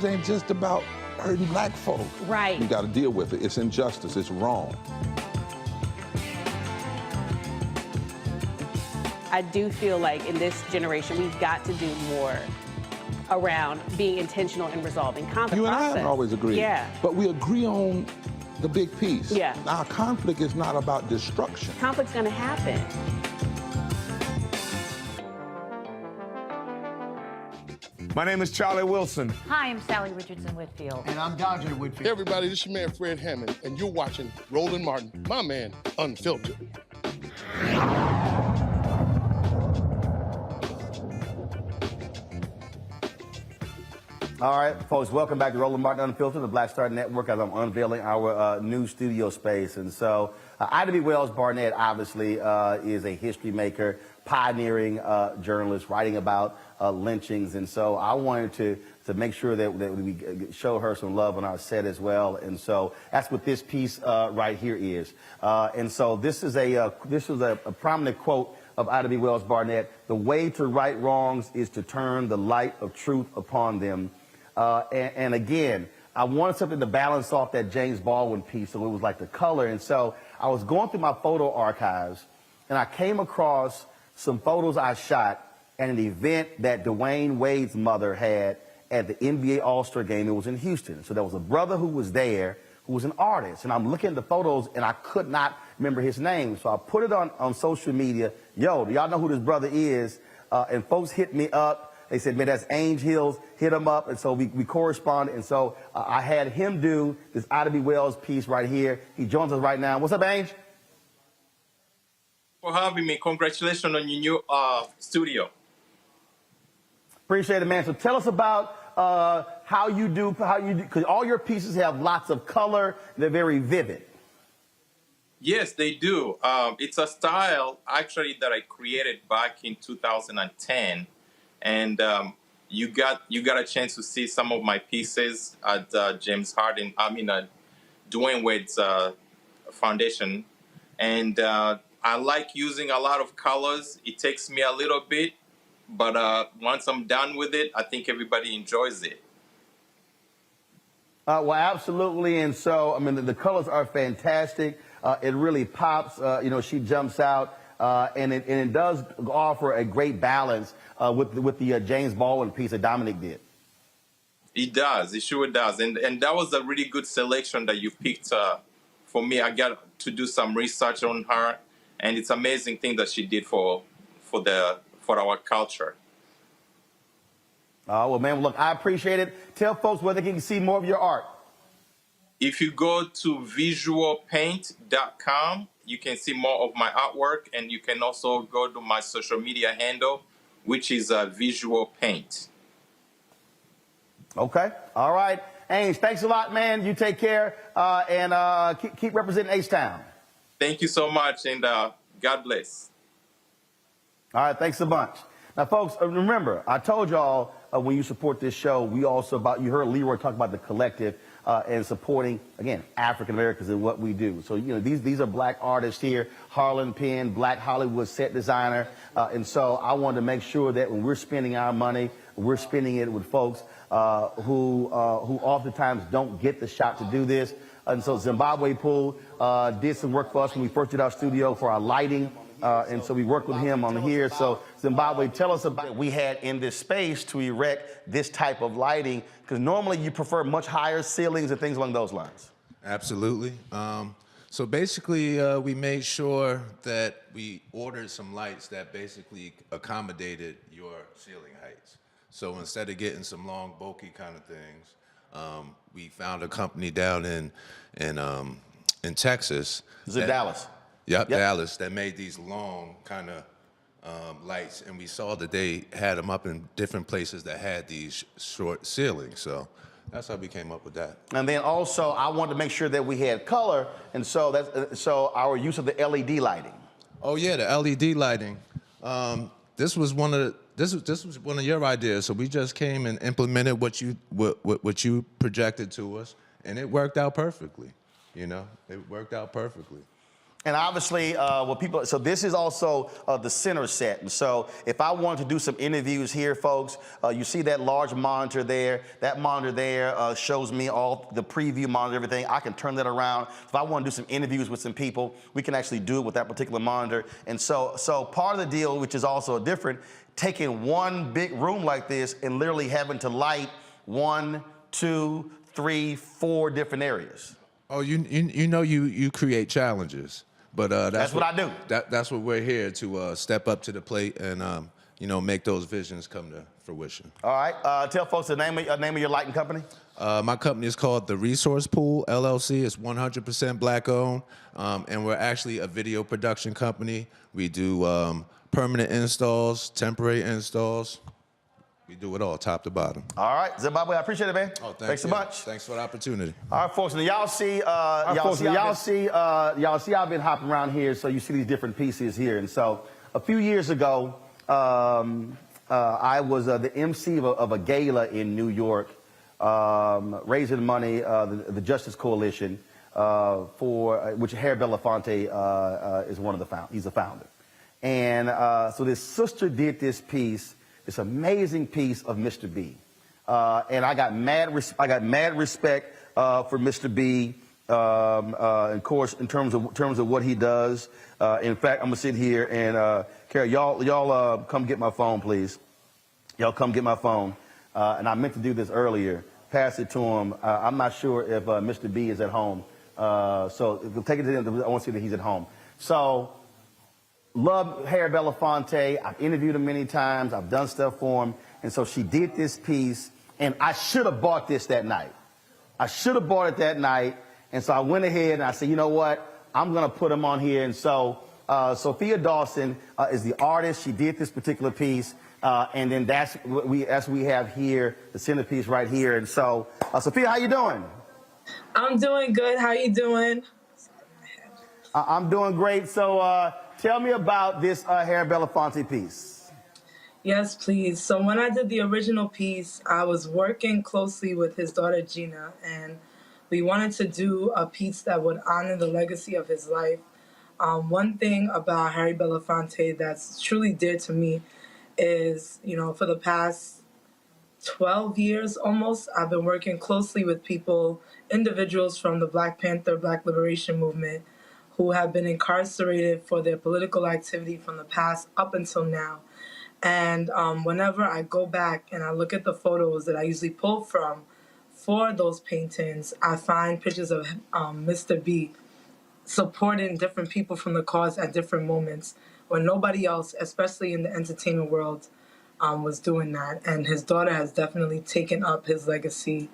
Ain't just about hurting Black folk. Right. You got to deal with it. It's injustice. It's wrong. I do feel like in this generation, we've got to do more around being intentional in resolving conflict. You and I haven't always agreed. Yeah. But we agree on the big piece. Yeah. Now, conflict is not about destruction. Conflict's going to happen. My name is Charlie Wilson. Hi, I'm Sally Richardson Whitfield. And I'm Dodger Whitfield. Hey, everybody, this is your man, Fred Hammond, and you're watching Roland Martin, my man, Unfiltered. All right, folks, welcome back to Roland Martin Unfiltered, the Black Star Network, as I'm unveiling our new studio space. And so, Ida B. Wells Barnett, obviously, is a history maker, pioneering journalist, writing about lynchings. And so I wanted to make sure that we show her some love on our set as well. And so that's what this piece right here is. And so this is a prominent quote of Ida B. Wells Barnett: "The way to right wrongs is to turn the light of truth upon them." And again, I wanted something to balance off that James Baldwin piece, so it was like the color. And so I was going through my photo archives, and I came across some photos I shot at an event that Dwayne Wade's mother had at the NBA All-Star game. It was in Houston. So there was a brother who was there who was an artist. And I'm looking at the photos, and I could not remember his name. So I put it on social media. Yo, do y'all know who this brother is? And folks hit me up. They said, man, that's Ainge Hills. Hit him up. And so we corresponded. And so I had him do this Ida B. Wells piece right here. He joins us right now. What's up, Ainge? For having me. Congratulations on your new studio. Appreciate it, man. So tell us about how you do, because all your pieces have lots of color. They're very vivid. Yes, they do. It's a style actually that I created back in 2010, and you got a chance to see some of my pieces at Dwayne Wade's foundation, and I like using a lot of colors. It takes me a little bit, but once I'm done with it, I think everybody enjoys it. Well, absolutely, and so I mean the colors are fantastic. It really pops. She jumps out, and it does offer a great balance with the James Baldwin piece that Dominic did. It does. It sure does. And that was a really good selection that you picked for me. I got to do some research on her, and it's an amazing thing that she did for our culture. Well, man, look, I appreciate it. Tell folks where they can see more of your art. If you go to visualpaint.com, you can see more of my artwork, and you can also go to my social media handle, which is Visual Paint. Okay. All right. Ames, thanks a lot, man. You take care, and keep representing H-Town. Thank you so much, and God bless. All right. Thanks a bunch. Now, folks, remember, I told y'all when you support this show, we also you heard Leroy talk about the collective and supporting, again, African Americans and what we do. So, these are black artists here, Harlan Penn, Black Hollywood set designer. And so I wanted to make sure that when we're spending our money, we're spending it with folks who oftentimes don't get the shot to do this. And so Zimbabwe Pool did some work for us when we first did our studio for our lighting. And so we worked with him on here. So Zimbabwe, tell us about what we had in this space to erect this type of lighting, because normally you prefer much higher ceilings and things along those lines. Absolutely. So basically, we made sure that we ordered some lights that basically accommodated your ceiling heights. So instead of getting some long, bulky kind of things, we found a company down in Texas. Is it Dallas? Yep, Dallas, that made these long kind of lights, and we saw that they had them up in different places that had these short ceilings. So that's how we came up with that. And then also, I wanted to make sure that we had color, and so so our use of the LED lighting. Oh yeah, the LED lighting. This was one of your ideas. So we just came and implemented what you projected to us, and it worked out perfectly. It worked out perfectly. And obviously, so this is also the center set. And so if I wanted to do some interviews here, folks, you see that large monitor there. That monitor there shows me all the preview monitor, everything. I can turn that around. If I want to do some interviews with some people, we can actually do it with that particular monitor. And so part of the deal, which is also different, taking one big room like this and literally having to light 1, 2, 3, 4 different areas. Oh, you create challenges. But that's what I do. That's what we're here to step up to the plate and make those visions come to fruition. All right. Tell folks the name of your lighting company. My company is called The Resource Pool LLC. It's 100% black owned, and we're actually a video production company. We do permanent installs, temporary installs. We do it all, top to bottom. All right, Zimbabwe, I appreciate it, man. Oh, thanks so much. Thanks for the opportunity. All right, folks. Now y'all see, I've been hopping around here, so you see these different pieces here. And so, a few years ago, I was the MC of a gala in New York, raising money, the Justice Coalition, for which Harry Belafonte is one of the founders. He's the founder. And so this sister did this piece. This amazing piece of Mr. B, and I got mad respect for Mr. B, of course, in terms of what he does. In fact, I'm gonna sit here and Carrie, y'all come get my phone, please. Y'all come get my phone. And I meant to do this earlier. Pass it to him. I'm not sure if Mr. B is at home, so take it to him. I want to see that he's at home. So. Love Harry Belafonte. I've interviewed him many times. I've done stuff for him. And so she did this piece, and I should have bought this that night. I should have bought it that night. And so I went ahead and I said, you know what? I'm going to put him on here. And so Sophia Dawson is the artist. She did this particular piece. And then that's what we have here, the centerpiece right here. And so, Sophia, how you doing? I'm doing good. How you doing? I'm doing great. So tell me about this Harry Belafonte piece. Yes, please. So when I did the original piece, I was working closely with his daughter, Gina, and we wanted to do a piece that would honor the legacy of his life. One thing about Harry Belafonte that's truly dear to me is, you know, for the past 12 years almost, I've been working closely with people, individuals from the Black Panther, Black Liberation Movement, who have been incarcerated for their political activity from the past up until now. And whenever I go back and I look at the photos that I usually pull from for those paintings, I find pictures of Mr. B supporting different people from the cause at different moments when nobody else, especially in the entertainment world, was doing that. And his daughter has definitely taken up his legacy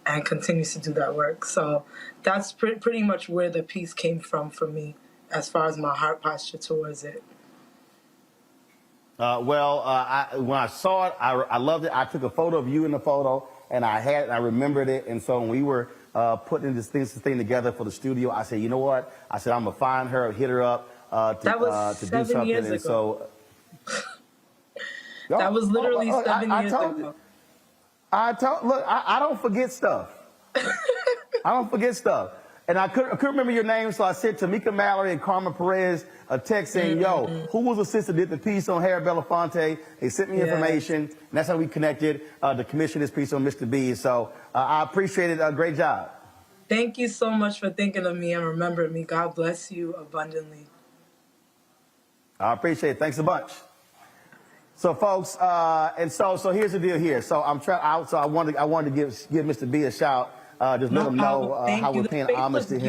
and continues to do that work. So that's pretty much where the piece came from for me as far as my heart posture towards it. When I saw it, I loved it. I took a photo of you in the photo, and I remembered it. And so when we were putting this thing together for the studio, I said, you know what? I said, I'm going to find her, hit her up to do something. 7 years ago. And so, that was literally 7 years ago. Look, I don't forget stuff. I don't forget stuff. And I couldn't remember your name, so I sent Tamika Mallory and Carmen Perez a text saying, yo, who was the sister that did the piece on Harry Belafonte? They sent me information, and that's how we connected to commission this piece on Mr. B. So I appreciate it. Great job. Thank you so much for thinking of me and remembering me. God bless you abundantly. I appreciate it. Thanks a bunch. So, folks, and so here's the deal here. So I wanted to give Mr. B a shout. Just let him know how we're paying homage to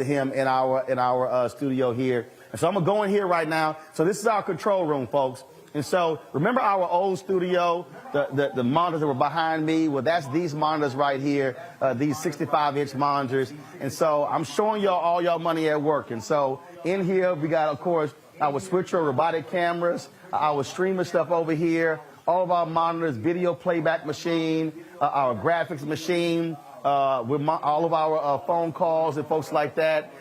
him, in our studio here. And so I'm gonna go in here right now. So this is our control room, folks. And so remember our old studio, the monitors that were behind me. Well, that's these monitors right here, these 65-inch monitors. And so I'm showing y'all all y'all money at work. And so in here we got, of course, our switcher robotic cameras, our streamer stuff over here, all of our monitors, video playback machine, our graphics machine, with all of our phone calls and folks like that.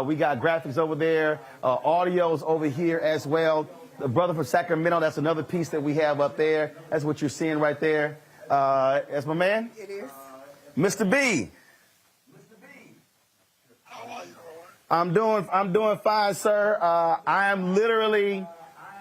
We got graphics over there, audio's over here as well. The brother from Sacramento, that's another piece that we have up there. That's what you're seeing right there. That's my man? It is. Mr. B. How are you? I'm doing fine, sir. I am literally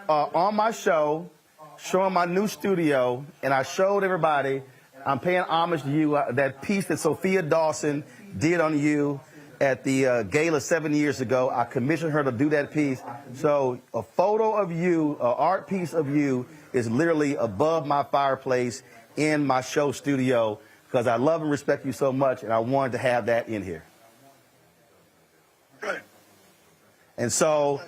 on my show, showing my new studio, and I showed everybody I'm paying homage to you. That piece that Sophia Dawson did on you at the gala 7 years ago, I commissioned her to do that piece. So a photo of you, an art piece of you, is literally above my fireplace in my show studio because I love and respect you so much, and I wanted to have that in here. Right. And so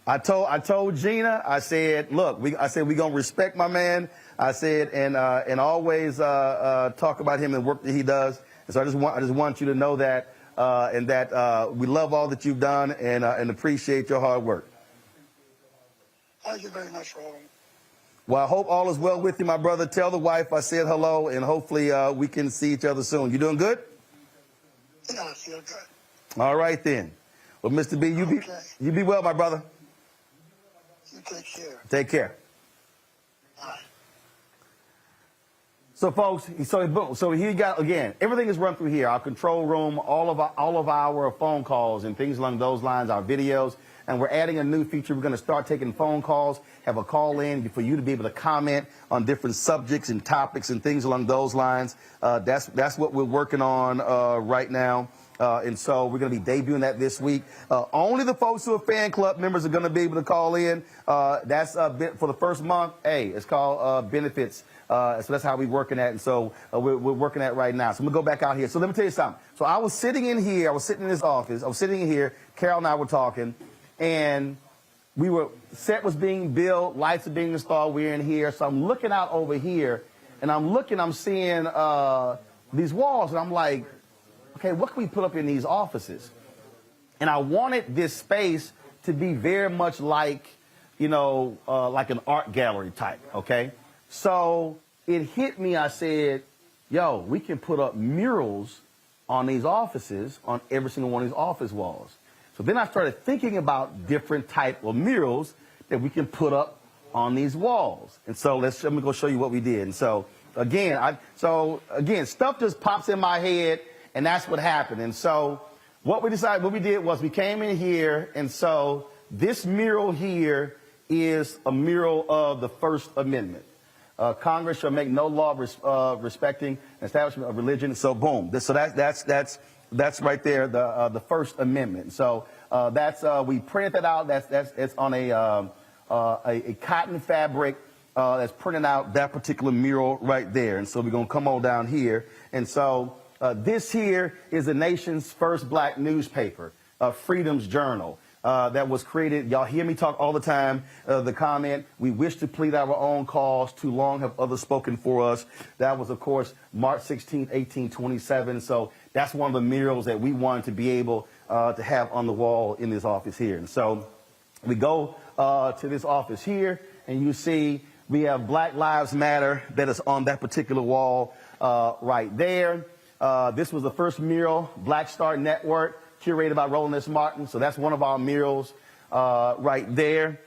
I told Gina, I said, look, we're gonna respect my man. I said, and always talk about him and work that he does. And so I just want you to know that, and that we love all that you've done and appreciate your hard work. Thank you very much, Roland. Well, I hope all is well with you, my brother. Tell the wife I said hello, and hopefully we can see each other soon. You doing good? Yeah, I feel good. All right then. Well, Mr. B, you be well, my brother. You take care. Take care. Bye. So, folks, so here you got, again, everything is run through here. Our control room, all of our phone calls and things along those lines, our videos. And we're adding a new feature. We're going to start taking phone calls, have a call in for you to be able to comment on different subjects and topics and things along those lines. That's what we're working on right now. And so we're going to be debuting that this week. Only the folks who are fan club members are going to be able to call in. That's for the first month. Hey, it's called benefits. So that's how we're working at. And so we're working at right now. So I'm going to go back out here. So let me tell you something. So I was sitting in here. I was sitting in this office. I was sitting in here. Carol and I were talking. And set was being built. Lights are being installed. We're in here. So I'm looking out over here. And I'm seeing these walls. And I'm like, okay, what can we put up in these offices? And I wanted this space to be very much like, you know, like an art gallery type, okay? So it hit me, I said, yo, we can put up murals on these offices, on every single one of these office walls. So then I started thinking about different type of murals that we can put up on these walls. And so let me go show you what we did. And so again, stuff just pops in my head, and that's what happened. And so what we did was we came in here, and so this mural here is a mural of the First Amendment. Congress shall make no law respecting an establishment of religion. So boom, that's right there, the First Amendment. So we printed that out. It's on a cotton fabric that's printing out that particular mural right there. And so we're gonna come on down here. And so this here is the nation's first black newspaper, Freedom's Journal. That was created, y'all hear me talk all the time, the comment, we wish to plead our own cause, too long have others spoken for us. That was, of course, March 16, 1827. So that's one of the murals that we wanted to be able to have on the wall in this office here. And so we go to this office here, and you see we have Black Lives Matter that is on that particular wall right there. This was the first mural, Black Star Network, curated by Roland Martin. So that's one of our murals right there.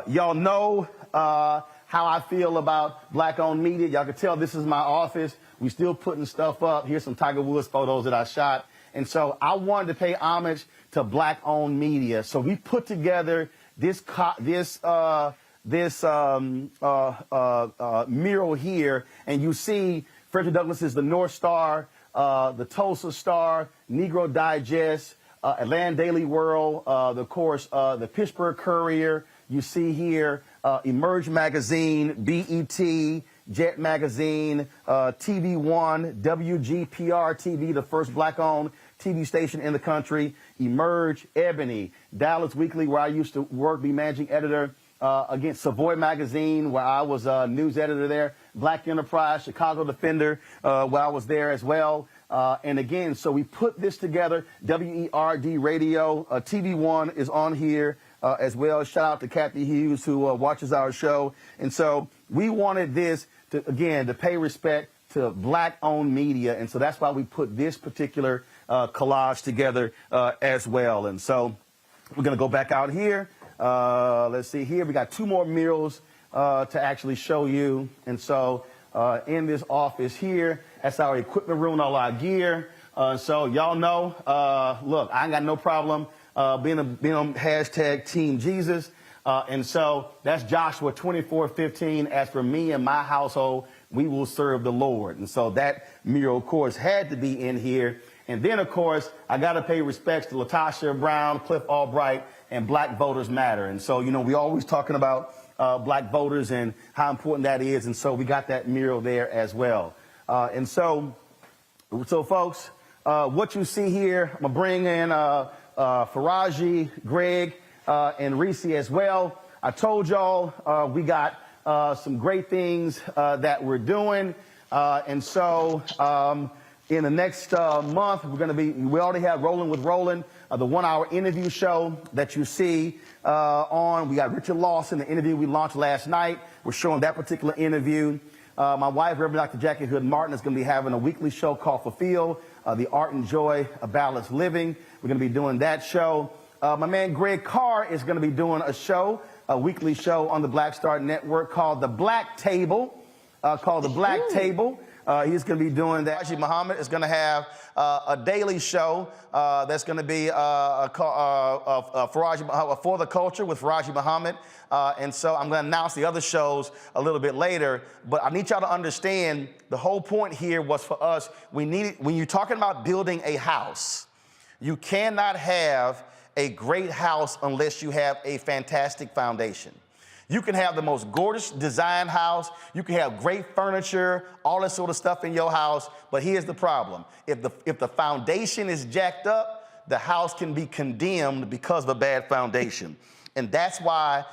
Y'all know how I feel about black-owned media. Y'all can tell this is my office. We still putting stuff up. Here's some Tiger Woods photos that I shot. And so I wanted to pay homage to black-owned media. So we put together this mural here, and you see Frederick Douglass is the North Star, the Tulsa Star, Negro Digest, Atlanta Daily World, of course, the Pittsburgh Courier. You see here Emerge Magazine, BET, Jet Magazine, TV One, WGPR TV, the first black-owned TV station in the country, Emerge, Ebony, Dallas Weekly, where I used to work, be managing editor, against Savoy Magazine, where I was a news editor there, Black Enterprise, Chicago Defender, where I was there as well. And again, so we put this together, WERD Radio, TV One is on here as well. Shout out to Kathy Hughes, who watches our show. And so we wanted this to, again, to pay respect to black-owned media. And so that's why we put this particular collage together as well. And so we're going to go back out here. Let's see here. We got two more murals to actually show you. And so in this office here, that's our equipment room, all our gear. So y'all know, look, I ain't got no problem being on hashtag Team Jesus. And so that's Joshua 24:15. As for me and my household, we will serve the Lord. And so that mural, of course, had to be in here. And then, of course, I got to pay respects to Latasha Brown, Cliff Albright, and Black Voters Matter. And so, you know, we always talking about black voters and how important that is. And so we got that mural there as well. And so folks, what you see here, I'm going to bring in Faraji, Greg, and Reese as well. I told y'all we got some great things that we're doing. And so in the next month, we already have Rolling with Roland, the 1-hour interview show that you see on. We got Richard Lawson, the interview we launched last night. We're showing that particular interview. My wife, Reverend Dr. Jackie Hood Martin, is going to be having a weekly show called Fulfill, the Art and Joy of Balanced Living. We're going to be doing that show. My man Greg Carr is going to be doing a show, a weekly show on the Black Star Network called The Black Table. He's going to be doing that. Faraji Muhammad is going to have a daily show that's going to be Faraji For the Culture with Faraji Muhammad. And so I'm going to announce the other shows a little bit later. But I need y'all to understand the whole point here was for us, when you're talking about building a house, you cannot have a great house unless you have a fantastic foundation. You can have the most gorgeous design house. You can have great furniture, all that sort of stuff in your house. But here's the problem. If the foundation is jacked up, the house can be condemned because of a bad foundation. And that's why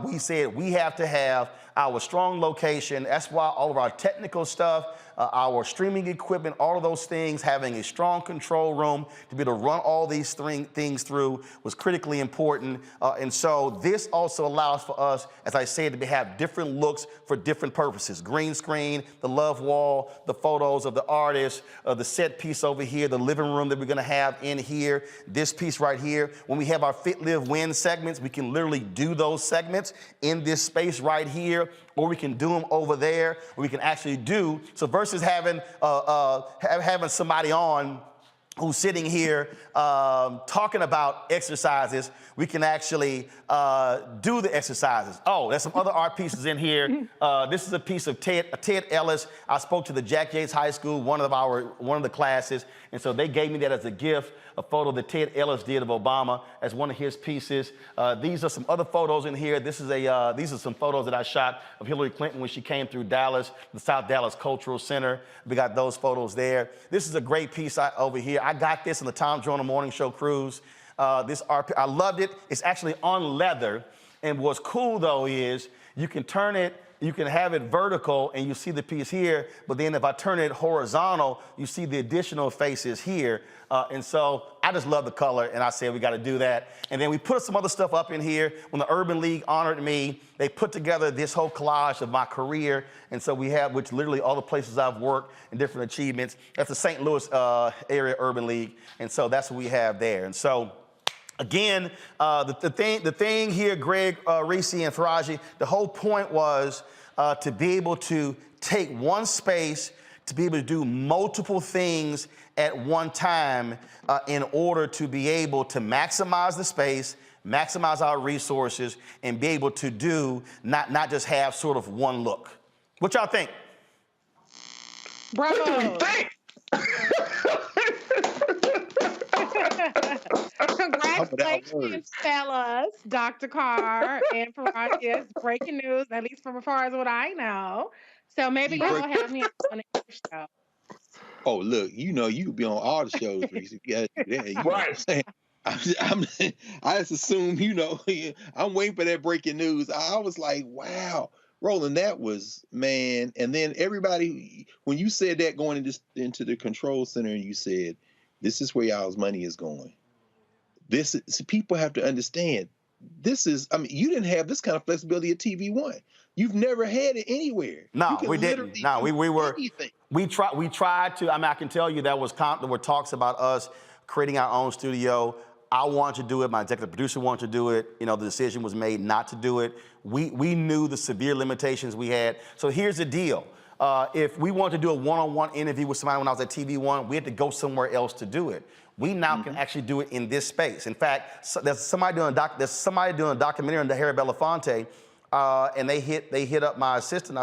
we said we have to have our strong location. That's why all of our technical stuff our streaming equipment, all of those things, having a strong control room to be able to run all these things through was critically important. And so this also allows for us, as I said, to have different looks for different purposes. Green screen, the love wall, the photos of the artist, the set piece over here, the living room that we're gonna have in here, this piece right here. When we have our Fit, Live, Win segments, we can literally do those segments in this space right here, or we can do them over there, or we can actually do, so versus having somebody on who's sitting here talking about exercises, we can actually do the exercises. Oh, there's some other art pieces in here. This is a piece of Ted Ellis. I spoke to the Jack Yates High School, one of the classes, and so they gave me that as a gift, a photo that Ted Ellis did of Obama as one of his pieces. These are some other photos in here. These are some photos that I shot of Hillary Clinton when she came through Dallas, the South Dallas Cultural Center. We got those photos there. This is a great piece over here. I got this in the Tom Joyner Morning Show cruise. This art, I loved it. It's actually on leather. And what's cool though is you can turn it, you can have it vertical and you see the piece here, but then if I turn it horizontal, you see the additional faces here. And so I just love the color and I said we gotta do that. And then we put some other stuff up in here. When the Urban League honored me, they put together this whole collage of my career. And so we have, which literally all the places I've worked and different achievements. That's the St. Louis area Urban League. And so that's what we have there. And so, again, the thing here, Greg, Reese, and Faraji, the whole point was to be able to take one space, to be able to do multiple things at one time in order to be able to maximize the space, maximize our resources, and be able to do, not just have sort of one look. What y'all think? Bravo. What do we think? Congratulations, fellas, Dr. Carr and Faraji. Breaking news, at least from as far as what I know. So maybe y'all have me on the show. Oh, look, you know you could be on all the shows, Reese. Yeah, you know what I'm saying? I just assume, you know, I'm waiting for that breaking news. I was like, wow, Roland, that was, man. And then everybody, when you said that going into the control center and you said, this is where y'all's money is going. This is, people have to understand, this is, I mean, you didn't have this kind of flexibility at TV One. You've never had it anywhere. No, we didn't. No, we tried to, I mean, I can tell you there were talks about us creating our own studio. I wanted to do it, my executive producer wanted to do it. You know, the decision was made not to do it. We knew the severe limitations we had. So here's the deal. If we wanted to do a one-on-one interview with somebody when I was at TV One, we had to go somewhere else to do it. We now can actually do it in this space. In fact, there's somebody doing a documentary on the Harry Belafonte, and they hit up my assistant.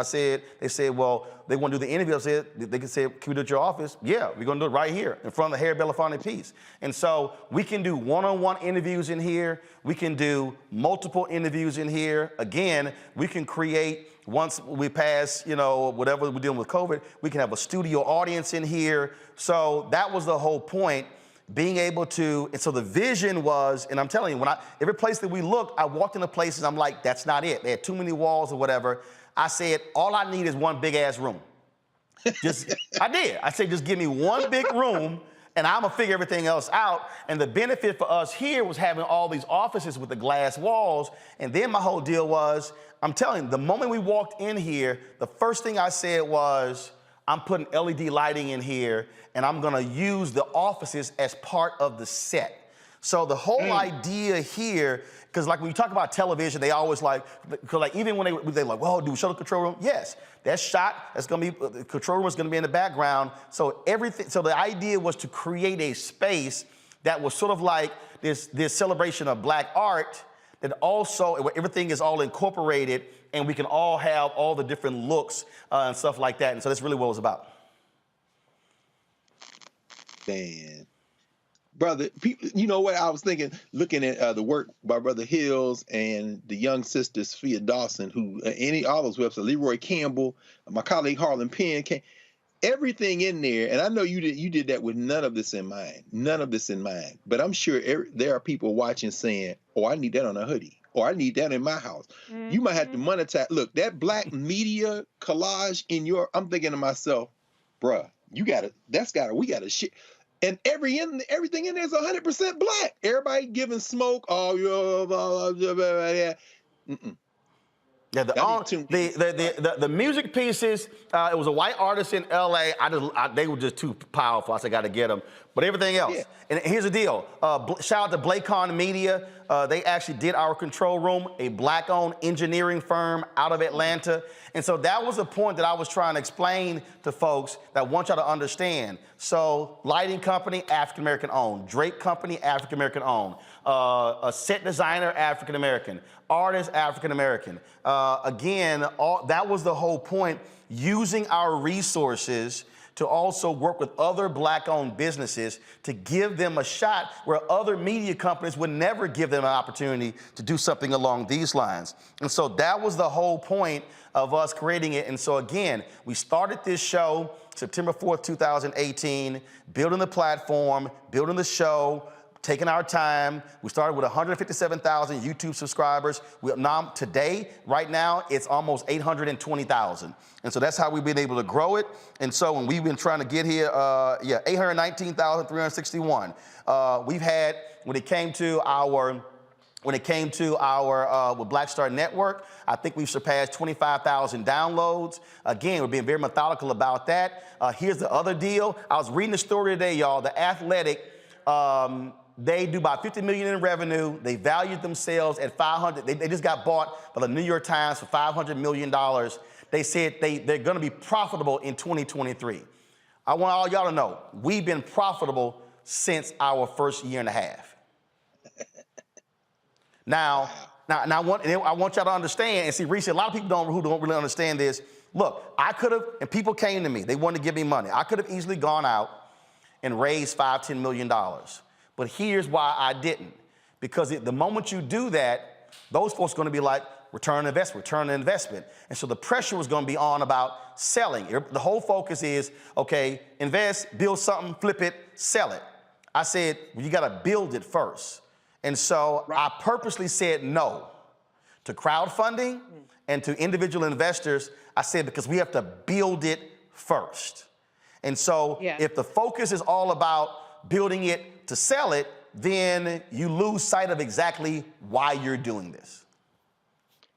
They said, well, they want to do the interview. I said, they can say, can we do it at your office? Yeah, we're going to do it right here in front of the Harry Belafonte piece. And so we can do one-on-one interviews in here. We can do multiple interviews in here. Again, we can create, once we pass, you know, whatever we're dealing with COVID, we can have a studio audience in here. So that was the whole point. Being able to, and so the vision was, and I'm telling you, every place that we looked, I walked into places, I'm like, that's not it. They had too many walls or whatever. I said, all I need is one big ass room. I said, just give me one big room and I'm gonna figure everything else out. And the benefit for us here was having all these offices with the glass walls. And then my whole deal was, I'm telling you, the moment we walked in here, the first thing I said was, I'm putting LED lighting in here and I'm gonna use the offices as part of the set. So the whole idea here, because like when you talk about television, they always like, because like even when they're like, well, do we show the control room? Yes, that's shot, that's gonna be, the control room is gonna be in the background. So the idea was to create a space that was sort of like this celebration of Black art, that also, everything is all incorporated and we can all have all the different looks and stuff like that. And so that's really what it was about. Man, brother, people, you know what I was thinking, looking at the work by Brother Hills and the young sister Sophia Dawson, who all those websites, Leroy Campbell, my colleague Harlan Penn, everything in there. And I know you did that with none of this in mind, But I'm sure there are people watching saying, "Oh, I need that on a hoodie," or "I need that in my house." Mm-hmm. You might have to monetize. Look, that Black media collage I'm thinking to myself, bruh, we gotta shit. And everything in there is 100% black. Everybody giving smoke. Oh, yeah. Yeah, the music pieces. It was a white artist in L.A. They were just too powerful. I said, got to get them. But everything else. Yeah. And here's the deal. Shout out to Blakon Media. They actually did our control room, a black-owned engineering firm out of Atlanta. And so that was a point that I was trying to explain to folks that I want y'all to understand. So lighting company, African-American owned. Drake company, African-American owned. A set designer, African-American. Artist, African-American. Again, that was the whole point, using our resources to also work with other black-owned businesses to give them a shot where other media companies would never give them an opportunity to do something along these lines. And so that was the whole point of us creating it. And so again, we started this show September 4th, 2018, building the platform, building the show, taking our time. We started with 157,000 YouTube subscribers. Today, right now, it's almost 820,000. And so that's how we've been able to grow it. And so when we've been trying to get here, 819,361. We've had, when it came to our with Black Star Network, I think we've surpassed 25,000 downloads. Again, we're being very methodical about that. Here's the other deal. I was reading the story today, y'all. The Athletic, they do about $50 million in revenue. They valued themselves at 500. They just got bought by the New York Times for $500 million. They said they're going to be profitable in 2023. I want all y'all to know, we've been profitable since our first year and a half. Now I want y'all to understand, and see, Reese, a lot of people who don't really understand this. Look, I could have, and people came to me, they wanted to give me money. I could have easily gone out and raised $5-10 million. But here's why I didn't. Because the moment you do that, those folks are going to be like, return on investment. And so the pressure was going to be on about selling. The whole focus is, okay, invest, build something, flip it, sell it. I said, well, you got to build it first. And so I purposely said no to crowdfunding and to individual investors. I said, because we have to build it first. And so if the focus is all about building it to sell it, then you lose sight of exactly why you're doing this.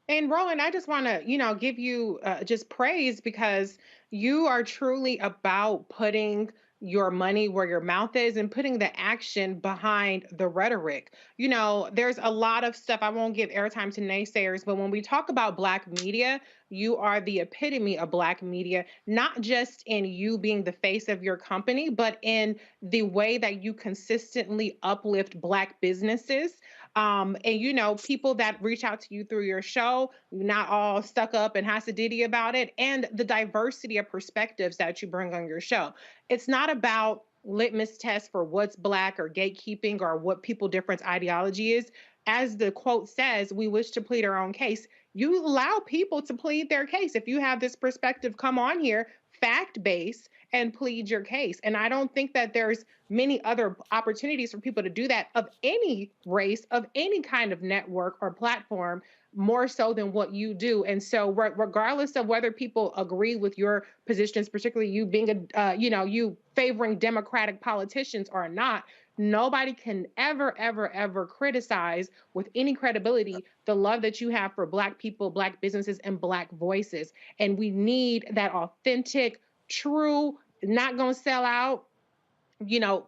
And Roland, I just want to, give you just praise, because you are truly about putting your money where your mouth is and putting the action behind the rhetoric. There's a lot of stuff. I won't give airtime to naysayers, but when we talk about Black media, you are the epitome of Black media, not just in you being the face of your company, but in the way that you consistently uplift Black businesses. And people that reach out to you through your show, not all stuck up and Hasididi about it, and the diversity of perspectives that you bring on your show. It's not about litmus tests for what's Black or gatekeeping or what people difference ideology is. As the quote says, we wish to plead our own case. You allow people to plead their case. If you have this perspective, come on here, fact-based, and plead your case. And I don't think that there's many other opportunities for people to do that of any race, of any kind of network or platform, more so than what you do. And so regardless of whether people agree with your positions, particularly you being you favoring Democratic politicians or not, nobody can ever criticize with any credibility the love that you have for Black people, Black businesses, and Black voices. And we need that authentic, true, not gonna sell out,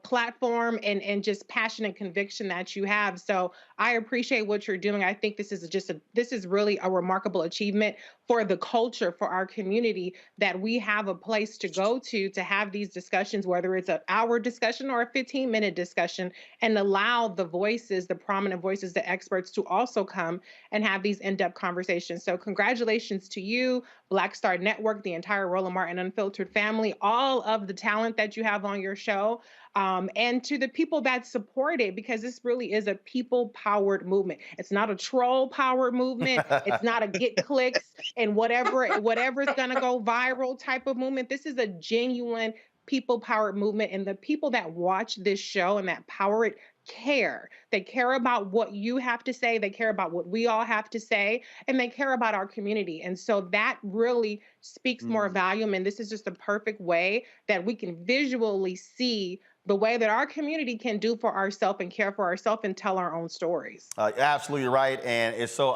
platform and just passion and conviction that you have. So I appreciate what you're doing. I think this is really a remarkable achievement for the culture, for our community, that we have a place to go to have these discussions, whether it's an hour discussion or a 15-minute discussion, and allow the voices, the prominent voices, the experts to also come and have these in-depth conversations. So congratulations to you, Black Star Network, the entire Roland Martin Unfiltered family, all of the talent that you have on your show. And to the people that support it, because this really is a people-powered movement. It's not a troll-powered movement. It's not a get clicks and whatever's going to go viral type of movement. This is a genuine people-powered movement, and the people that watch this show and that power it care. They care about what you have to say. They care about what we all have to say, and they care about our community. And so that really speaks more volume. And this is just a perfect way that we can visually see the way that our community can do for ourselves and care for ourselves and tell our own stories. You're absolutely right, and it's so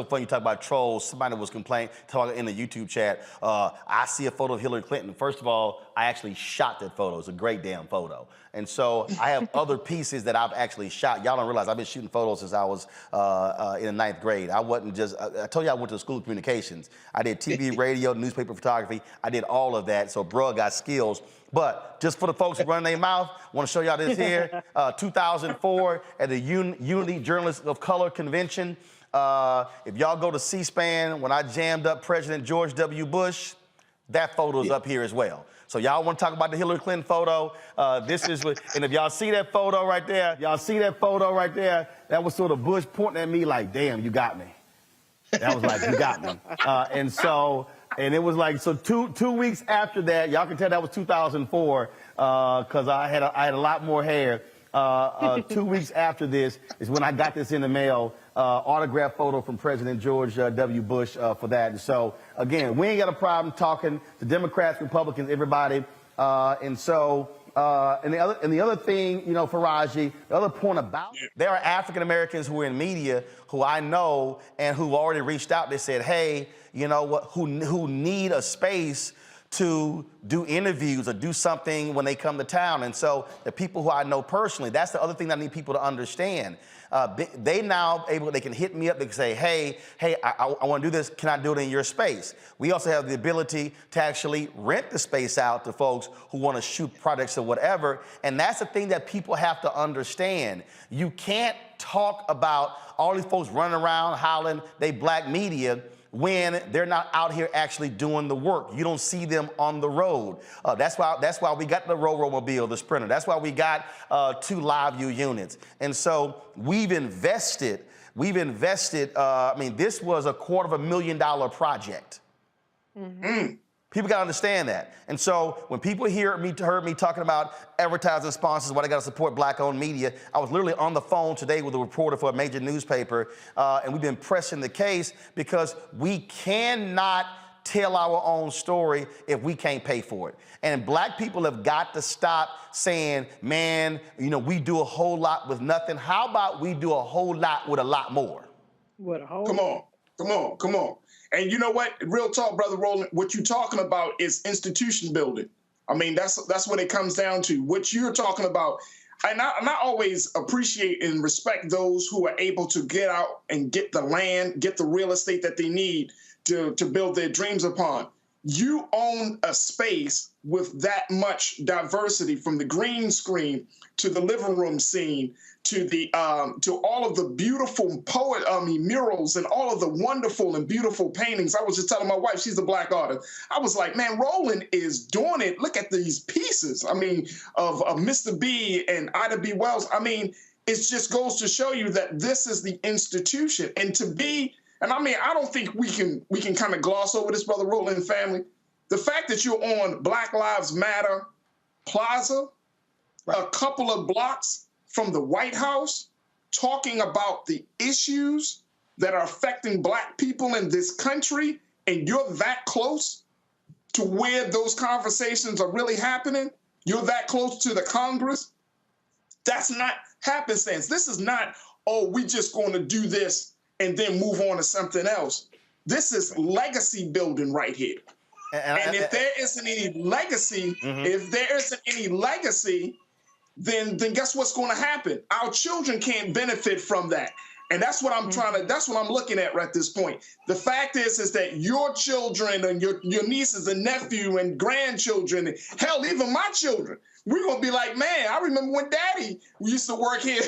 funny you talk about trolls. Somebody was talking in the YouTube chat. I see a photo of Hillary Clinton. First of all, I actually shot that photo. It's a great damn photo. And so I have other pieces that I've actually shot. Y'all don't realize I've been shooting photos since I was in the 9th grade. I wasn't just, I told you I went to the School of Communications. I did TV, radio, newspaper photography. I did all of that, so bro got skills. But just for the folks who run their mouth, I want to show y'all this here. 2004 at the Unity Journalists of Color Convention. If y'all go to C-SPAN, when I jammed up President George W. Bush, that photo's up here as well. So y'all want to talk about the Hillary Clinton photo? This is what, and if y'all see that photo right there, that was sort of Bush pointing at me like, damn, you got me. That was like, you got me. And it was like, so two weeks after that, y'all can tell that was 2004, because I had a lot more hair. 2 weeks after this is when I got this in the mail, autographed photo from President George W. Bush for that. And so, again, we ain't got a problem talking to Democrats, Republicans, everybody. And the other thing, you know, Faraji, the other point about it, there are African Americans who are in media who I know and who've already reached out. They said, hey, you know what, who need a space to do interviews or do something when they come to town. And so the people who I know personally, that's the other thing that I need people to understand. They can hit me up, they can say, hey, I want to do this, can I do it in your space? We also have the ability to actually rent the space out to folks who want to shoot projects or whatever, and that's the thing that people have to understand. You can't talk about all these folks running around hollering they black media when they're not out here actually doing the work. You don't see them on the road. That's why we got the Roll-Mobile, the Sprinter. That's why we got 2 live view units. And so we've invested, I mean, this was a $250,000 project. People got to understand that. And so when people heard me talking about advertising sponsors, why they got to support black-owned media, I was literally on the phone today with a reporter for a major newspaper, and we've been pressing the case because we cannot tell our own story if we can't pay for it. And black people have got to stop saying, man, you know, we do a whole lot with nothing. How about we do a whole lot with a lot more? Come on. And you know what? Real talk, Brother Roland, what you're talking about is institution building. I mean, that's what it comes down to. What you're talking about, and I always appreciate and respect those who are able to get out and get the land, get the real estate that they need to build their dreams upon. You own a space with that much diversity, from the green screen to the living room scene to the to all of the beautiful murals and all of the wonderful and beautiful paintings. I was just telling my wife, she's a black artist. I was like, man, Roland is doing it. Look at these pieces. I mean, of Mr. B and Ida B. Wells. I mean, it just goes to show you that this is the institution. And to be, and I mean, I don't think we can kind of gloss over this, Brother Roland family. The fact that you're on Black Lives Matter Plaza, a couple of blocks from the White House, talking about the issues that are affecting black people in this country, and you're that close to where those conversations are really happening, you're that close to the Congress, that's not happenstance. This is not, oh, we just going to do this and then move on to something else. This is legacy building right here. And if there isn't any legacy, then guess what's going to happen? Our children can't benefit from that. And that's what I'm that's what I'm looking at right at this point. The fact is that your children and your nieces and nephew and grandchildren, hell, even my children, we're going to be like, man, I remember when Daddy used to work here.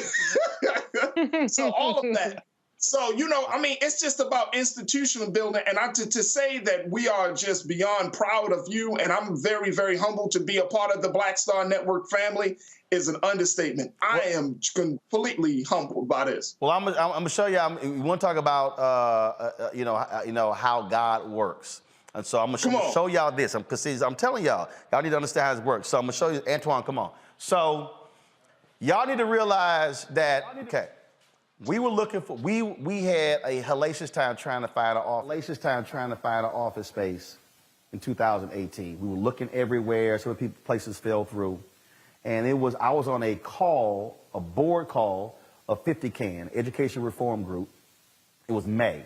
So all of that. So, you know, I mean, it's just about institutional building. And to say that we are just beyond proud of you, and I'm very, very humbled to be a part of the Black Star Network family, is an understatement. I am completely humbled by this. Well, I'm gonna show you. We want to talk about, you know, how God works. And so I'm gonna show y'all this. I'm telling y'all need to understand how this works. So I'm gonna show you, Antoine, come on. So Y'all need to realize that, okay, we were looking for, we had a hellacious time trying to find an office space in 2018. We were looking everywhere, so many places fell through. And I was on a board call of 50CAN, Education Reform Group. It was May.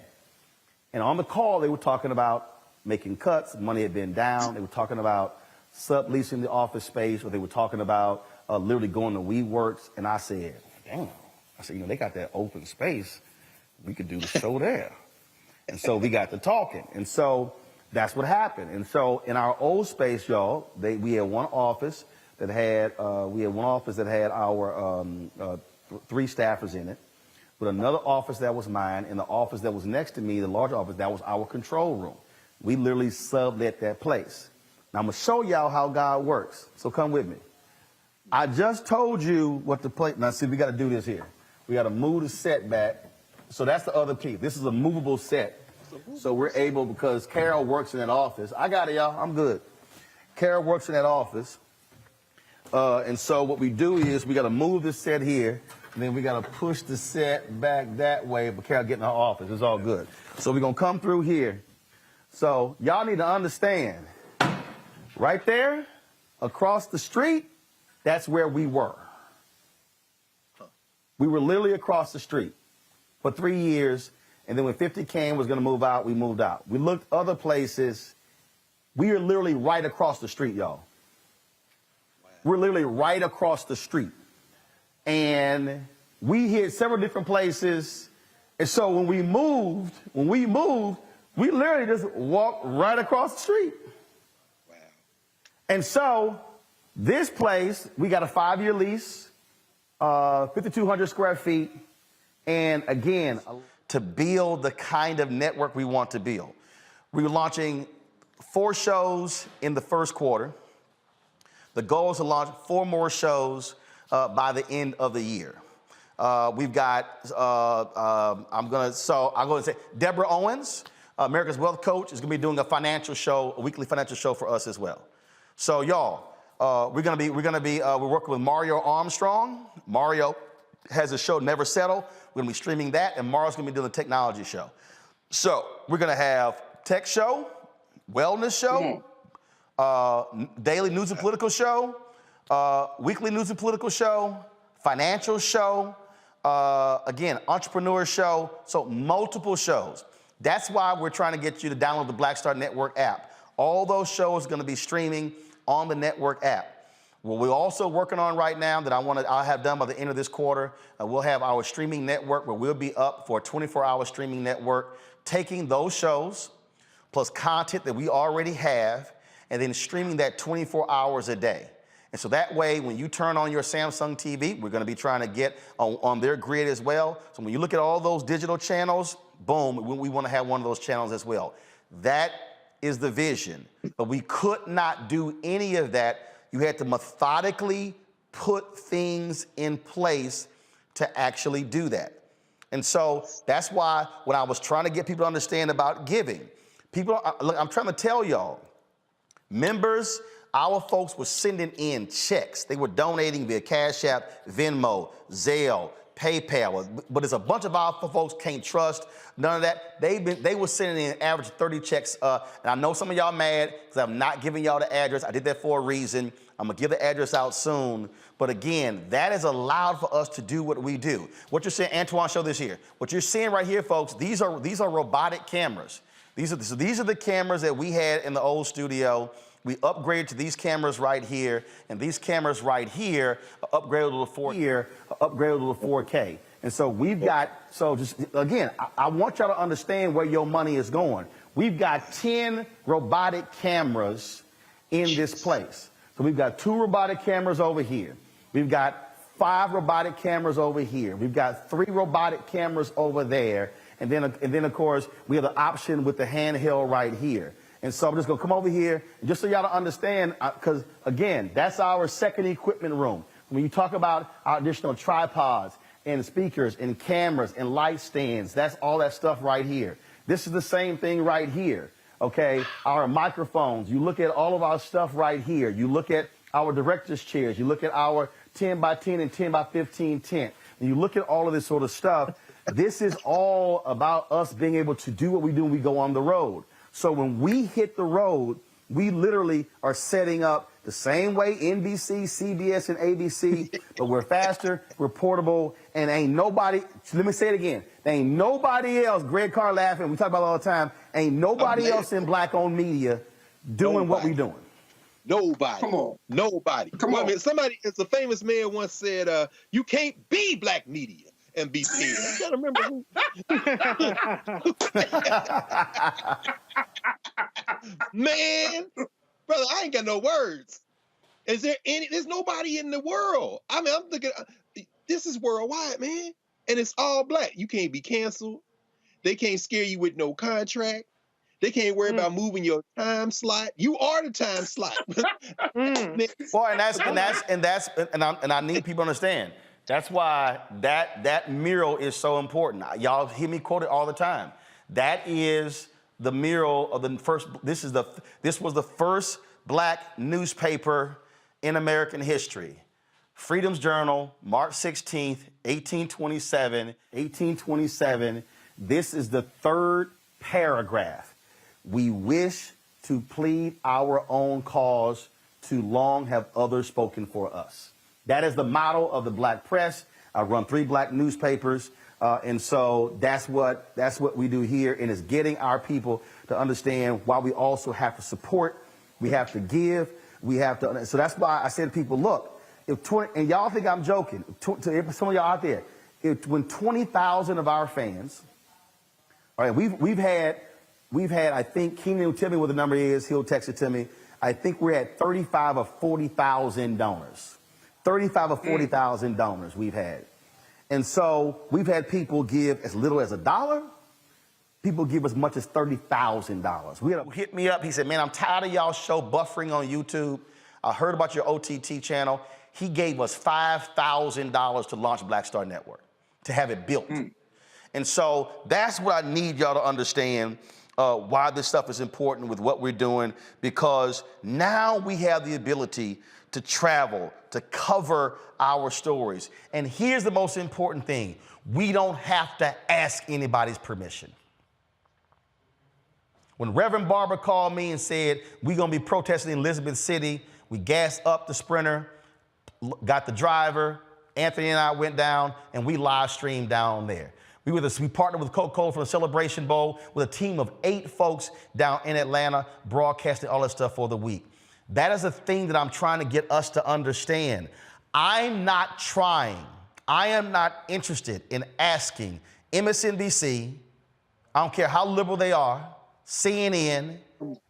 And on the call, they were talking about making cuts, money had been down. They were talking about subleasing the office space, or they were talking about literally going to WeWorks. And I said, damn. I said, they got that open space. We could do the show there. And so we got to talking. And so that's what happened. And so in our old space, y'all, we had one office that had, our 3 staffers in it, with another office that was mine, and the office that was next to me, the larger office, that was our control room. We literally sublet that place. Now I'm gonna show y'all how God works. So come with me. I just told you what the place. Now see, we got to do this here. We got to move the set back. So that's the other piece. This is a movable set. So we're able, because Carol works in that office. I got it, y'all. I'm good. Carol works in that office. And so what we do is we got to move the set here, and then we got to push the set back that way, but Carol get in her office. It's all good. So we're going to come through here. So y'all need to understand, right there, across the street, that's where we were. We were literally across the street for 3 years, and then when 50CAN was going to move out, we moved out. We looked other places. We are literally right across the street, y'all. We're literally right across the street. And we hit several different places. And so when we moved, we literally just walked right across the street. Wow. And so this place, we got a 5-year lease, 5,200 square feet. And again, to build the kind of network we want to build. We were launching 4 shows in the first quarter. The goal is to launch 4 more shows by the end of the year. We've got, I'm going to say, Deborah Owens, America's Wealth Coach, is going to be doing a financial show, a weekly financial show for us as well. So y'all, we're working with Mario Armstrong. Mario has a show, Never Settle. We're going to be streaming that, and Mario's going to be doing a technology show. So we're going to have tech show, wellness show, daily news and political show, weekly news and political show, financial show, again, entrepreneur show, so multiple shows. That's why we're trying to get you to download the Black Star Network app. All those shows are going to be streaming on the network app. What we're also working on right now that I'll have done by the end of this quarter, we'll have our streaming network where we'll be up for a 24-hour streaming network, taking those shows plus content that we already have, and then streaming that 24 hours a day. And so that way, when you turn on your Samsung TV, we're going to be trying to get on their grid as well. So when you look at all those digital channels, boom, we want to have one of those channels as well. That is the vision. But we could not do any of that. You had to methodically put things in place to actually do that. And so that's why when I was trying to get people to understand about giving, look, I'm trying to tell y'all, members, our folks were sending in checks. They were donating via Cash App, Venmo, Zelle, PayPal. But there's a bunch of our folks can't trust none of that. They were sending in an average of 30 checks. And I know some of y'all mad because I'm not giving y'all the address. I did that for a reason. I'm gonna give the address out soon. But again, that is allowed for us to do what we do. What you're seeing, Antoine, show this here. What you're seeing right here, folks, these are robotic cameras. These are the cameras that we had in the old studio. We upgraded to these cameras right here, and these cameras right here are upgraded to 4K. And so we've got, so just again, I want y'all to understand where your money is going. We've got 10 robotic cameras in this place. So we've got 2 robotic cameras over here. We've got 5 robotic cameras over here. We've got 3 robotic cameras over there. And then of course, we have the option with the handheld right here. And so I'm just gonna come over here, just so y'all to understand, because again, that's our second equipment room. When you talk about our additional tripods and speakers and cameras and light stands, that's all that stuff right here. This is the same thing right here, okay? Our microphones, you look at all of our stuff right here. You look at our director's chairs. You look at our 10 by 10 and 10 by 15 tent. And you look at all of this sort of stuff. This is all about us being able to do what we do when we go on the road. So when we hit the road, we literally are setting up the same way NBC, CBS, and ABC, but we're faster, we're portable, and ain't nobody, let me say it again, there ain't nobody else, Greg Carr laughing, we talk about it all the time, ain't nobody else in black-owned media doing what we doing. Nobody. Come on. Nobody. Come on. I mean, somebody, it's a famous man once said, you can't be black media and be paid. You gotta remember who. Man, brother, I ain't got no words. Is there any, there's nobody in the world. I mean, I'm thinking, this is worldwide, man. And it's all black. You can't be canceled. They can't scare you with no contract. They can't worry about moving your time slot. You are the time slot. Boy, and I need people to understand. That's why that mural is so important. Y'all hear me quote it all the time. That is the mural of the first. This was the first black newspaper in American history. Freedom's Journal, March 16th, 1827. 1827. This is the third paragraph. We wish to plead our own cause, too long have others spoken for us. That is the motto of the black press. I run 3 black newspapers, and so that's what we do here, and it's getting our people to understand why we also have to support, we have to give, we have to. So that's why I say to people, look, and y'all think I'm joking, to some of y'all out there, when 20,000 of our fans, all right, we've had, I think, Keenan will tell me what the number is, he'll text it to me. I think we're at 35 or 40,000 donors. 35 or 40,000 donors we've had. And so we've had people give as little as $1. People give as much as $30,000. We had a hit me up. He said, man, I'm tired of y'all show buffering on YouTube. I heard about your OTT channel. He gave us $5,000 to launch Black Star Network, to have it built. And so that's what I need y'all to understand, why this stuff is important with what we're doing, because now we have the ability to travel, to cover our stories. And here's the most important thing. We don't have to ask anybody's permission. When Reverend Barber called me and said, we're gonna be protesting in Elizabeth City, we gassed up the Sprinter, got the driver, Anthony and I went down, and we live streamed down there. We partnered with Coca-Cola for the Celebration Bowl with a team of 8 folks down in Atlanta, broadcasting all that stuff for the week. That is a thing that I'm trying to get us to understand. I am not interested in asking MSNBC, I don't care how liberal they are, CNN,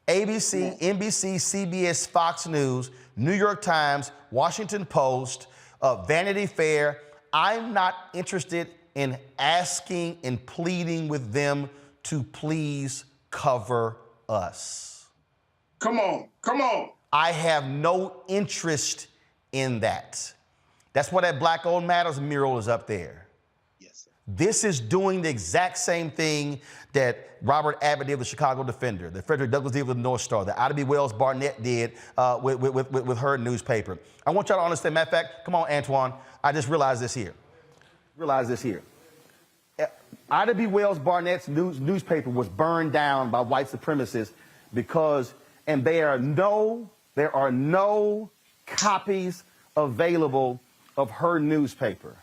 ABC, NBC, CBS, Fox News, New York Times, Washington Post, Vanity Fair. I'm not interested in asking and pleading with them to please cover us. Come on, come on. I have no interest in that. That's why that Black Owned Matters mural is up there. Yes, sir. This is doing the exact same thing that Robert Abbott did with the Chicago Defender, that Frederick Douglass did with the North Star, that Ida B. Wells Barnett did with her newspaper. I want y'all to understand, matter of fact, come on, Antoine, I just realized this here. Ida B. Wells Barnett's newspaper was burned down by white supremacists because, and there are no copies available of her newspaper.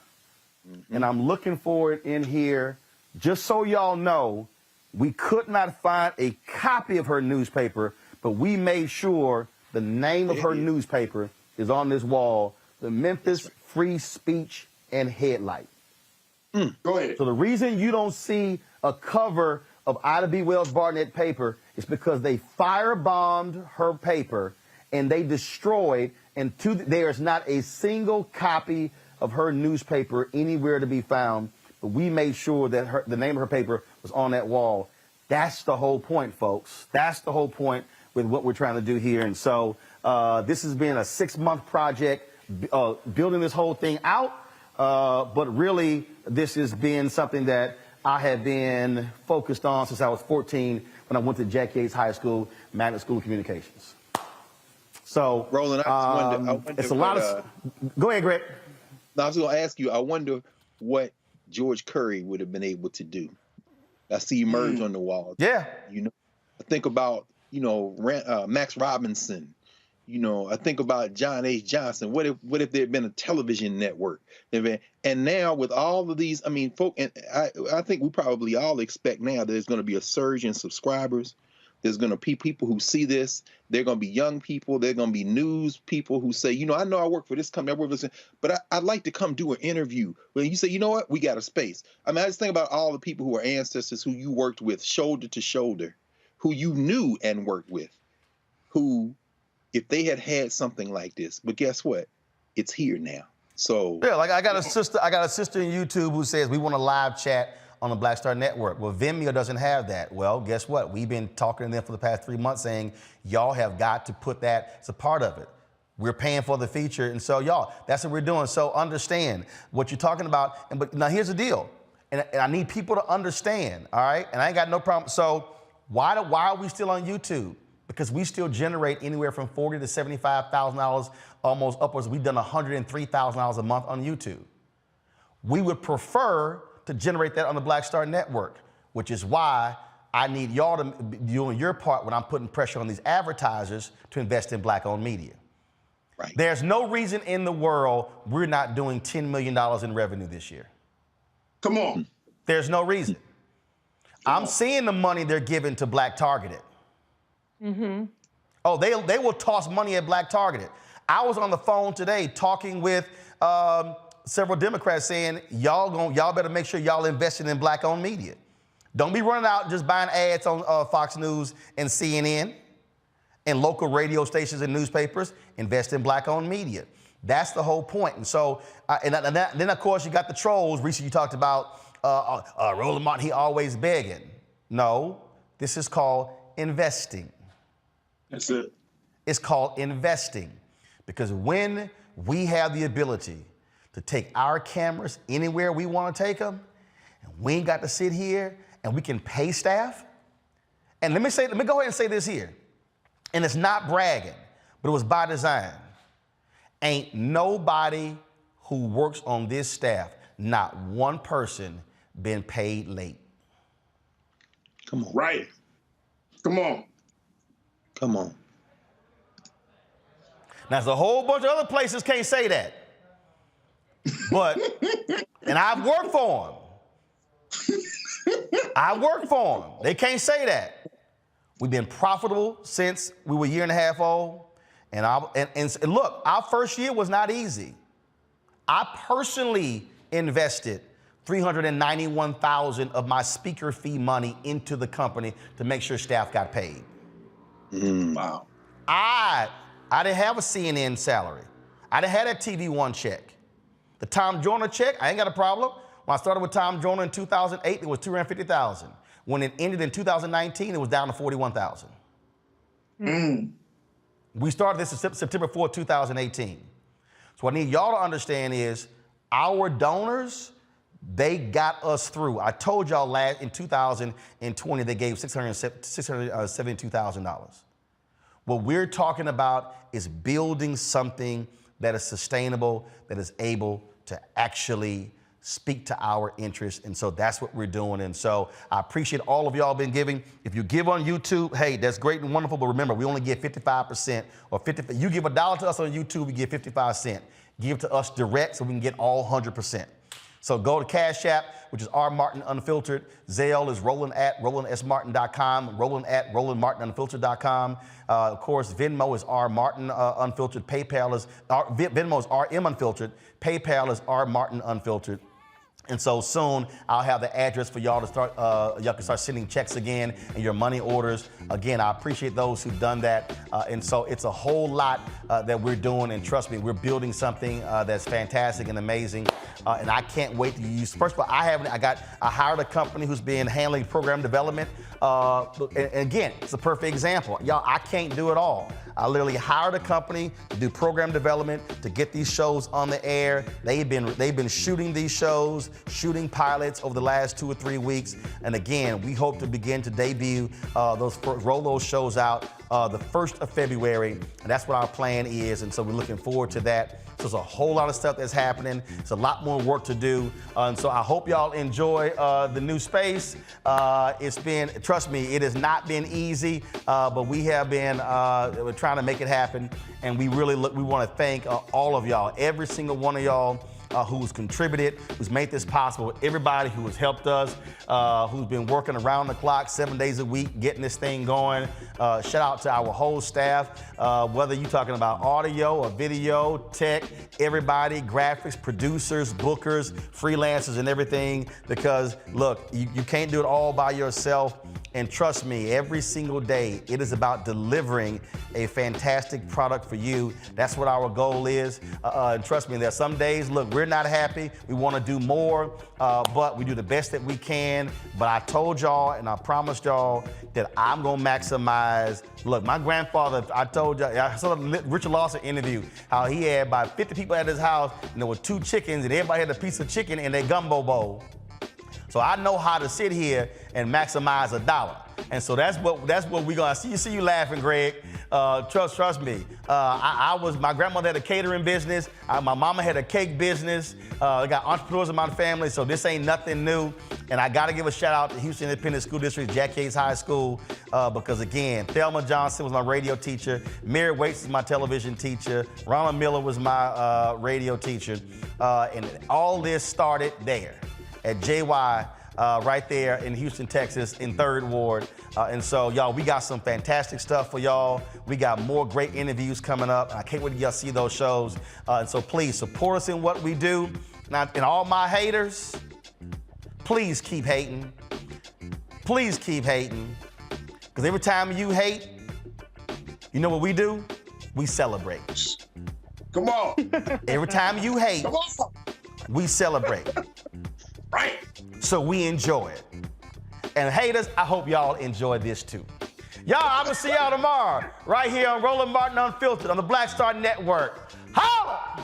And I'm looking for it in here. Just so y'all know, we could not find a copy of her newspaper, but we made sure the name of her newspaper is on this wall, the Memphis Free Speech and Headlight. Go ahead. So the reason you don't see a cover of Ida B. Wells Barnett paper is because they firebombed her paper and they destroyed, and there is not a single copy of her newspaper anywhere to be found. But we made sure that the name of her paper was on that wall. That's the whole point, folks. That's the whole point with what we're trying to do here. And so this has been a 6-month project, building this whole thing out. But really, this has been something that I have been focused on since I was 14 when I went to Jack Yates High School, Magnet School of Communications. So, Roland, I wonder it's a lot of. Go ahead, Greg. No, I was going to ask you. I wonder what George Curry would have been able to do. I see emerge on the wall. Yeah. You know, I think about Max Robinson. You know, I think about John H. Johnson. What if there had been a television network? And now with all of these, I mean, and I think we probably all expect now that there's going to be a surge in subscribers. There's going to be people who see this. They're going to be young people. They're going to be news people who say, I know I work for this company, I work for this, but I'd like to come do an interview. When you say, you know what, we got a space. I mean, I just think about all the people who are ancestors who you worked with shoulder to shoulder, who you knew and worked with, who, if they had something like this, but guess what? It's here now. So yeah, like I got a sister in YouTube who says we want a live chat on the Black Star Network. Well, Vimeo doesn't have that. Well, guess what? We've been talking to them for the past 3 months saying, y'all have got to put that as a part of it. We're paying for the feature. And so y'all, that's what we're doing. So understand what you're talking about. But now here's the deal. And I need people to understand, all right? And I ain't got no problem. So why are we still on YouTube? Because we still generate anywhere from $40,000 to $75,000, almost upwards. We've done $103,000 a month on YouTube. We would prefer to generate that on the Black Star Network, which is why I need y'all to be doing your part when I'm putting pressure on these advertisers to invest in Black-owned media. Right. There's no reason in the world we're not doing $10 million in revenue this year. Come on. There's no reason. I'm seeing the money they're giving to Black Targeted. Mm-hmm. Oh, they will toss money at Black Targeted. I was on the phone today talking with several Democrats saying, y'all better make sure y'all investing in Black-owned media. Don't be running out and just buying ads on Fox News and CNN and local radio stations and newspapers. Invest in Black-owned media. That's the whole point. And so, then of course you got the trolls. Recently you talked about Roland Martin, he always begging. No, this is called investing. That's it. It's called investing. Because when we have the ability to take our cameras anywhere we want to take them, and we ain't got to sit here and we can pay staff. And let me go ahead and say this here. And it's not bragging, but it was by design. Ain't nobody who works on this staff, not one person, been paid late. Come on. Right. Come on. Come on. Now, there's a whole bunch of other places can't say that. But, and I've worked for them. I work for them. They can't say that. We've been profitable since we were a year and a half old. And look, our first year was not easy. I personally invested $391,000 of my speaker fee money into the company to make sure staff got paid. Wow. I didn't have a CNN salary. I didn't have that TV One check. The Tom Joyner check, I ain't got a problem. When I started with Tom Joyner in 2008, it was $250,000. When it ended in 2019, it was down to $41,000. We started this September 4th, 2018. So what I need y'all to understand is our donors, they got us through. I told y'all in 2020, they gave $672,000. What we're talking about is building something that is sustainable, that is able to actually speak to our interests. And so that's what we're doing. And so I appreciate all of y'all been giving. If you give on YouTube, hey, that's great and wonderful. But remember, we only give 55% or 50. You give $1 to us on YouTube, we give 55 cents. Give to us direct so we can get all 100%. So go to Cash App, which is R Martin Unfiltered. Zelle is Roland@RolandSMartin.com. Roland@RolandMartinUnfiltered.com. Of course, Venmo is R Martin Unfiltered. PayPal is Venmo is RM Unfiltered. PayPal is R Martin Unfiltered. And so soon I'll have the address for y'all to start. Y'all can start sending checks again and your money orders. Again, I appreciate those who've done that. And so it's a whole lot that we're doing. And trust me, we're building something that's fantastic and amazing. And I can't wait to use. First of all, I hired a company who's been handling program development. And again, it's a perfect example. Y'all, I can't do it all. I literally hired a company to do program development to get these shows on the air. They've been shooting these shows, shooting pilots over the last 2 or 3 weeks. And again, we hope to begin to debut roll those shows out the 1st of February, and that's what our plan is, and so we're looking forward to that. So there's a whole lot of stuff that's happening. It's a lot more work to do, and so I hope y'all enjoy the new space. It's been, trust me, it has not been easy, but we have been we're trying to make it happen, and we want to thank all of y'all, every single one of y'all who's contributed, who's made this possible, everybody who has helped us, who's been working around the clock 7 days a week, getting this thing going. Shout out to our whole staff, whether you're talking about audio or video, tech, everybody, graphics, producers, bookers, freelancers, and everything, because look, you can't do it all by yourself. And trust me, every single day, it is about delivering a fantastic product for you. That's what our goal is. And trust me, there's some days, look, we're not happy. We want to do more, but we do the best that we can. But I told y'all and I promised y'all that I'm going to maximize. Look, my grandfather, I told y'all, I saw the Richard Lawson interview, how he had about 50 people at his house, and there were 2 chickens, and everybody had a piece of chicken in their gumbo bowl. So I know how to sit here and maximize $1. And so that's what we're gonna see. You laughing, Greg. Trust me. My grandmother had a catering business. My mama had a cake business. I got entrepreneurs in my family, so this ain't nothing new. And I gotta give a shout out to Houston Independent School District, Jack Yates High School, because again, Thelma Johnson was my radio teacher. Mary Waits was my television teacher. Ronald Miller was my radio teacher. And all this started there at JY, right there in Houston, Texas, in 3rd Ward. And so, y'all, we got some fantastic stuff for y'all. We got more great interviews coming up. I can't wait to y'all see those shows. And so please support us in what we do. Now, and all my haters, please keep hating. Please keep hating. Because every time you hate, you know what we do? We celebrate. Come on. Every time you hate, come on, we celebrate. Right. So we enjoy it. And haters, I hope y'all enjoy this too. Y'all, I'm gonna see y'all tomorrow, right here on Roland Martin Unfiltered on the Black Star Network. Holla!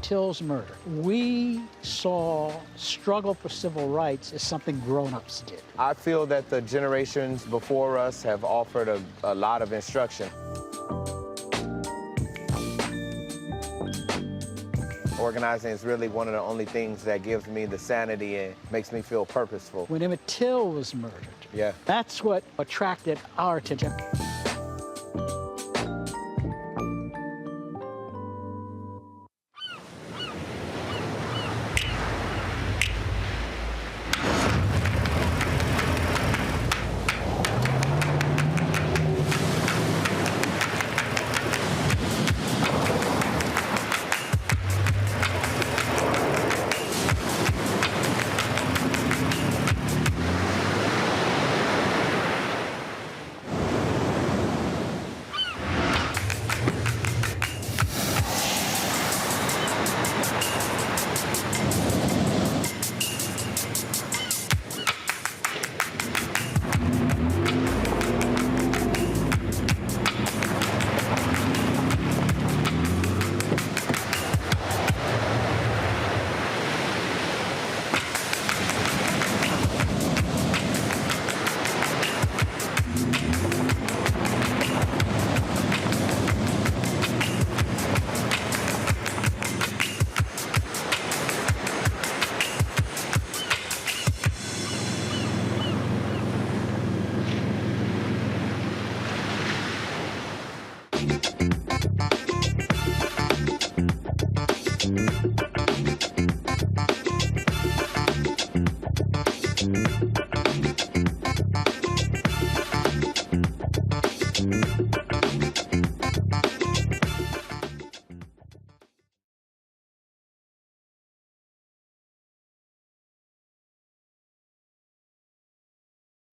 Till's murder, we saw struggle for civil rights as something grown-ups did. I feel that the generations before us have offered a lot of instruction. Organizing is really one of the only things that gives me the sanity and makes me feel purposeful. When Emmett Till was murdered, yeah, that's what attracted our attention.